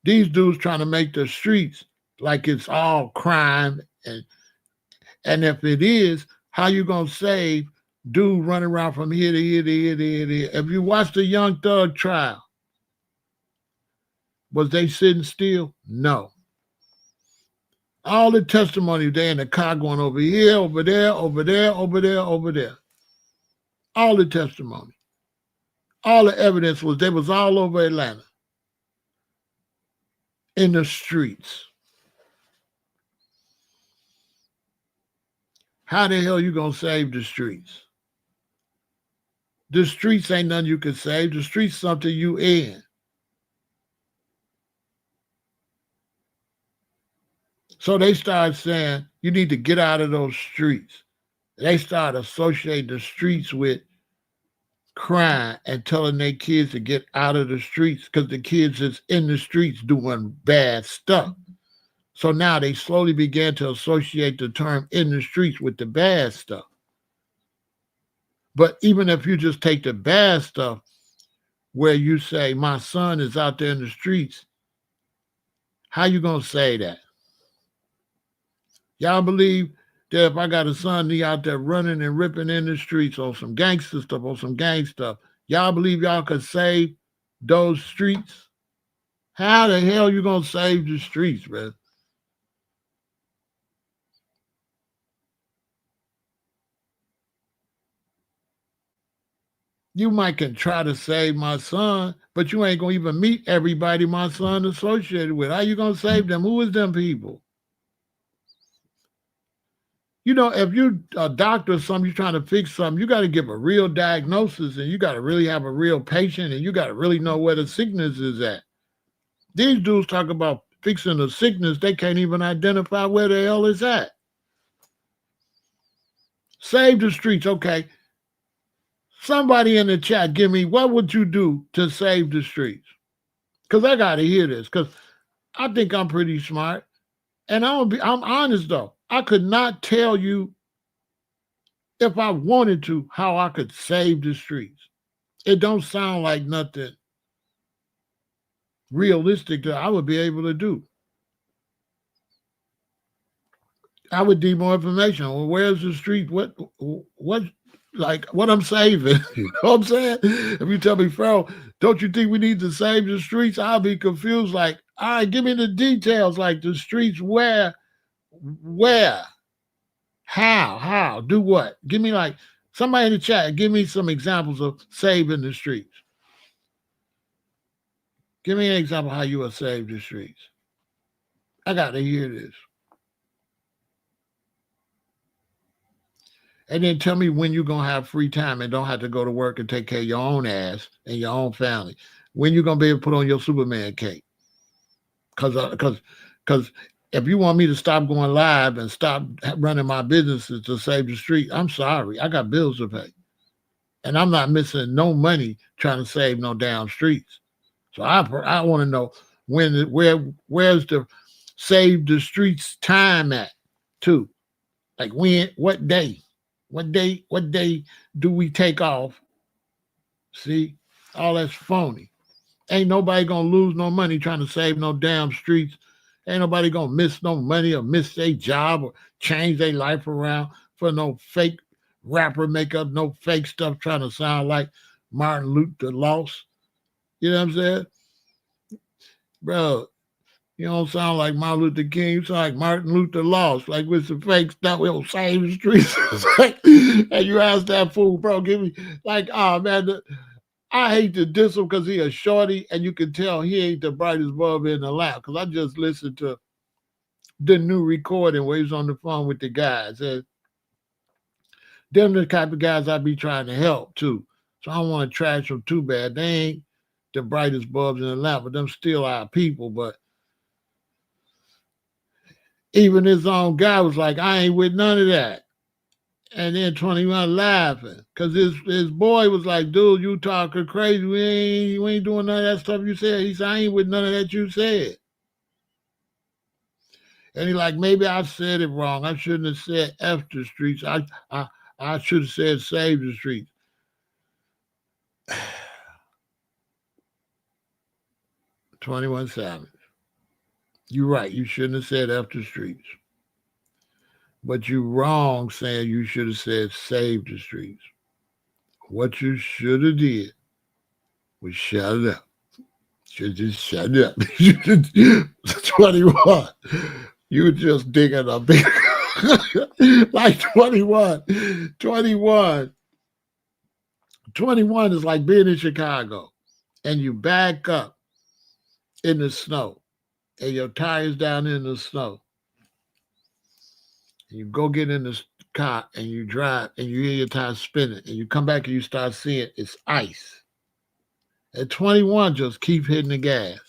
These dudes trying to make the streets like it's all crime. And if it is, how you going to save dude running around from here to here to here to here to here? If you watch the Young Thug trial, was they sitting still? No. All the testimony, they in the car going over here, over there, over there, over there, over there. All the testimony. All the evidence was, they was all over Atlanta. In the streets. How the hell you going to save the streets? The streets ain't nothing you can save. The streets something you in. So they start saying, you need to get out of those streets. They start associating the streets with crime and telling their kids to get out of the streets because the kids is in the streets doing bad stuff. So now they slowly began to associate the term in the streets with the bad stuff. But even if you just take the bad stuff where you say, my son is out there in the streets, how you going to say that? Y'all believe that if I got a son, he out there running and ripping in the streets on some gangster stuff, on some gang stuff, y'all believe y'all could save those streets? How the hell you going to save the streets, bro? You might can try to save my son, but you ain't going to even meet everybody my son associated with. How you going to save them? Who is them people? You know, if you're a doctor or something, you're trying to fix something, you got to give a real diagnosis and you got to really have a real patient and you got to really know where the sickness is at. These dudes talk about fixing the sickness, they can't even identify where the hell it's at. Save the streets, okay. Somebody in the chat, give me, what would you do to save the streets? Because I got to hear this, because I think I'm pretty smart. And I'm honest, though. I could not tell you, if I wanted to, how I could save the streets. It don't sound like nothing realistic that I would be able to do. I would need more information. Well, where's the street? What, like, what I'm saving? You know what I'm saying? If you tell me, Pharaoh, don't you think we need to save the streets? I'll be confused. Like, All right, give me the details, like the streets where, how, do what? Give me like somebody in the chat, give me some examples of saving the streets. Give me an example how you will save the streets. I got to hear this. And then tell me when you're going to have free time and don't have to go to work and take care of your own ass and your own family. When you're going to be able to put on your Superman cape. Because if you want me to stop going live and stop running my businesses to save the street, I'm sorry. I got bills to pay. And I'm not missing no money trying to save no damn streets. So I want to know where's the save the streets time at too. Like when, what day? What day do we take off? See, all that's phony. Ain't nobody gonna lose no money trying to save no damn streets. Ain't nobody gonna miss no money or miss their job or change their life around for no fake rapper make up no fake stuff trying to sound like Martin Luther lost. You know what I'm saying? Bro, you don't sound like Martin Luther King. You sound like Martin Luther lost, like with some fake stuff. We'll save the streets. And you ask that fool, bro, give me, like, oh, man, I hate to diss him because he a shorty, and you can tell he ain't the brightest bulb in the lamp. Because I just listened to the new recording where he's on the phone with the guys. And them the type of guys I be trying to help, too. So I don't want to trash them too bad. They ain't the brightest bulbs in the lamp, but them still our people. But even his own guy was like, I ain't with none of that. And then 21 laughing. Because his boy was like, dude, you talking crazy. We ain't doing none of that stuff you said. He said, I ain't with none of that you said. And he like, maybe I said it wrong. I shouldn't have said F the streets. I should have said save the streets. 21 Savage. You're right. You shouldn't have said F the streets. But you're wrong saying you should have said save the streets. What you should have did was shut it up. Should just shut up. 21. You just digging a big like 21. 21. 21 is like being in Chicago and you back up in the snow and your tires down in the snow. You go get in the car and you drive and you hear your tires spinning and you come back and you start seeing it's ice. At 21, just keep hitting the gas.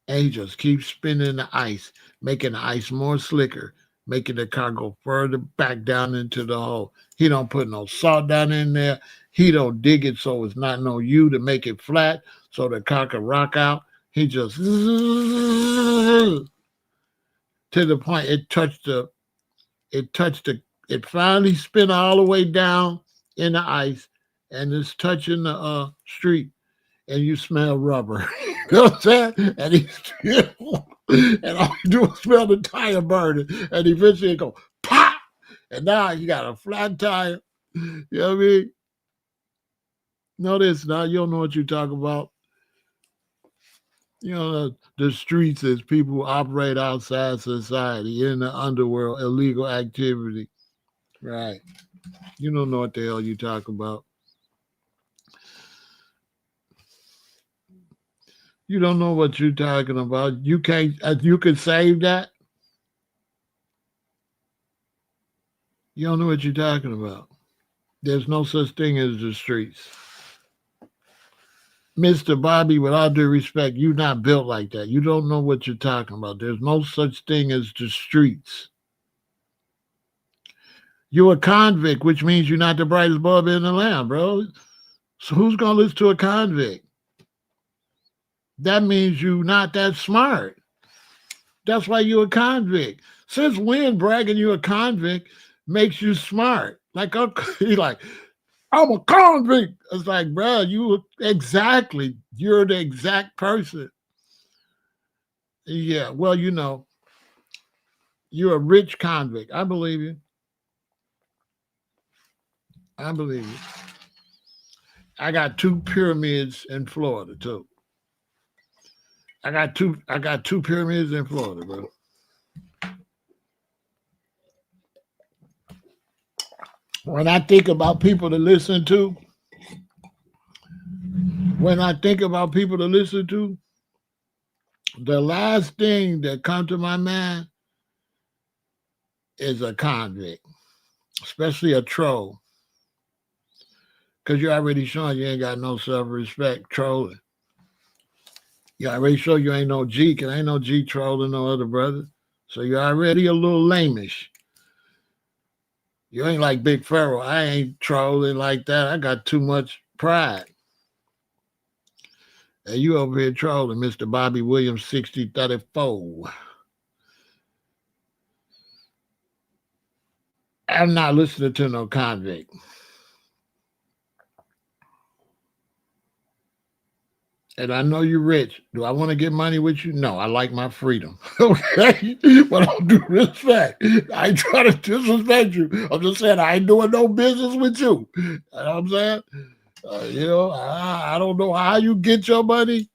And he just keeps spinning the ice, making the ice more slicker, making the car go further back down into the hole. He don't put no salt down in there. He don't dig it so it's not no U to make it flat so the car can rock out. He just to the point it finally spin all the way down in the ice and it's touching the street and you smell rubber. You know what I'm saying? And he's still, and all you do is smell the tire burning and eventually it go pop and now you got a flat tire. You know what I mean? No, this not. You don't know what you're talking about. You know, the streets is people who operate outside society in the underworld, illegal activity. Right. You don't know what the hell you talking about. You don't know what you're talking about. You can't. You can save that. You don't know what you're talking about. There's no such thing as the streets. Mr. Bobby, with all due respect, you're not built like that. You don't know what you're talking about. There's no such thing as the streets. You're a convict, which means you're not the brightest bulb in the lamp, bro. So who's going to listen to a convict? That means you're not that smart. That's why you're a convict. Since when bragging you're a convict makes you smart? Like, you're like, I'm a convict. It's like, bro, you're the exact person. Yeah, well, you know, you're a rich convict. I believe you. I believe you. I got 2 pyramids in Florida, too. I got two pyramids in Florida, bro. When I think about people to listen to, the last thing that comes to my mind is a convict, especially a troll. Because you're already showing you ain't got no self-respect trolling. You already show you ain't no G, because ain't no G trolling no other brother. So you're already a little lamish. You ain't like Big Pharaoh. I ain't trolling like that. I got too much pride. And you over here trolling, Mr. Bobby Williams 6034. I'm not listening to no convict. And I know you're rich. Do I want to get money with you? No, I like my freedom. Okay? But I'll do respect. I ain't trying to disrespect you. I'm just saying I ain't doing no business with you. You know what I'm saying? I don't know how you get your money,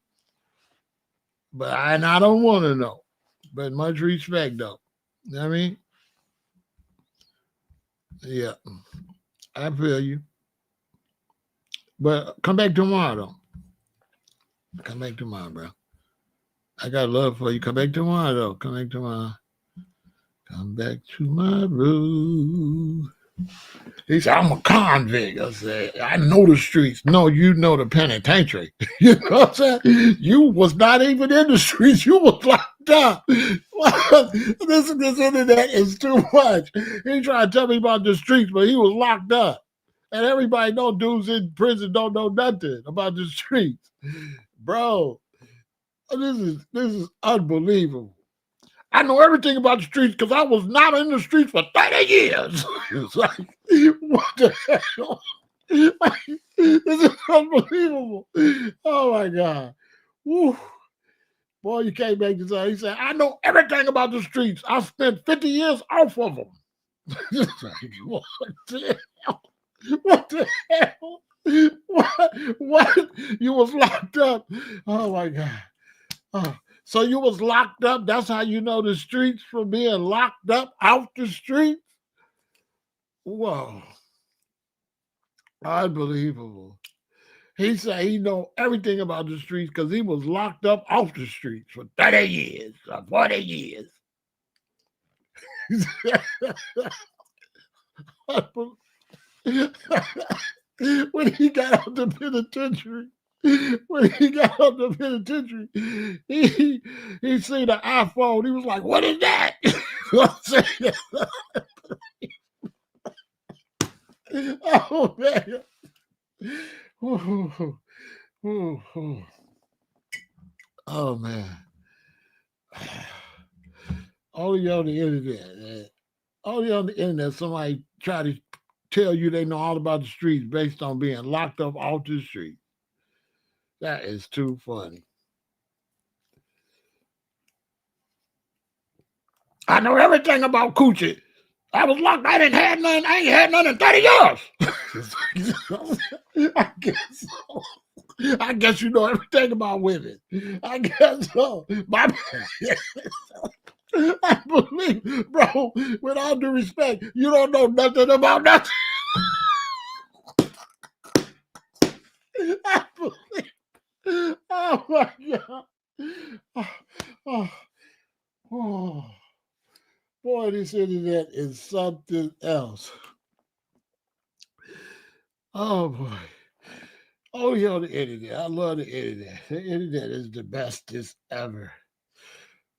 but I don't want to know. But much respect, though. You know what I mean? Yeah. I feel you. But come back tomorrow, though. Come back tomorrow, bro. I got love for you. Come back tomorrow, though. Come back tomorrow. Come back tomorrow. He said, I'm a convict. I said, I know the streets. No, you know the penitentiary. You know what I'm saying? You was not even in the streets. You was locked up. This internet is too much. He tried to tell me about the streets, but he was locked up. And everybody know dudes in prison don't know nothing about the streets. Bro, this is unbelievable. I know everything about the streets because I was not in the streets for 30 years. It's like, what the hell? This is unbelievable. Oh my God. Woo. Boy, you can't make this up. He said, I know everything about the streets. I spent 50 years off of them. It's like, what the hell? What the hell? What? You was locked up. Oh my God. Oh. So you was locked up. That's how you know the streets from being locked up out the streets? Whoa. Unbelievable. He said he know everything about the streets because he was locked up off the streets for 30 years, or 40 years. When he got out the penitentiary, he seen the iPhone. He was like, "What is that?" Oh man! Oh man! Only on the internet, man. Only on the internet, somebody try to tell you they know all about the streets based on being locked up off the street. That is too funny. I know everything about coochie. I was locked. I ain't had none in 30 years. I guess so. I guess you know everything about women. I guess so. I believe, bro, with all due respect, you don't know nothing about nothing. I believe. Oh my God. Oh. Boy, this internet is something else. Oh boy. Only on the internet. I love the internet. The internet is the bestest ever.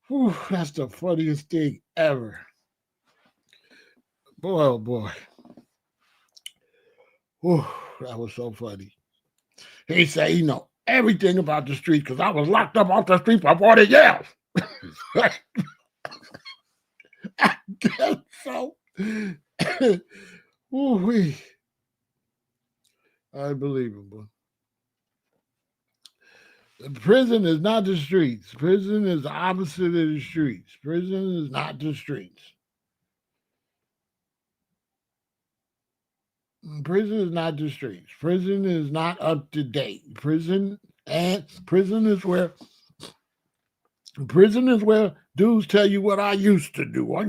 Whew, that's the funniest thing ever. Boy, oh boy. Whew, that was so funny. He said he know everything about the street because I was locked up off the street for 40 years. I guess so. Ooh-wee. Unbelievable. Prison is not the streets. Prison is the opposite of the streets. Prison is not the streets. Prison is not the streets. Prison is not up to date. Prison is where Prison is where dudes tell you what I used to do. I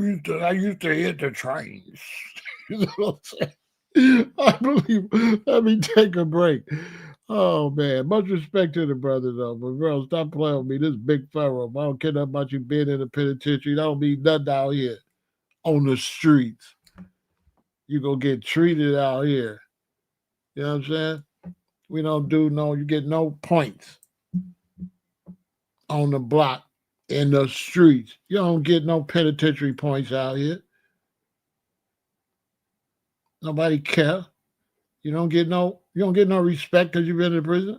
used to hit the trains. You know what I'm saying? I believe. Let me take a break. Oh man, much respect to the brother though. But bro, stop playing with me. This big Pharaoh. I don't care nothing about you being in the penitentiary. That don't mean nothing out here on the streets. You gonna get treated out here. You know what I'm saying? We don't do no. You get no points on the block in the streets. You don't get no penitentiary points out here. Nobody care. You don't get no respect because you've been in prison.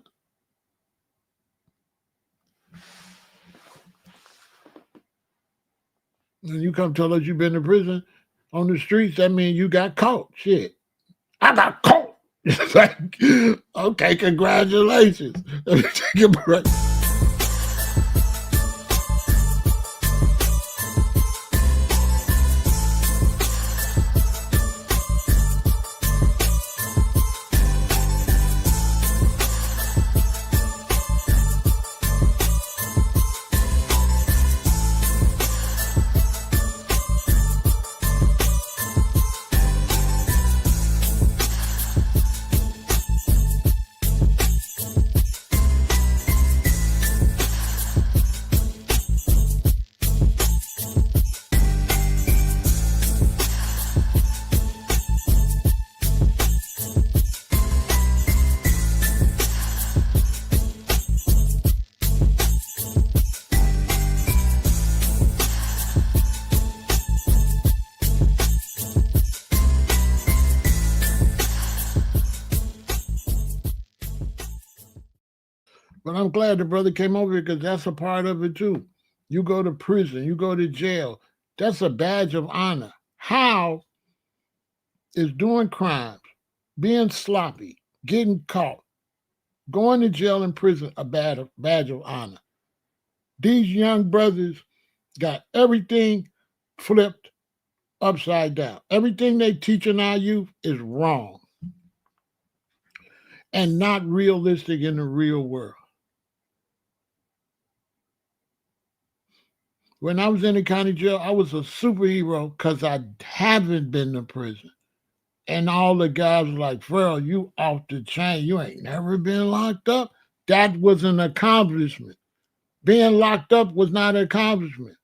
And you come tell us you've been in prison on the streets, that means you got caught. Shit. I got caught. It's like, okay, congratulations. Let me take a break. But I'm glad the brother came over here because that's a part of it too. You go to prison, you go to jail. That's a badge of honor. How is doing crimes, being sloppy, getting caught, going to jail and prison a badge of honor? These young brothers got everything flipped upside down. Everything they teaching our youth is wrong and not realistic in the real world. When I was in the county jail, I was a superhero because I haven't been to prison. And all the guys were like, Pharaoh, you off the chain. You ain't never been locked up. That was an accomplishment. Being locked up was not an accomplishment.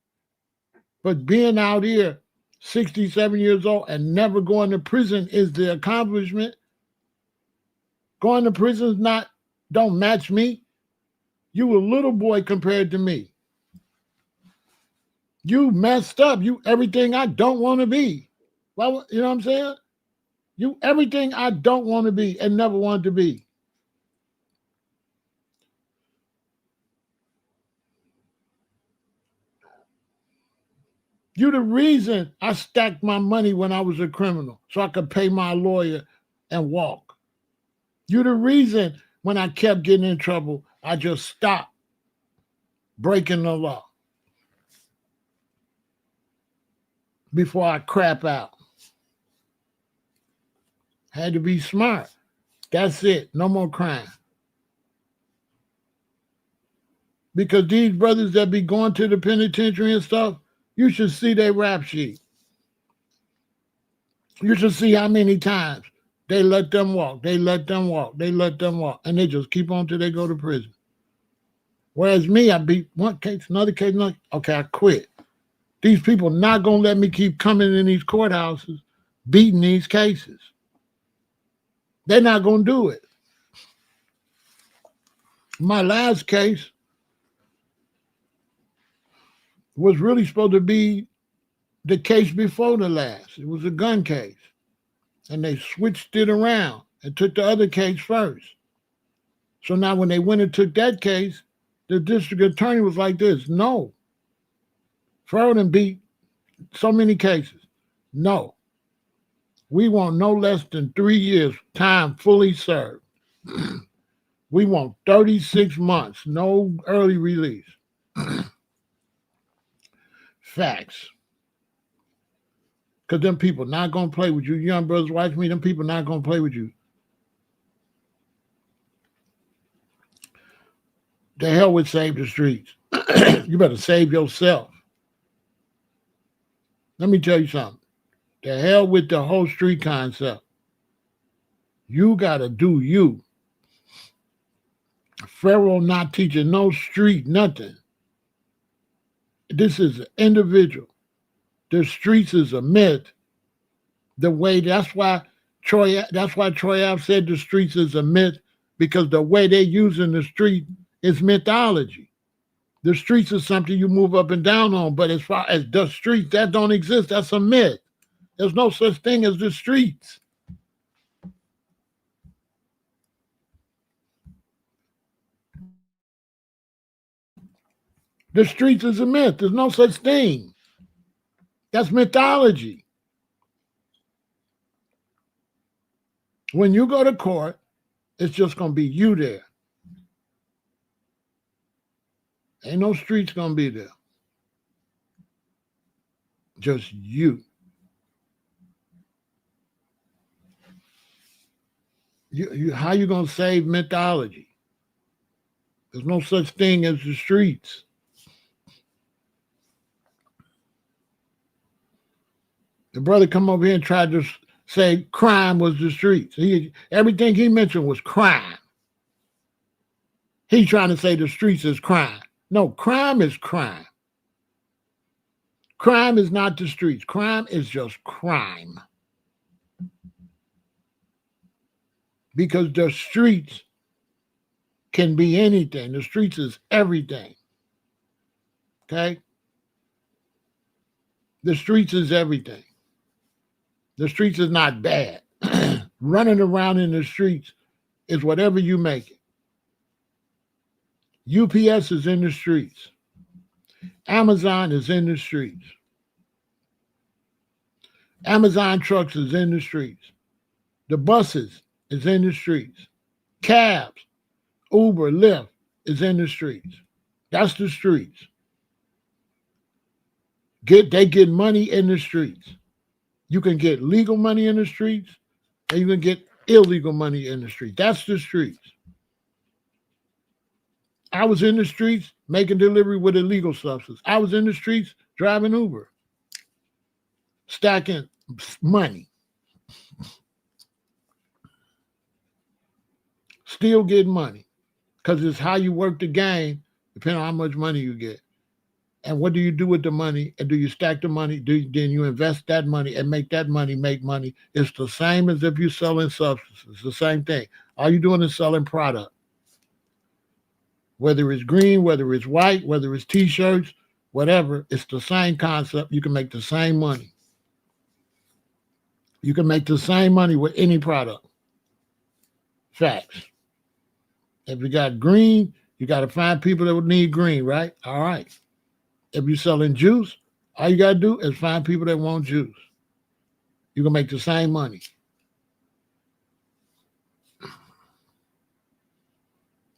But being out here, 67 years old, and never going to prison is the accomplishment. Going to prison is not, don't match me. You a little boy compared to me. You messed up. You everything I don't want to be. Well, you know what I'm saying? You everything I don't want to be and never wanted to be. You the reason I stacked my money when I was a criminal so I could pay my lawyer and walk. You the reason when I kept getting in trouble, I just stopped breaking the law before I crap out. Had to be smart. That's it. No more crime. Because these brothers that be going to the penitentiary and stuff, you should see their rap sheet. You should see how many times they let them walk, they let them walk, they let them walk, and they just keep on till they go to prison. Whereas me, I beat one case, another case, another. Okay, I quit. These people not gonna let me keep coming in these courthouses, beating these cases. They're not gonna do it. My last case was really supposed to be the case before the last. It was a gun case. And they switched it around and took the other case first. So now when they went and took that case, the district attorney was like this, no. Pharaoh done beat so many cases. No. We want no less than 3 years time fully served. We want 36 months, no early release. Facts. Because them people not going to play with you. Young brothers watch me, them people not going to play with you. The hell with Save the Streets. You better save yourself. Let me tell you something. The hell with the whole street concept. You got to do you. Pharaoh not teaching no street, nothing. This is an individual. The streets is a myth. That's why Troy Ave said the streets is a myth, because the way they're using the street is mythology. The streets is something you move up and down on, but as far as the streets, that don't exist. That's a myth. There's no such thing as the streets. The streets is a myth. There's no such thing. That's mythology. When you go to court, it's just going to be you there. Ain't no streets going to be there. Just you. How you going to save mythology? There's no such thing as the streets. The brother come over here and tried to say crime was the streets. Everything he mentioned was crime. He's trying to say the streets is crime. No, crime is crime. Crime is not the streets. Crime is just crime. Because the streets can be anything. The streets is everything. Okay? The streets is everything. The streets is not bad. Running around in the streets is whatever you make it. UPS is in the streets. Amazon is in the streets. Amazon trucks is in the streets. The buses is in the streets. Cabs, Uber, Lyft is in the streets. That's the streets. They get money in the streets. You can get legal money in the streets, and you can get illegal money in the streets. That's the streets. I was in the streets making delivery with illegal substance. I was in the streets driving Uber, stacking money, still getting money, because it's how you work the game, depending on how much money you get. And what do you do with the money? And do you stack the money? Then you invest that money and make that money make money? It's the same as if you're selling substances. It's the same thing. All you're doing is selling product. Whether it's green, whether it's white, whether it's T-shirts, whatever, it's the same concept. You can make the same money. You can make the same money with any product. Facts. If you got green, you got to find people that would need green, right? All right. If you're selling juice, all you got to do is find people that want juice. You can make the same money.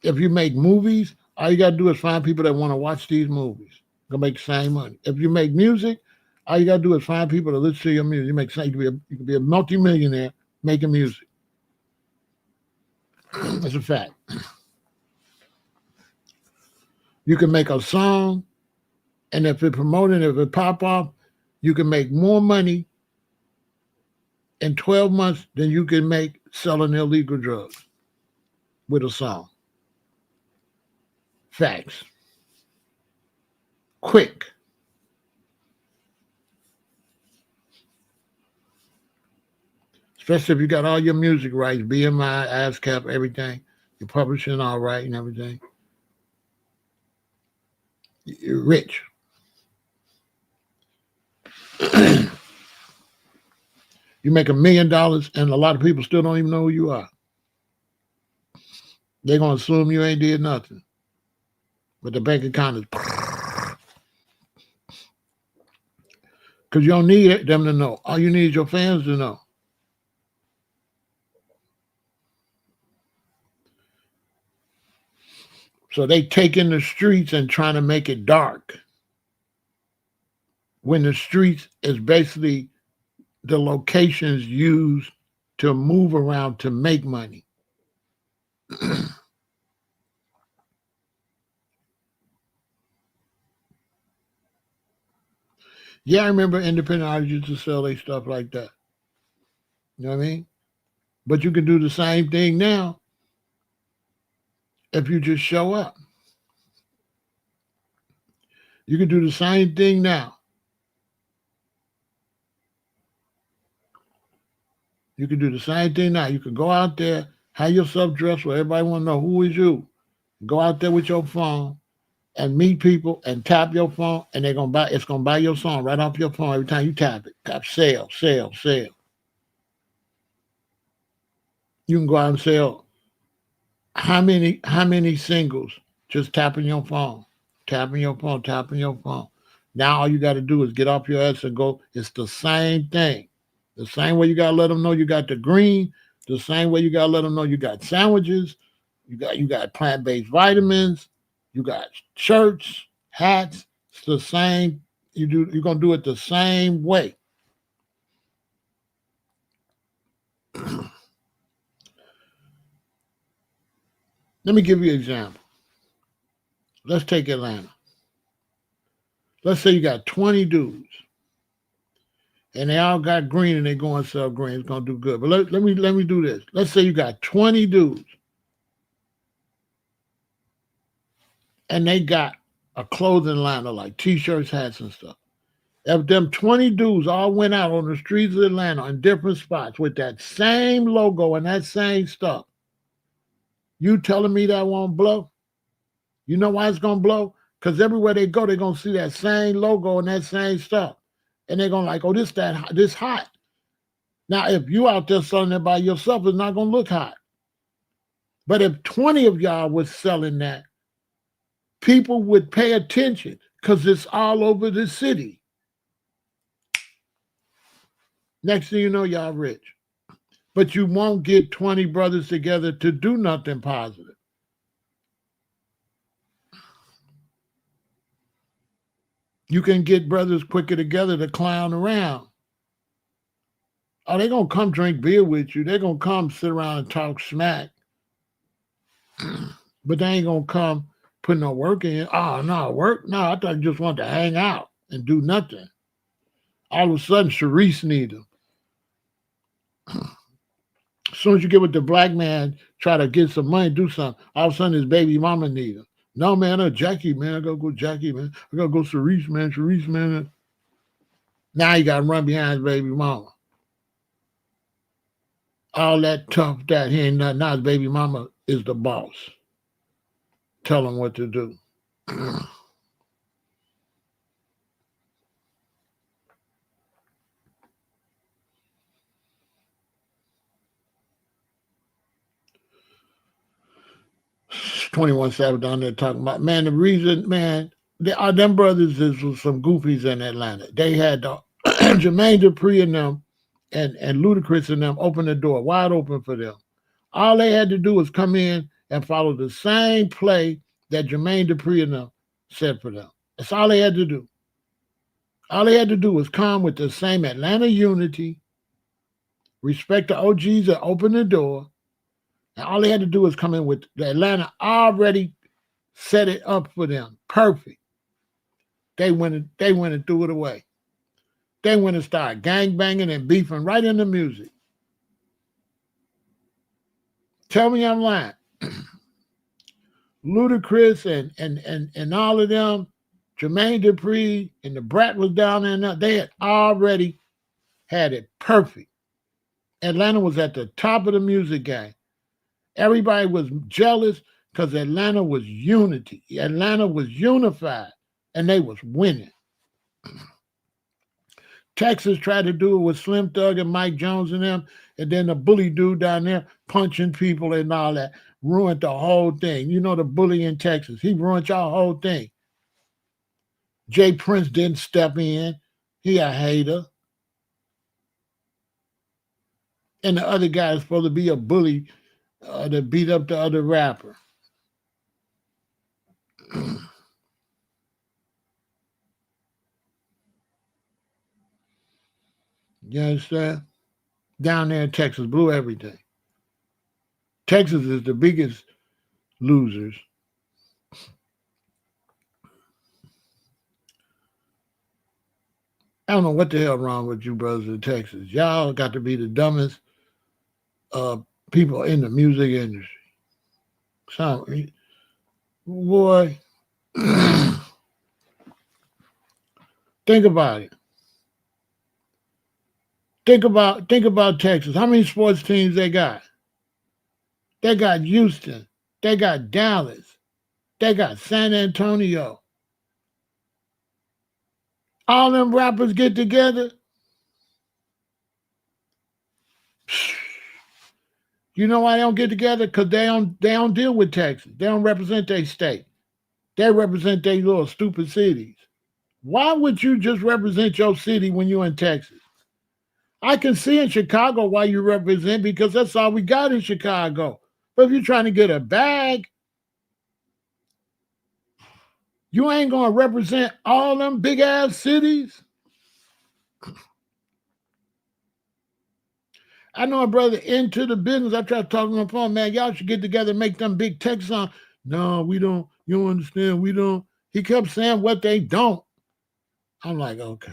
If you make movies, all you got to do is find people that want to watch these movies. You can make the same money. If you make music, all you got to do is find people to listen to your music. You can be a multimillionaire making music. That's a fact. You can make a song, and if it pop off, you can make more money in 12 months than you can make selling illegal drugs with a song. Facts. Quick. Especially if you got all your music rights, BMI, ASCAP, everything. You're publishing all right and everything. You're rich. You make $1 million and a lot of people still don't even know who you are. They're going to assume you ain't did nothing. But the bank account is... Because you don't need them to know. All you need is your fans to know. So they take in the streets and trying to make it dark. When the streets is basically the locations used to move around to make money. Yeah, I remember independent artists used to sell their stuff like that. You know what I mean? But you can do the same thing now if you just show up. You can do the same thing now. You can do the same thing now. You can go out there, have yourself dressed where everybody want to know who is you. Go out there with your phone and meet people and tap your phone, and it's gonna buy your song right off your phone every time you tap it. Tap sell, sell, sell. You can go out and sell how many singles just tapping your phone, tapping your phone, tapping your phone. Now all you got to do is get off your ass and go. It's the same thing. The same way you got to let them know you got the green. The same way you got to let them know you got sandwiches. You got plant-based vitamins. You got shirts, hats. It's the same. You're gonna do it the same way. Let me give you an example. Let's take Atlanta. Let's say you got 20 dudes and they all got green and they go and sell green. It's gonna do good. But let me do this. Let's say you got 20 dudes and they got a clothing line of like t-shirts, hats, and stuff. If them 20 dudes all went out on the streets of Atlanta in different spots with that same logo and that same stuff, you telling me that won't blow? You know why it's gonna blow? Because everywhere they go, they're gonna see that same logo and that same stuff. And they're gonna like, oh, this hot. Now, if you out there selling it by yourself, it's not gonna look hot. But if 20 of y'all was selling that, people would pay attention because it's all over the city. Next thing you know, y'all rich. But you won't get 20 brothers together to do nothing positive. You can get brothers quicker together to clown around. Oh, they're going to come drink beer with you. They're going to come sit around and talk smack. But they ain't going to come put no work in. Oh, no, work? No, I thought you just wanted to hang out and do nothing. All of a sudden, Sharice need them. As soon as you get with the black man, try to get some money, do something, all of a sudden his baby mama need him. No, man, Jackie, man. I gotta go Jackie, man. I gotta go Sharice, man. Sharice, man. Now you gotta run behind his baby mama. All that tough that he ain't nothing. Now his baby mama is the boss. Tell him what to do. 21 Savage down there talking about, man, the reason, man, them brothers is some goofies in Atlanta. They had Jermaine Dupri and them and Ludacris and them open the door wide open for them. All they had to do was come in and follow the same play that Jermaine Dupri and them said for them. That's all they had to do. All they had to do was come with the same Atlanta unity, respect the OGs that open the door, and all they had to do was come in with the Atlanta already set it up for them. Perfect. They went and threw it away. They went and started gang banging and beefing right in the music. Tell me I'm lying. Ludacris and all of them, Jermaine Dupri and the Brat was down there. They had already had it perfect. Atlanta was at the top of the music game. Everybody was jealous because Atlanta was unity. Atlanta was unified, and they was winning. Texas tried to do it with Slim Thug and Mike Jones and them, and then the bully dude down there punching people and all that ruined the whole thing. You know the bully in Texas. He ruined y'all whole thing. Jay Prince didn't step in. He a hater. And the other guy is supposed to be a bully that beat up the other rapper. You understand? Down there in Texas, blew everything. Texas is the biggest losers. I don't know what the hell wrong with you brothers in Texas. Y'all got to be the dumbest uh, people in the music industry. So, boy, think about it. Think about Texas. How many sports teams they got? They got Houston. They got Dallas. They got San Antonio. All them rappers get together. You know why they don't get together? Because they don't deal with Texas. They don't represent their state. They represent their little stupid cities. Why would you just represent your city when you're in Texas? I can see in Chicago why you represent because that's all we got in Chicago. But if you're trying to get a bag, you ain't gonna represent all them big ass cities. I know a brother into the business. I tried to talk to him on the phone, man. Y'all should get together and make them big tech songs. No, we don't. You don't understand. We don't. He kept saying what they don't. I'm like, okay.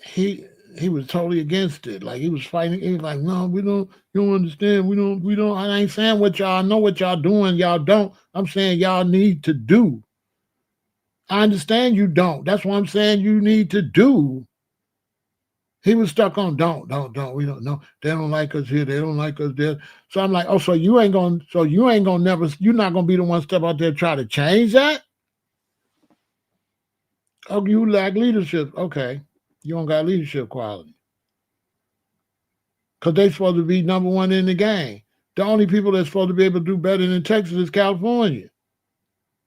He he was totally against it. Like he was fighting. He was like, no, we don't. You don't understand. We don't. I ain't saying what y'all know what y'all doing. Y'all don't. I'm saying y'all need to do. I understand you don't. That's what I'm saying you need to do. He was stuck on don't. We don't know. They don't like us here. They don't like us there. So I'm like, oh, so you ain't gonna never. You're not gonna be the one step out there try to change that. Oh, you lack leadership. Okay, you don't got leadership quality because they supposed to be number one in the game. The only people that's supposed to be able to do better than Texas is California.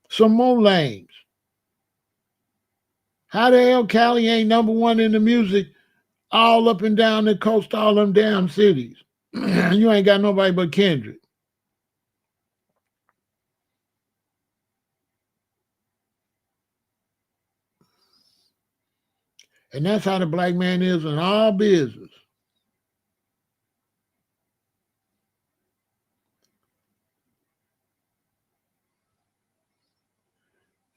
Some more lames. How the hell Cali ain't number one in the music all up and down the coast, all them damn cities? You ain't got nobody but Kendrick. And that's how the black man is in all business.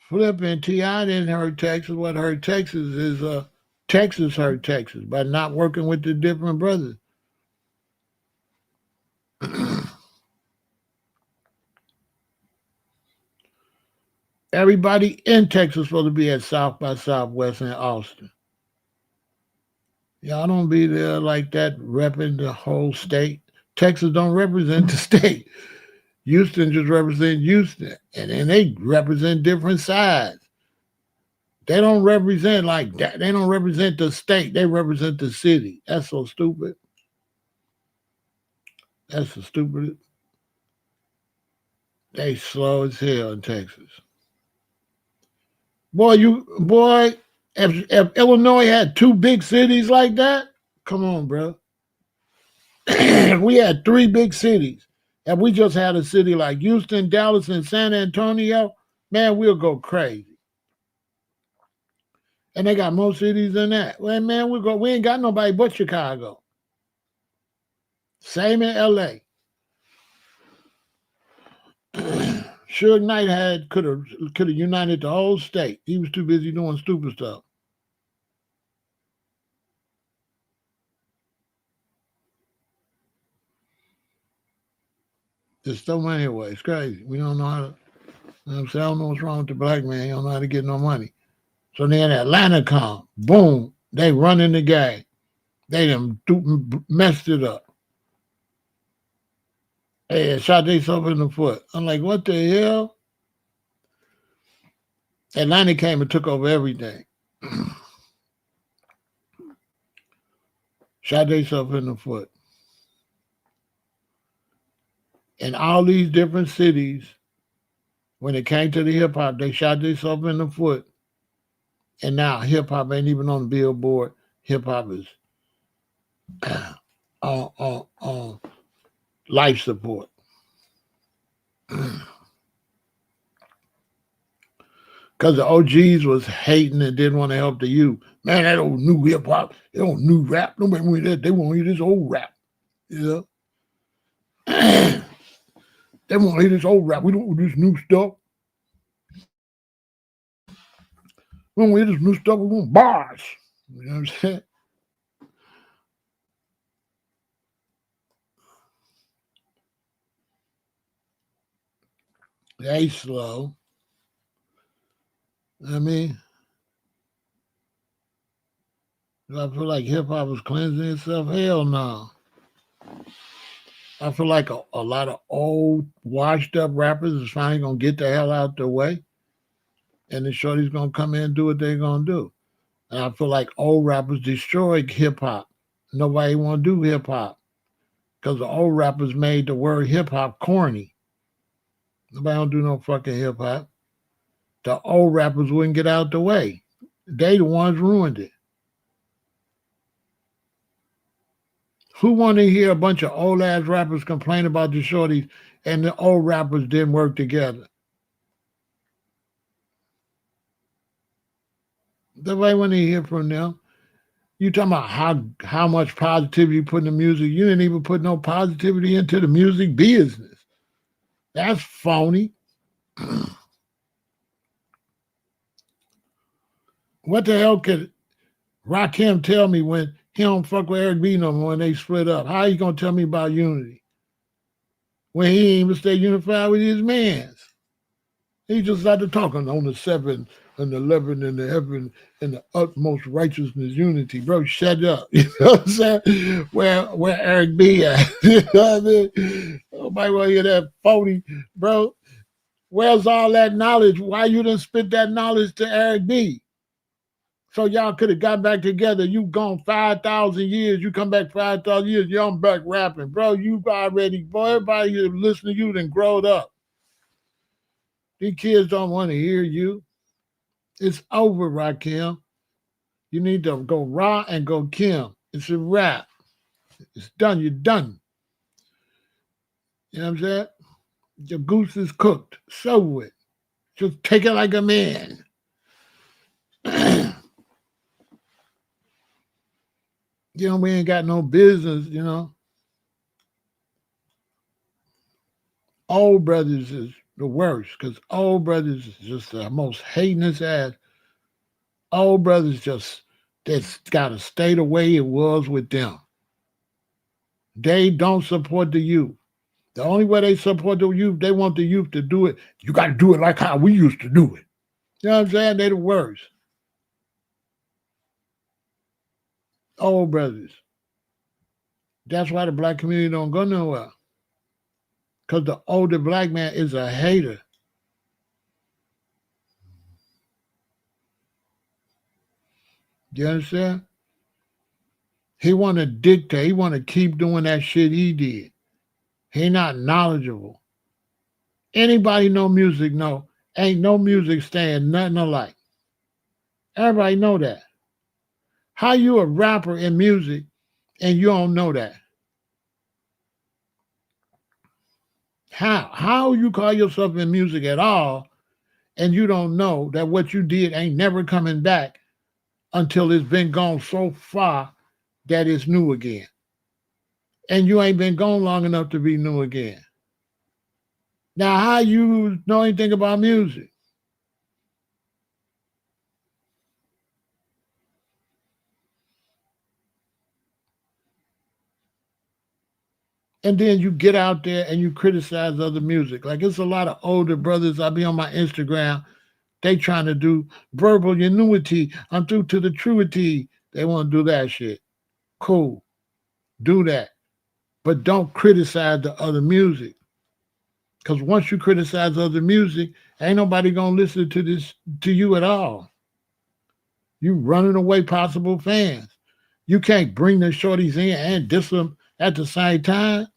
Flipping T.I. didn't hurt Texas. What hurt Texas is Texas hurt Texas by not working with the different brothers. Everybody in Texas supposed to be at South by Southwest in Austin. Y'all don't be there like that repping the whole state. Texas don't represent the state. Houston just represent Houston. And then they represent different sides. They don't represent like that. They don't represent the state. They represent the city. That's so stupid. That's the stupid. They slow as hell in Texas. Boy, if Illinois had two big cities like that, come on, bro. We had three big cities. If we just had a city like Houston, Dallas, and San Antonio, man, we'll go crazy. And they got more cities than that. Well, man, we ain't got nobody but Chicago. Same in LA. Suge Knight could have united the whole state. He was too busy doing stupid stuff. There's so many ways. It's crazy. We don't know how to. You know what I'm saying? I don't know what's wrong with the black man. He don't know how to get no money. So then Atlanta come, boom, they running the game. They done messed it up. Hey, shot themselves in the foot. I'm like, what the hell? Atlanta came and took over everything. Shot themselves in the foot. In all these different cities, when it came to the hip hop, they shot themselves in the foot. And now hip hop ain't even on the billboard. Hip hop is on life support. Because the OGs was hating and didn't want to help the youth. Man, that old new hip hop, they don't new rap. Nobody want that. They want to hear this old rap. You know? They want to hear this old rap. We don't want this new stuff. When we this new stuff, we want bars. You know what I'm saying? They slow. I mean, I feel like hip hop is cleansing itself. Hell no. I feel like a lot of old, washed up rappers is finally gonna get the hell out the way, and the shorty's gonna come in and do what they're gonna do. And I feel like old rappers destroyed hip hop. Nobody want to do hip hop because the old rappers made the word hip hop corny. Nobody don't do no fucking hip hop. The old rappers wouldn't get out the way. They the ones ruined it. Who want to hear a bunch of old ass rappers complain about the shorties and the old rappers didn't work together? Nobody want to hear from them. You talking about how much positivity you put in the music? You didn't even put no positivity into the music business. That's phony. What the hell could Rakim tell me when he don't fuck with Eric B no more when they split up? How you gonna tell me about unity when he ain't even stay unified with his mans? He just started talking on the 7 and the 11 and the heaven and the utmost righteousness unity. Bro, shut up. You know what I'm saying? Where Eric B at? You know what I mean? Nobody want to hear that phony, bro. Where's all that knowledge? Why you didn't spit that knowledge to Eric B? So y'all could have got back together. You gone 5,000 years. You come back 5,000 years. Y'all back rapping. Bro, you already, boy, everybody who listening to you done growed up. These kids don't want to hear you. It's over, Rakim. You need to go raw and go Kim. It's a wrap. It's done. You're done. You know what I'm saying? Your goose is cooked. Sow it. Just take it like a man. You know, we ain't got no business, you know. Old brothers is the worst because old brothers is just the most hatinous ass. Old brothers just got to stay the way it was with them. They don't support the youth. The only way they support the youth, they want the youth to do it. You got to do it like how we used to do it. You know what I'm saying? They the worst. Old brothers. That's why the black community don't go nowhere. Because the older black man is a hater. You understand? He want to dictate. He want to keep doing that shit he did. He not knowledgeable. Anybody know music know ain't no music staying nothing alike. Everybody know that. How you a rapper in music and you don't know that? How? How you call yourself in music at all and you don't know that what you did ain't never coming back until it's been gone so far that it's new again. And you ain't been gone long enough to be new again. Now, how you know anything about music? And then you get out there and you criticize other music. Like it's a lot of older brothers. I be on my Instagram. They trying to do verbal annuity. I'm through to the truity. They want to do that shit. Cool. Do that. But don't criticize the other music. Because once you criticize other music, ain't nobody gonna listen to you at all. You running away possible fans. You can't bring the shorties in and diss them at the same time.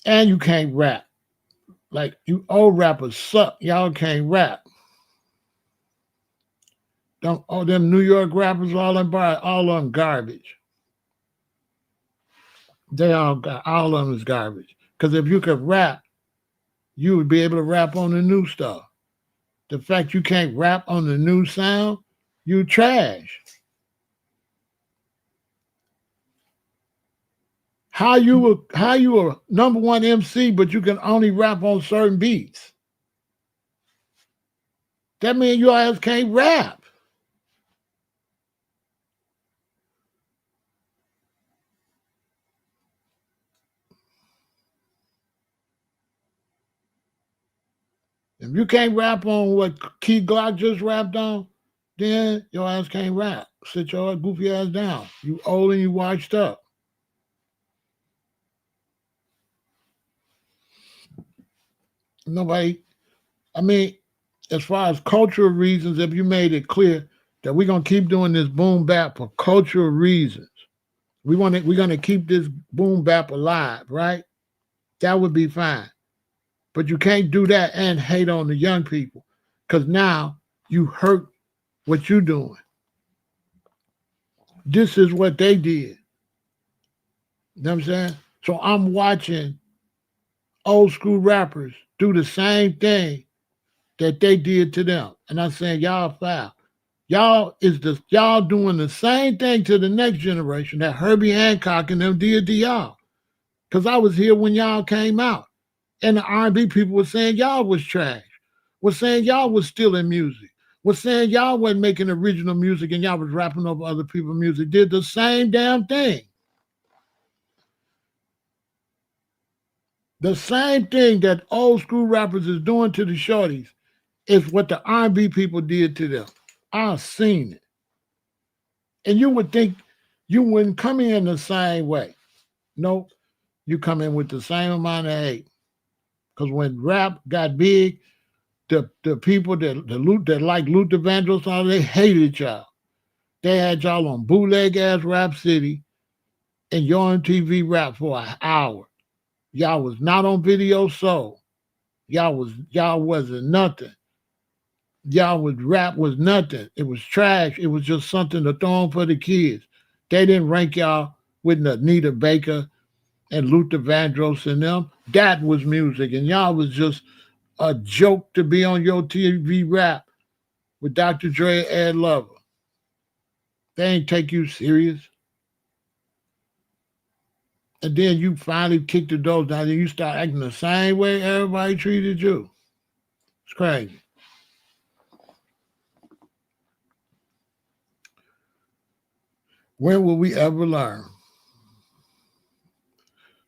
And you can't rap. Like you old rappers suck. Y'all can't rap. Don't all them New York rappers, all of them garbage. They all of them is garbage. Because if you could rap, you would be able to rap on the new stuff. The fact you can't rap on the new sound, you trash. How you a number one MC, but you can only rap on certain beats? That means your ass can't rap. If you can't rap on what Key Glock just rapped on, then your ass can't rap. Sit your goofy ass down. You old and you washed up. Nobody, I mean, as far as cultural reasons, if you made it clear that we're gonna keep doing this boom bap for cultural reasons, we're gonna keep this boom bap alive, right? That would be fine. But you can't do that and hate on the young people. Cause now you hurt what you doing. This is what they did. You know what I'm saying? So I'm watching old school rappers do the same thing that they did to them. And I'm saying, y'all foul. Y'all doing the same thing to the next generation that Herbie Hancock and them did to y'all. Cause I was here when y'all came out. And the R&B people were saying y'all was trash. Was saying y'all was stealing music. Was saying y'all wasn't making original music and y'all was rapping over other people's music. Did the same damn thing. The same thing that old school rappers is doing to the shorties is what the R&B people did to them. I've seen it. And you would think you wouldn't come in the same way. Nope. You come in with the same amount of hate. Because when rap got big, the people that like Luther Vandross, all they hated y'all. They had y'all on bootleg ass Rap City and you on TV rap for an hour. Y'all was not on Video Soul. Y'all wasn't nothing. Y'all was rap was nothing. It was trash. It was just something to throw on for the kids. They didn't rank y'all with Anita Baker and Luther Vandross and them. That was music, and y'all was just a joke to be on your TV rap with Dr. Dre, Ed Lover. They ain't take you serious. And then you finally kick the doors down and you start acting the same way everybody treated you. It's crazy. When will we ever learn?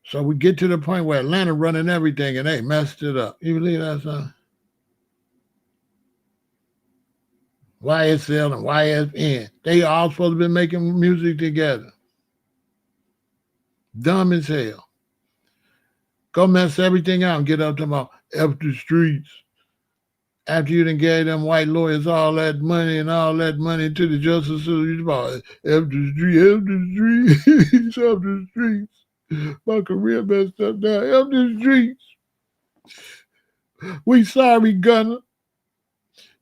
So we get to the point where Atlanta running everything and they messed it up. You believe that, son? YSL and YSN. They all supposed to be making music together. Dumb as hell. Go mess everything out and get up to my F the streets. After you done gave them white lawyers all that money and all that money to the justice system, you about F the streets, F the streets. My career messed up now. F the streets. We sorry, Gunner.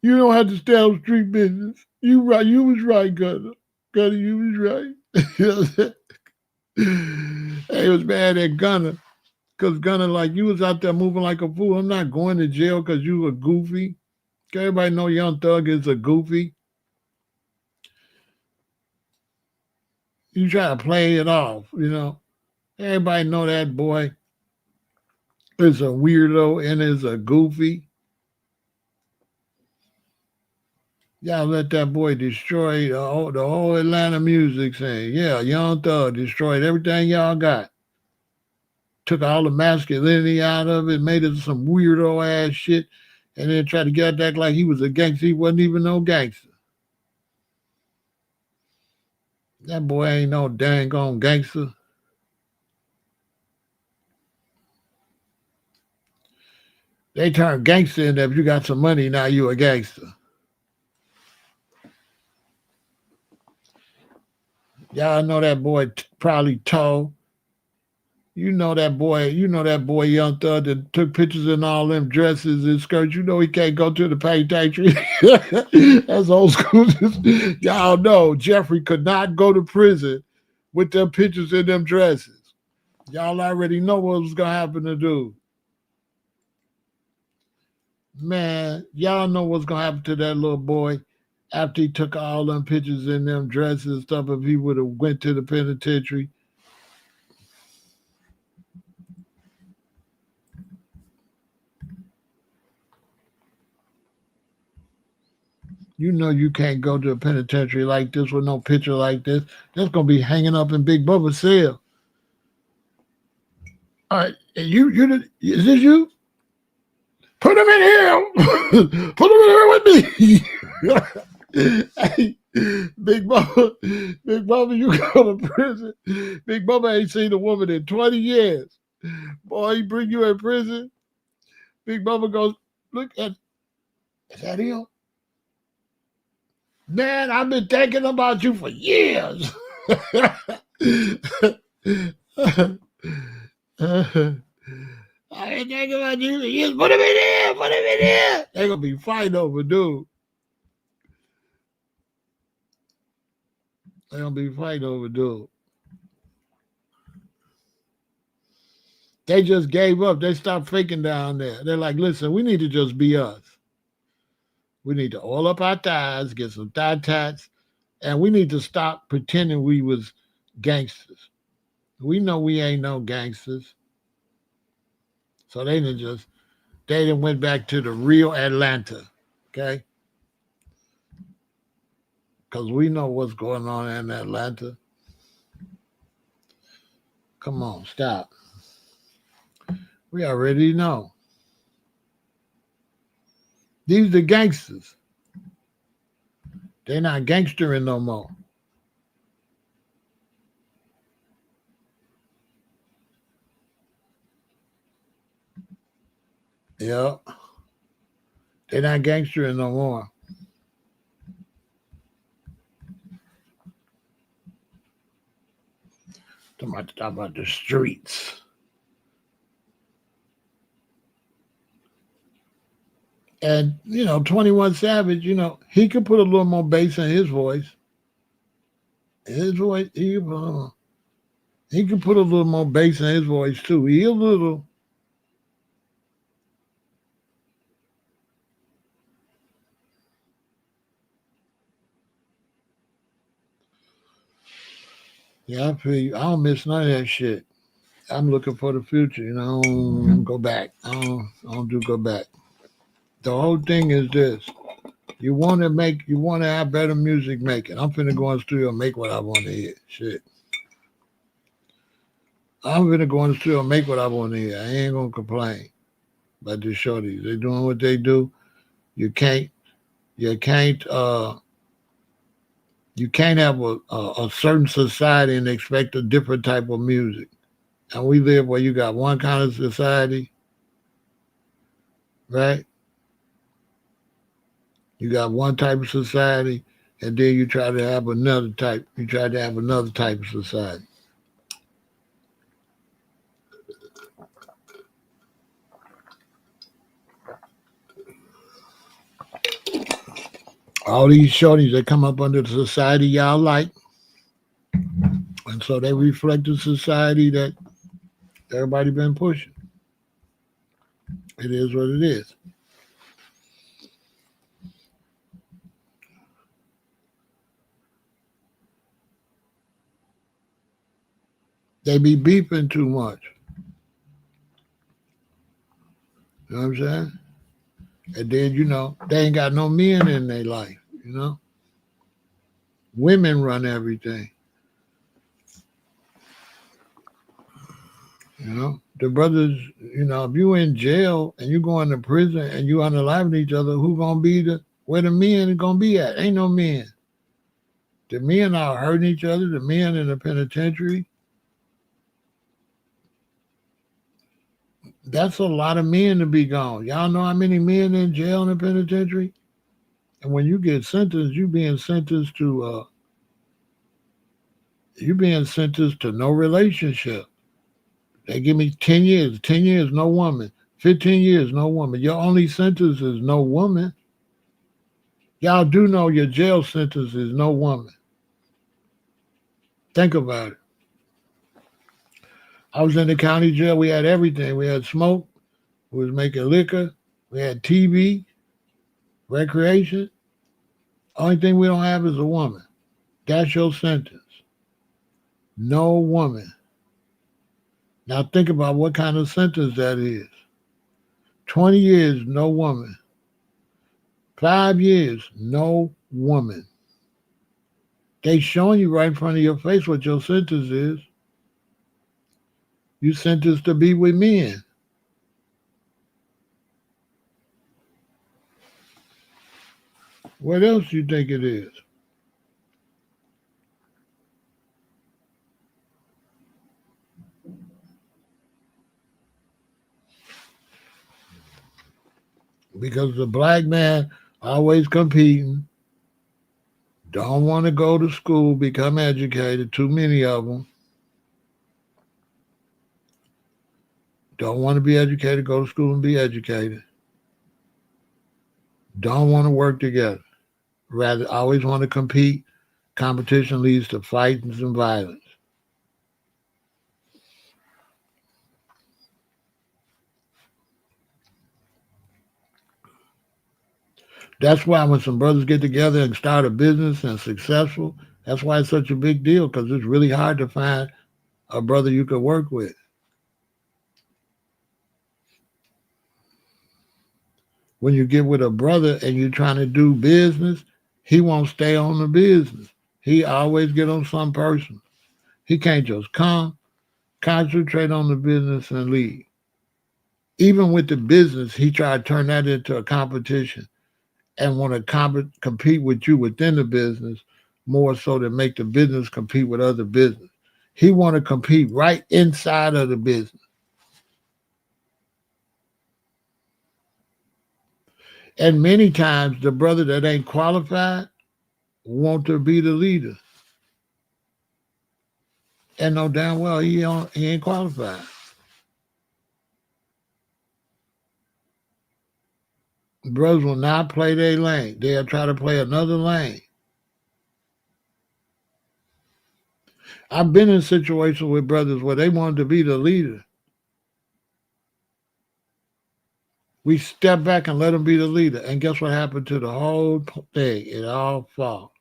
You don't have to stay on street business. You right. You was right, Gunner. Gunner, you was right. They was mad at Gunner because Gunner, like, you was out there moving like a fool. I'm not going to jail because you were goofy. Everybody know Young Thug is a goofy. You try to play it off, you know. Everybody know that boy is a weirdo and is a goofy. Y'all let that boy destroy the whole Atlanta music scene. Yeah, Young Thug destroyed everything y'all got. Took all the masculinity out of it, made it some weirdo ass shit, and then tried to get act like he was a gangster. He wasn't even no gangster. That boy ain't no dang on gangster. They turn gangster into if you got some money, now you a gangster. Y'all know that boy probably tall. You know that boy Young Thug that took pictures in all them dresses and skirts. You know he can't go to the penitentiary. That's old school. Y'all know Jeffrey could not go to prison with them pictures in them dresses. Y'all already know what was gonna happen to do. Man, y'all know what's gonna happen to that little boy after he took all them pictures in them dresses and stuff if he would have went to the penitentiary. You know you can't go to a penitentiary like this with no picture like this. That's gonna be hanging up in Big Bubba's cell. All right, and is this you? Put him in here. Put him in here with me. Hey, Big Bubba, you go to prison. Big Bubba ain't seen a woman in 20 years. Boy, he bring you in prison. Big Bubba goes, look at, is that him? Man, I've been thinking about you for years. I ain't thinking about you for years. Put him in here. Put him in here. They're going to be fighting over, dude. They're going to be fighting over, dude. They just gave up. They stopped faking down there. They're like, listen, we need to just be us. We need to oil up our thighs, get some thigh tats, and we need to stop pretending we was gangsters. We know we ain't no gangsters. So they done went back to the real Atlanta, okay? Because we know what's going on in Atlanta. Come on, stop. We already know. These are the gangsters. They're not gangstering no more. Yeah. They're not gangstering no more. Talk about the streets. And, 21 Savage, he could put a little more bass in his voice. He could put a little more bass in his voice, too. He a little. Yeah, I feel you. I don't miss none of that shit. I'm looking for the future, I don't go back. I don't do go back. The whole thing is this. You want to have better music making. I'm finna go in the studio and make what I want to hear. Shit. I'm finna go in the studio and make what I want to hear. I ain't gonna complain about the shorties. They doing what they do. You can't have a certain society and expect a different type of music. And we live where you got one kind of society, right? You got one type of society, and then you try to have another type. You try to have another type of society. All these shorties that come up under the society y'all like, and so they reflect the society that everybody been pushing. It is what it is. They be beefing too much. You know what I'm saying? And then, they ain't got no men in their life, Women run everything. The brothers, if you in jail and you going to prison and you unaliving each other, who gonna be where the men gonna be at? Ain't no men. The men are hurting each other. The men in the penitentiary. That's a lot of men to be gone. Y'all know how many men in jail in the penitentiary? And when you get sentenced, you being sentenced to no relationship. They give me 10 years. 10 years, no woman. 15 years, no woman. Your only sentence is no woman. Y'all do know your jail sentence is no woman. Think about it. I was in the county jail. We had everything. We had smoke. We was making liquor. We had TV, recreation. Only thing we don't have is a woman. That's your sentence. No woman. Now think about what kind of sentence that is. 20 years, no woman. 5 years, no woman. They showing you right in front of your face what your sentence is. You sentenced to be with men. What else you think it is? Because the black man always competing, don't want to go to school, become educated, too many of them. Don't want to be educated, go to school and be educated. Don't want to work together. Rather, always want to compete. Competition leads to fights and violence. That's why when some brothers get together and start a business and successful, that's why it's such a big deal, because it's really hard to find a brother you could work with. When you get with a brother and you're trying to do business, he won't stay on the business. He always get on some person. He can't just come, concentrate on the business and leave. Even with the business, he tried to turn that into a competition and want to compete with you within the business more so to make the business compete with other business. He want to compete right inside of the business. And many times the brother that ain't qualified want to be the leader. And know damn well he ain't qualified. Brothers will not play their lane. They'll try to play another lane. I've been in situations with brothers where they wanted to be the leader. We step back and let them be the leader. And guess what happened to the whole thing? It all fall.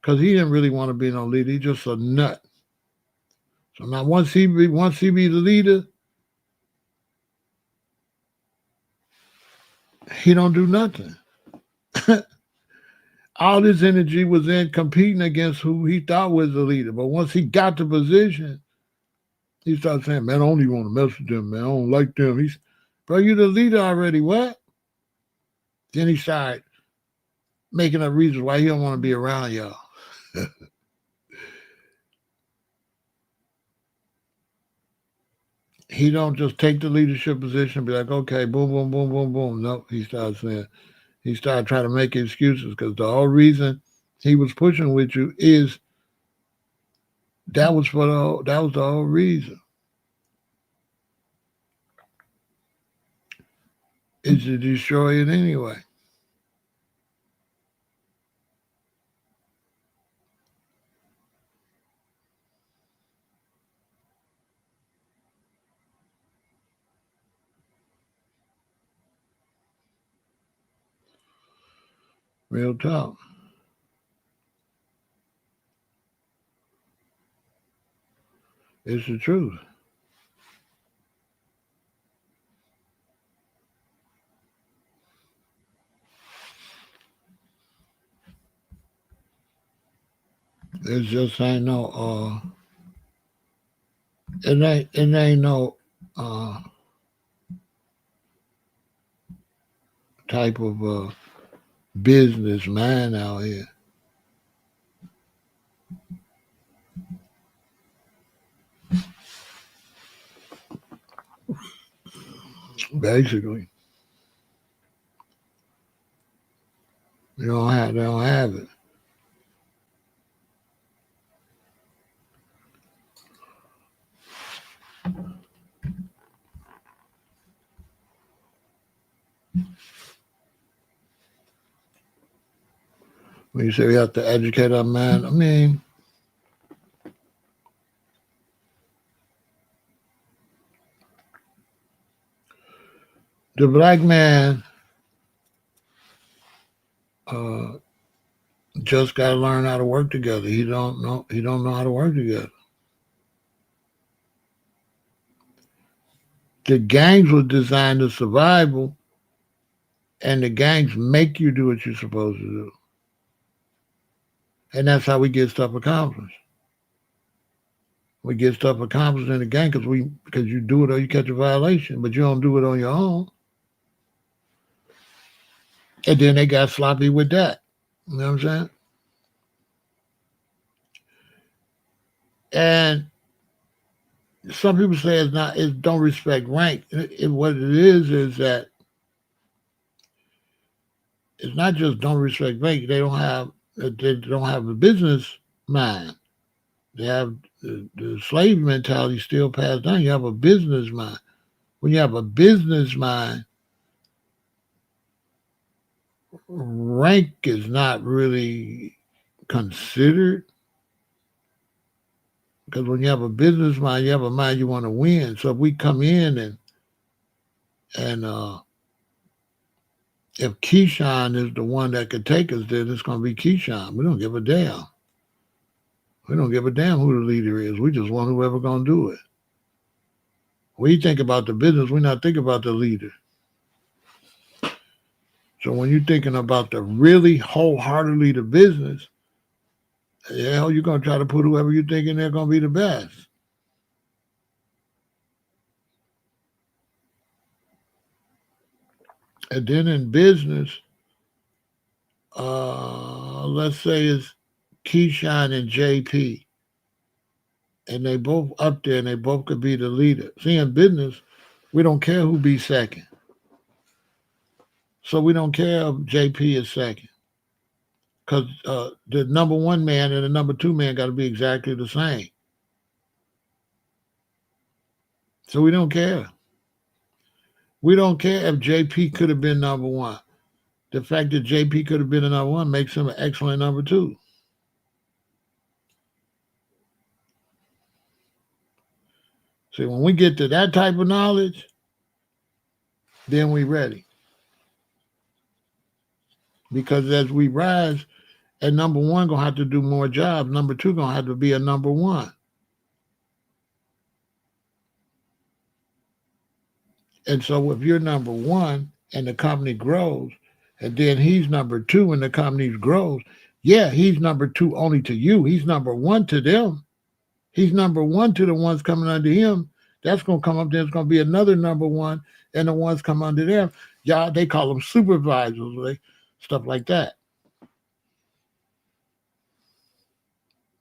Because he didn't really want to be no leader. He's just a nut. So now once he be the leader, he don't do nothing. All his energy was in competing against who he thought was the leader. But once he got the position, he started saying, man, I don't even want to mess with them, man. I don't like them. He's, bro, you the leader already. What? Then he started making up reasons why he don't want to be around y'all. He don't just take the leadership position and be like, okay, boom, boom, boom, boom, boom. No, he started trying to make excuses because the whole reason he was pushing with you is that was the whole reason. Is to destroy it anyway. Real talk. It's the truth. It just ain't no it ain't no type of businessman out here. Basically, they don't have it. When you say we have to educate our man, I mean, the black man uh, just got to learn how to work together. He don't know how to work together. The gangs were designed to survival, And the gangs make you do what you're supposed to do. And that's how we get stuff accomplished. We get stuff accomplished in the gang because you do it or you catch a violation, but you don't do it on your own. And then they got sloppy with that. You know what I'm saying? And some people say it don't respect rank. What it is that it's not just don't respect rank. They don't have a business mind. They have the slave mentality still passed down. You have a business mind. When you have a business mind, rank is not really considered, because when you have a business mind, you have a mind you want to win. So if we come in and if Keyshawn is the one that could take us there, it's going to be Keyshawn. We don't give a damn. We don't give a damn who the leader is. We just want whoever going to do it. We think about the business. We're not thinking about the leader. So when you're thinking about the really wholeheartedly the business, hell, you're going to try to put whoever you're thinking they're going to be the best. And then in business, let's say it's Keyshawn and JP, and they both up there and they both could be the leader. See, in business, we don't care who be second. So we don't care if JP is second, because the number one man and the number two man got to be exactly the same. So we don't care. We don't care if JP could have been number one. The fact that JP could have been a number one makes him an excellent number two. See, when we get to that type of knowledge, then we ready. Because as we rise, and number one gonna have to do more jobs. Number two gonna have to be a number one. And so if you're number one and the company grows, and then he's number two and the company grows, yeah, he's number two only to you. He's number one to them. He's number one to the ones coming under him. That's going to come up. There's going to be another number one, and the ones come under them. Y'all, they call them supervisors, stuff like that.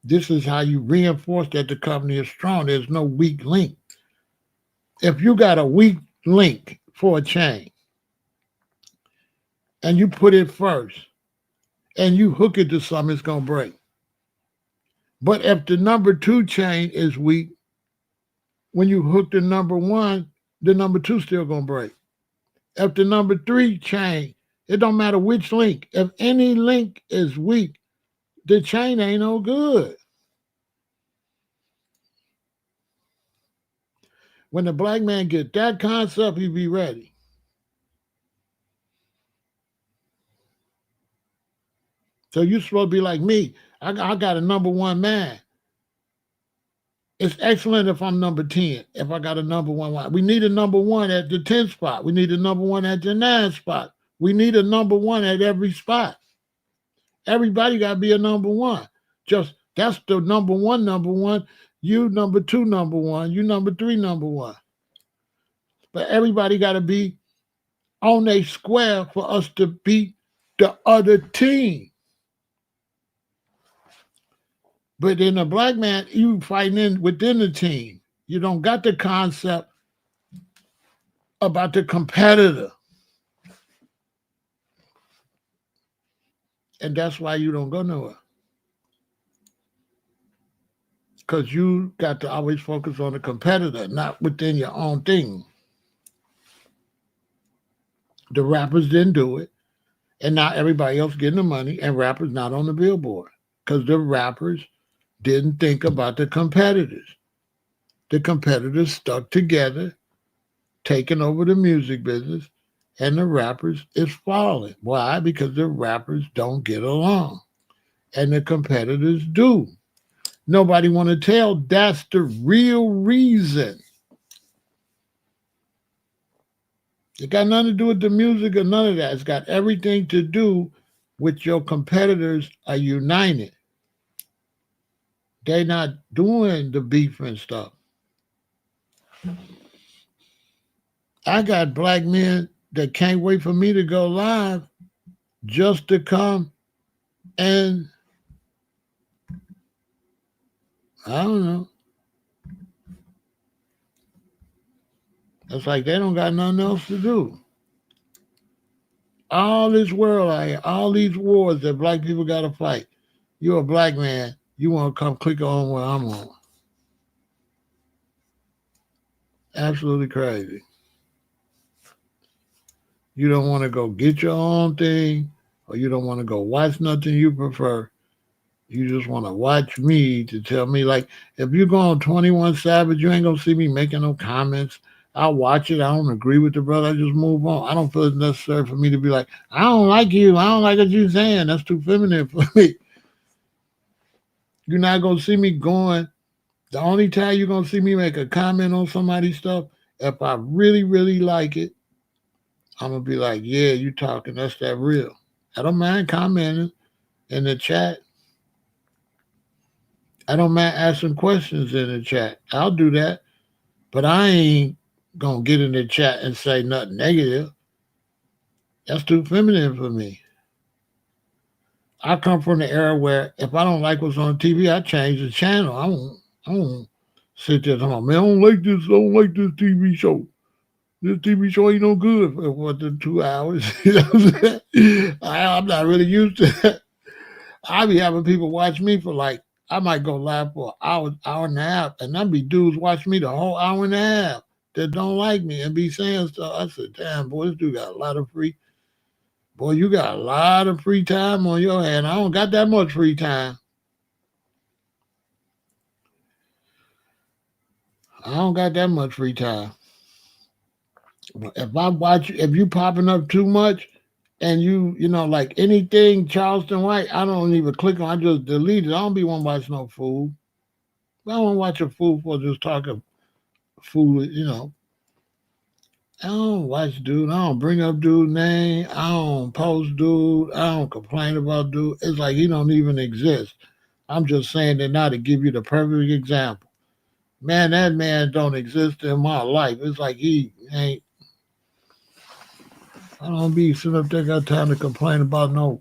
This is how you reinforce that the company is strong. There's no weak link. If you got a weak link for a chain, and you put it first, and you hook it to something, it's going to break. But if the number two chain is weak, when you hook the number one, the number two still going to break. If the number three chain, it don't matter which link. If any link is weak, the chain ain't no good. When the black man get that concept, he be ready. So you're supposed to be like me. I got a number one man. It's excellent if I'm number 10, if I got a number one. We need a number one at the 10th spot. We need a number one at the 9th spot. We need a number one at every spot. Everybody got to be a number one. Just that's the number one. You number two, number one. You number three, number one. But everybody got to be on a square for us to beat the other team. But in a black man, you fighting within the team. You don't got the concept about the competitor. And that's why you don't go nowhere. Because you got to always focus on the competitor, not within your own thing. The rappers didn't do it. And now everybody else getting the money, and rappers not on the billboard. Because the rappers didn't think about the competitors. The competitors stuck together, taking over the music business, and the rappers is falling. Why? Because the rappers don't get along, and the competitors do. Nobody want to tell that's the real reason. It got nothing to do with the music or none of that. It's got everything to do with your competitors are united. They're not doing the beef and stuff. I got black men that can't wait for me to go live just to come and I don't know. It's like they don't got nothing else to do. All this world out here, all these wars that black people got to fight. You're a black man. You want to come click on where I'm on. Absolutely crazy. You don't want to go get your own thing, or you don't want to go watch nothing you prefer. You just want to watch me to tell me, like, if you go on 21 Savage, you ain't going to see me making no comments. I'll watch it. I don't agree with the brother. I just move on. I don't feel it's necessary for me to be like, I don't like you. I don't like what you're saying. That's too feminine for me. You're not going to see me going. The only time you're going to see me make a comment on somebody's stuff, if I really, really like it, I'm going to be like, yeah, you talking. That's that real. I don't mind commenting in the chat. I don't mind asking questions in the chat. I'll do that. But I ain't going to get in the chat and say nothing negative. That's too feminine for me. I come from the era where if I don't like what's on TV, I change the channel. I won't sit there talking, man, I don't like this TV show. This TV show ain't no good for what the 2 hours. I'm not really used to that. I be having people watch me for like, I might go live for an hour and a half, and then be dudes watch me the whole hour and a half that don't like me and be saying stuff. I said, damn, boy, this dude got a lot of free. Boy, you got a lot of free time on your hand. I don't got that much free time. I don't got that much free time. If you popping up too much, and you know, like anything Charleston White, I don't even click on. I just delete it. I don't be one watch no fool. I don't watch a fool for just talking fool. You know, I don't watch dude. I don't bring up dude name. I don't post dude. I don't complain about dude. It's like he don't even exist. I'm just saying that now to give you the perfect example. Man, that man don't exist in my life. It's like he ain't. I don't be sitting up there got time to complain about no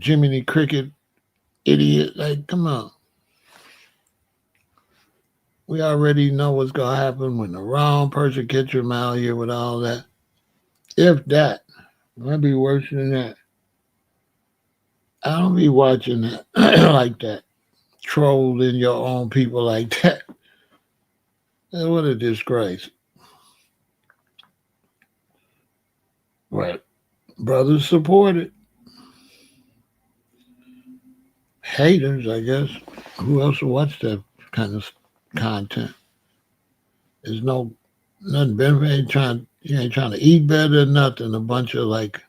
Jiminy Cricket idiot. Like, come on. We already know what's gonna happen when the wrong person gets your mouth here with all that. If that, it might be worse than that. I don't be watching that like that. Trolling your own people like that. What a disgrace. Right. Brothers support it. Haters, I guess. Who else will watch that kind of content? There's nothing benefit. You ain't trying to eat better, nothing. A bunch of like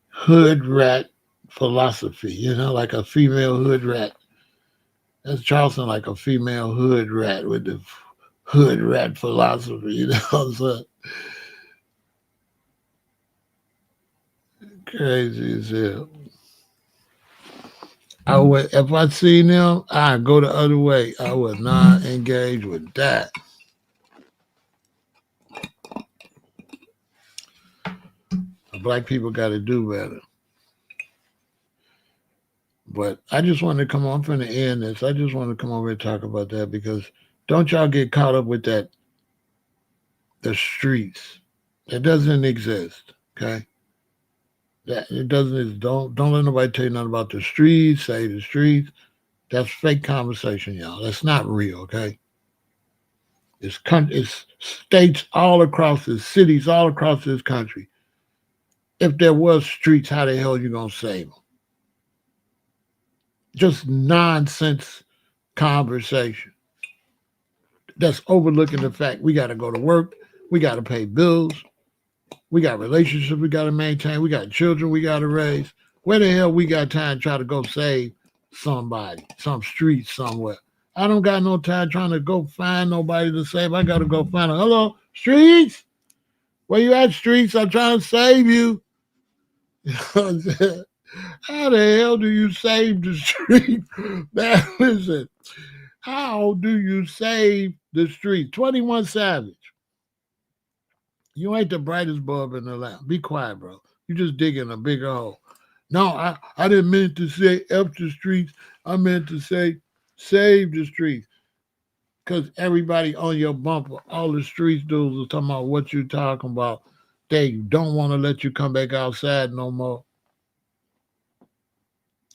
hood rat philosophy, like a female hood rat. That's Charleston, like a female hood rat with the hood rat philosophy, So crazy as hell. If I seen them, I'd go the other way. I would not engage with that. Black people got to do better. But I just wanted to come on from the end this. I just want to come over and talk about that because don't y'all get caught up with that. The streets. It doesn't exist. Okay. That it doesn't. Don't let nobody tell you nothing about the streets. Say the streets. That's fake conversation, y'all. That's not real. Okay. It's states all across this, cities all across this country. If there was streets, how the hell you gonna save them? Just nonsense conversation. That's overlooking the fact we got to go to work, we got to pay bills, we got relationships we got to maintain, we got children we got to raise. Where the hell we got time to try to go save somebody, some street somewhere? I don't got no time trying to go find nobody to save. I got to go find them. Hello, streets? Where you at, streets? I'm trying to save you. How the hell do you save the street? Now, listen, how do you save the street? 21 Savage. You ain't the brightest bulb in the lamp. Be quiet, bro. You just digging a bigger hole. No, I didn't mean to say F the streets. I meant to say save the streets. Because everybody on your bumper, all the streets dudes are talking about what you talking about. They don't want to let you come back outside no more.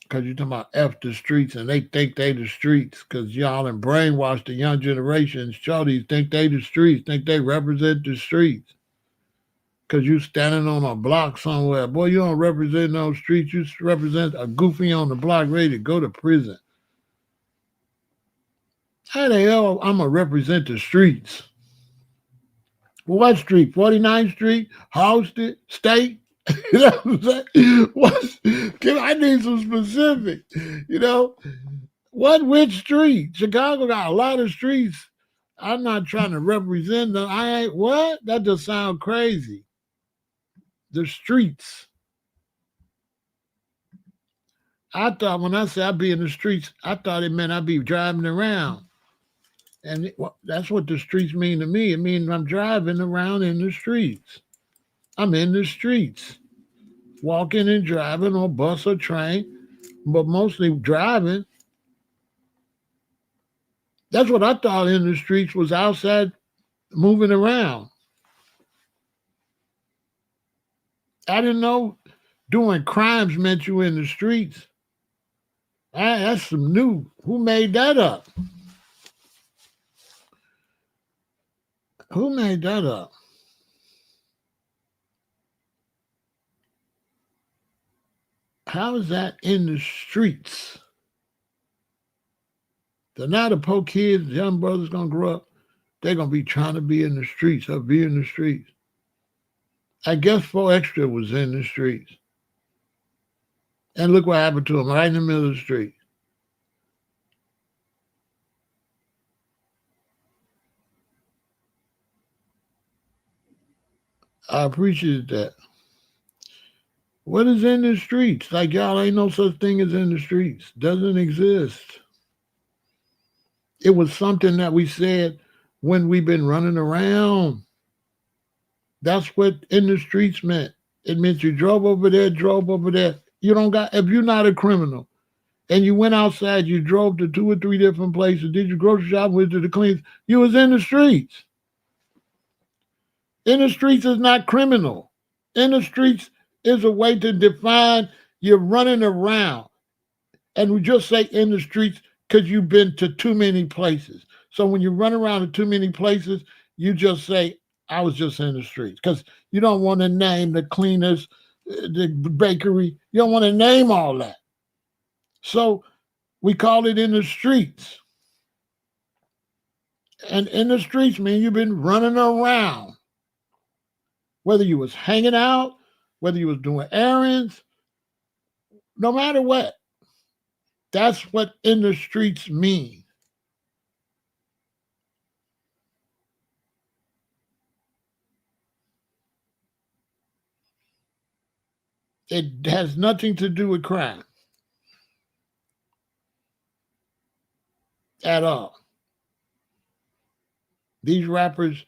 Because you're talking about F the streets and they think they the streets. Because y'all and brainwash the young generation. Shorties think they the streets, think they represent the streets. Because you standing on a block somewhere. Boy, you don't represent no streets. You represent a goofy on the block ready to go to prison. How the hell I'm going to represent the streets? Well, what street? 49th Street? Halsted? State? You know what I'm saying? I need some specific. You know? Which street? Chicago got a lot of streets. I'm not trying to represent them. I ain't, what? That just sounds crazy. The streets. I thought when I said I'd be in the streets, I thought it meant I'd be driving around. And that's what the streets mean to me. It means I'm driving around in the streets. I'm in the streets, walking and driving on bus or train, but mostly driving. That's what I thought in the streets was outside moving around. I didn't know doing crimes meant you in the streets. That's some new. Who made that up? Who made that up? How is that in the streets? So now the poor kids, young brothers gonna grow up, they're gonna be trying to be in the streets or be in the streets. I guess 4 Extra was in the streets. And look what happened to him right in the middle of the street. I appreciate that. What is in the streets? Like, y'all ain't no such thing as in the streets. Doesn't exist. It was something that we said when we've been running around. That's what in the streets meant. It meant you drove over there. You don't got, if you're not a criminal and you went outside, you drove to 2 or 3 different places, did you grocery shop, went to the cleans, you was in the streets. In the streets is not criminal. In the streets is a way to define you're running around. And we just say in the streets because you've been to too many places. So when you run around to too many places, you just say, I was just in the streets. Because you don't want to name the cleaners, the bakery. You don't want to name all that. So we call it in the streets. And in the streets mean you've been running around. Whether you was hanging out, whether you was doing errands, no matter what. That's what in the streets mean. It has nothing to do with crime at all. These rappers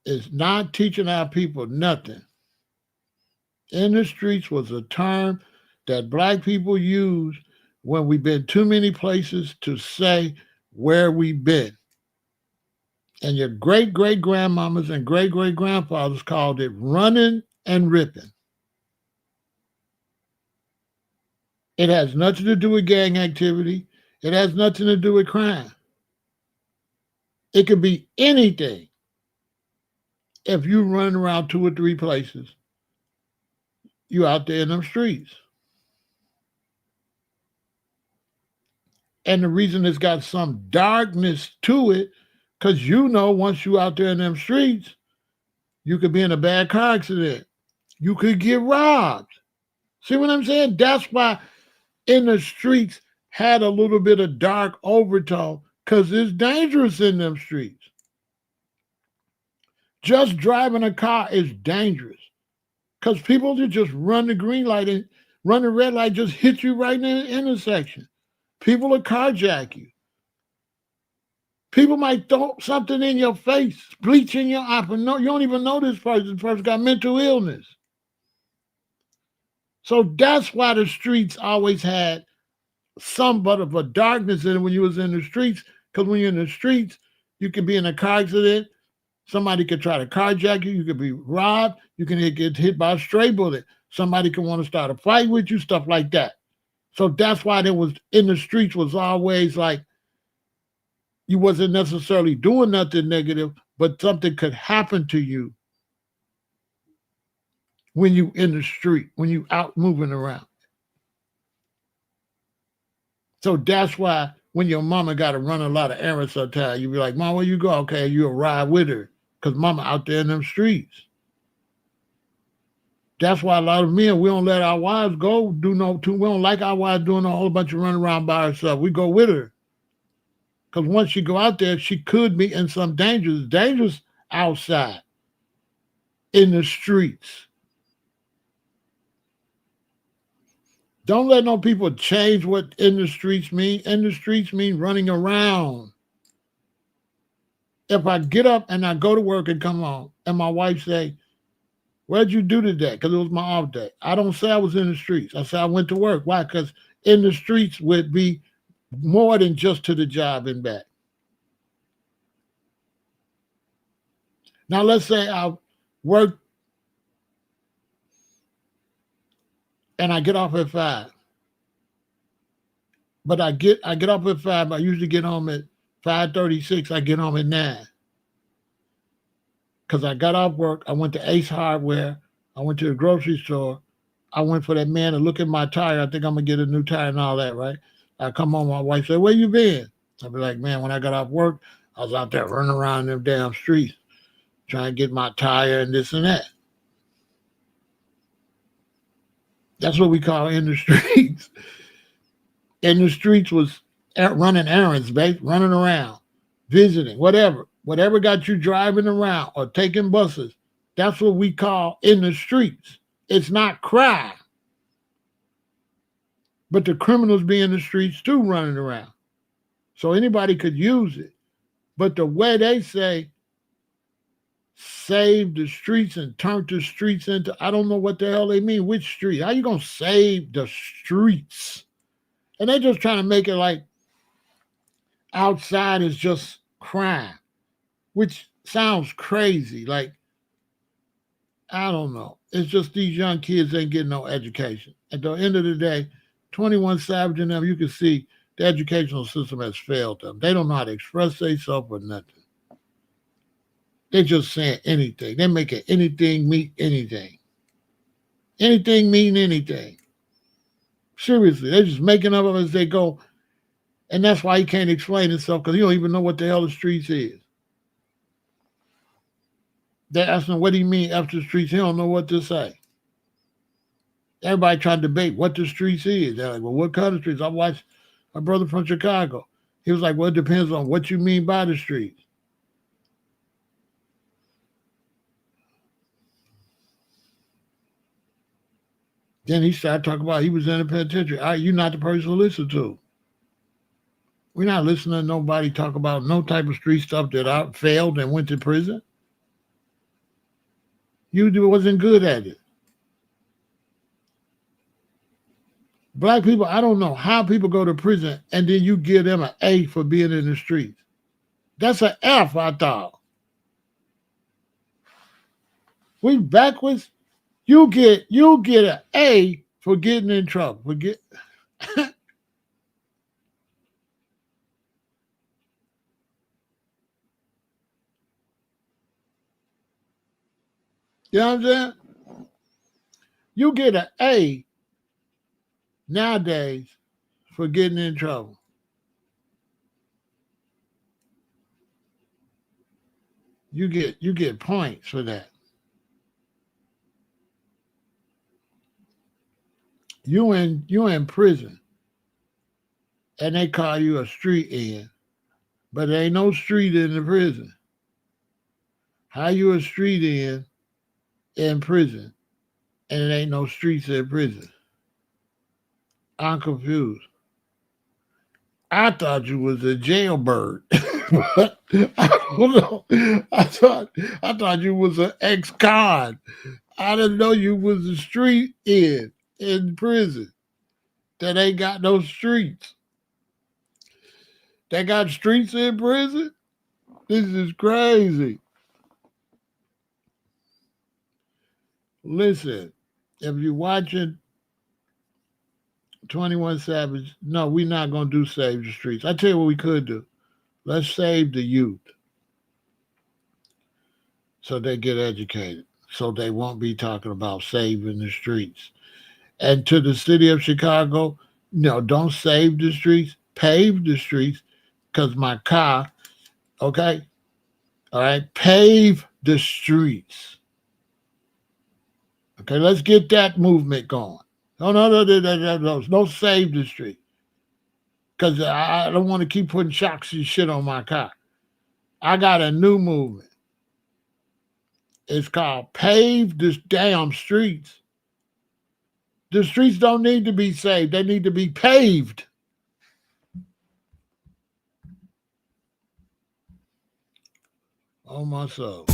is not teaching our people nothing. In the streets was a term that black people use when we've been too many places to say where we've been. And your great-great-grandmamas and great-great-grandfathers called it running and ripping. It has nothing to do with gang activity. It has nothing to do with crime. It could be anything. If you run around 2 or 3 places, you out there in them streets. And the reason it's got some darkness to it, because you know once you out there in them streets, you could be in a bad car accident. You could get robbed. See what I'm saying? That's why in the streets had a little bit of dark overtone, because it's dangerous in them streets. Just driving a car is dangerous because people that just run the green light and run the red light just hit you right in the intersection. People will carjack you. People might throw something in your face, bleach in your eye, but no, you don't even know this person. This person got mental illness. So that's why the streets always had somewhat of a darkness in it when you was in the streets. Because when you're in the streets, you can be in a car accident. Somebody could try to carjack you. You could be robbed. You can get hit by a stray bullet. Somebody can want to start a fight with you, stuff like that. So that's why there was in the streets was always like you wasn't necessarily doing nothing negative, but something could happen to you when you in the street, when you out moving around. So that's why when your mama got to run a lot of errands sometimes, you be like, Mom, where you go? Okay, you'll ride with her because mama out there in them streets. That's why a lot of men, we don't let our wives go we don't like our wives doing a whole bunch of running around by herself. We go with her. Because once she go out there, she could be in some dangerous outside in the streets. Don't let no people change what in the streets mean. In the streets mean running around. If I get up and I go to work and come home and my wife say, what'd you do today? Because it was my off day. I don't say I was in the streets. I say I went to work. Why? Because in the streets would be more than just to the job and back. Now, let's say I work and I get off at 5. But I get off at 5. I usually get home at 5:36. I get home at 9. Because I got off work. I went to Ace Hardware. I went to the grocery store. I went for that man to look at my tire. I think I'm going to get a new tire and all that, right? I come home, my wife said, where you been? I'll be like, man, when I got off work, I was out there running around them damn streets trying to get my tire and this and that. That's what we call in the streets. In the streets was running errands, babe, running around, visiting, whatever got you driving around or taking buses. That's what we call in the streets. It's not crime. But the criminals be in the streets too, running around. So anybody could use it. But the way they say, save the streets and turn the streets into, I don't know what the hell they mean. Which street? How you going to save the streets? And they just trying to make it like outside is just crime, which sounds crazy. Like, I don't know. It's just these young kids ain't getting no education. At the end of the day, 21 Savage and them, you can see the educational system has failed them. They don't know how to express themselves or nothing. They're just saying anything. They're making anything mean anything. Anything mean anything. Seriously, they're just making up as they go. And that's why he can't explain himself, because he don't even know what the hell the streets is. They're asking what do you mean after the streets? He don't know what to say. Everybody trying to debate what the streets is. They're like, well, what kind of streets? I watched my brother from Chicago. He was like, well, it depends on what you mean by the streets. Then he started talking about he was in the penitentiary. You're not the person to listen to. We're not listening to nobody talk about no type of street stuff that I failed and went to prison. You wasn't good at it. Black people, I don't know how people go to prison and then you give them an A for being in the streets. That's an F, I thought. We backwards. You get an A for getting in trouble. You know what I'm saying? You get an A nowadays for getting in trouble. You get points for that. You in prison and they call you a street end but there ain't no street in the prison. How you a street in prison, and it ain't no streets in prison? I'm confused. I thought you was a jailbird. I don't know. I thought you was an ex-con. I didn't know you was a street in prison that ain't got no streets. They got streets in prison? This is crazy. Listen, if you're watching 21 Savage, no, we're not going to do Save the Streets. I tell you what we could do. Let's save the youth so they get educated, so they won't be talking about saving the streets. And to the city of Chicago, no, don't save the streets, pave the streets, because my car, okay? All right, pave the streets. Okay, let's get that movement going. No, save the street. Because I don't want to keep putting shocks and shit on my car. I got a new movement. It's called Pave the Damn Streets. The streets don't need to be saved. They need to be paved. Oh, my soul.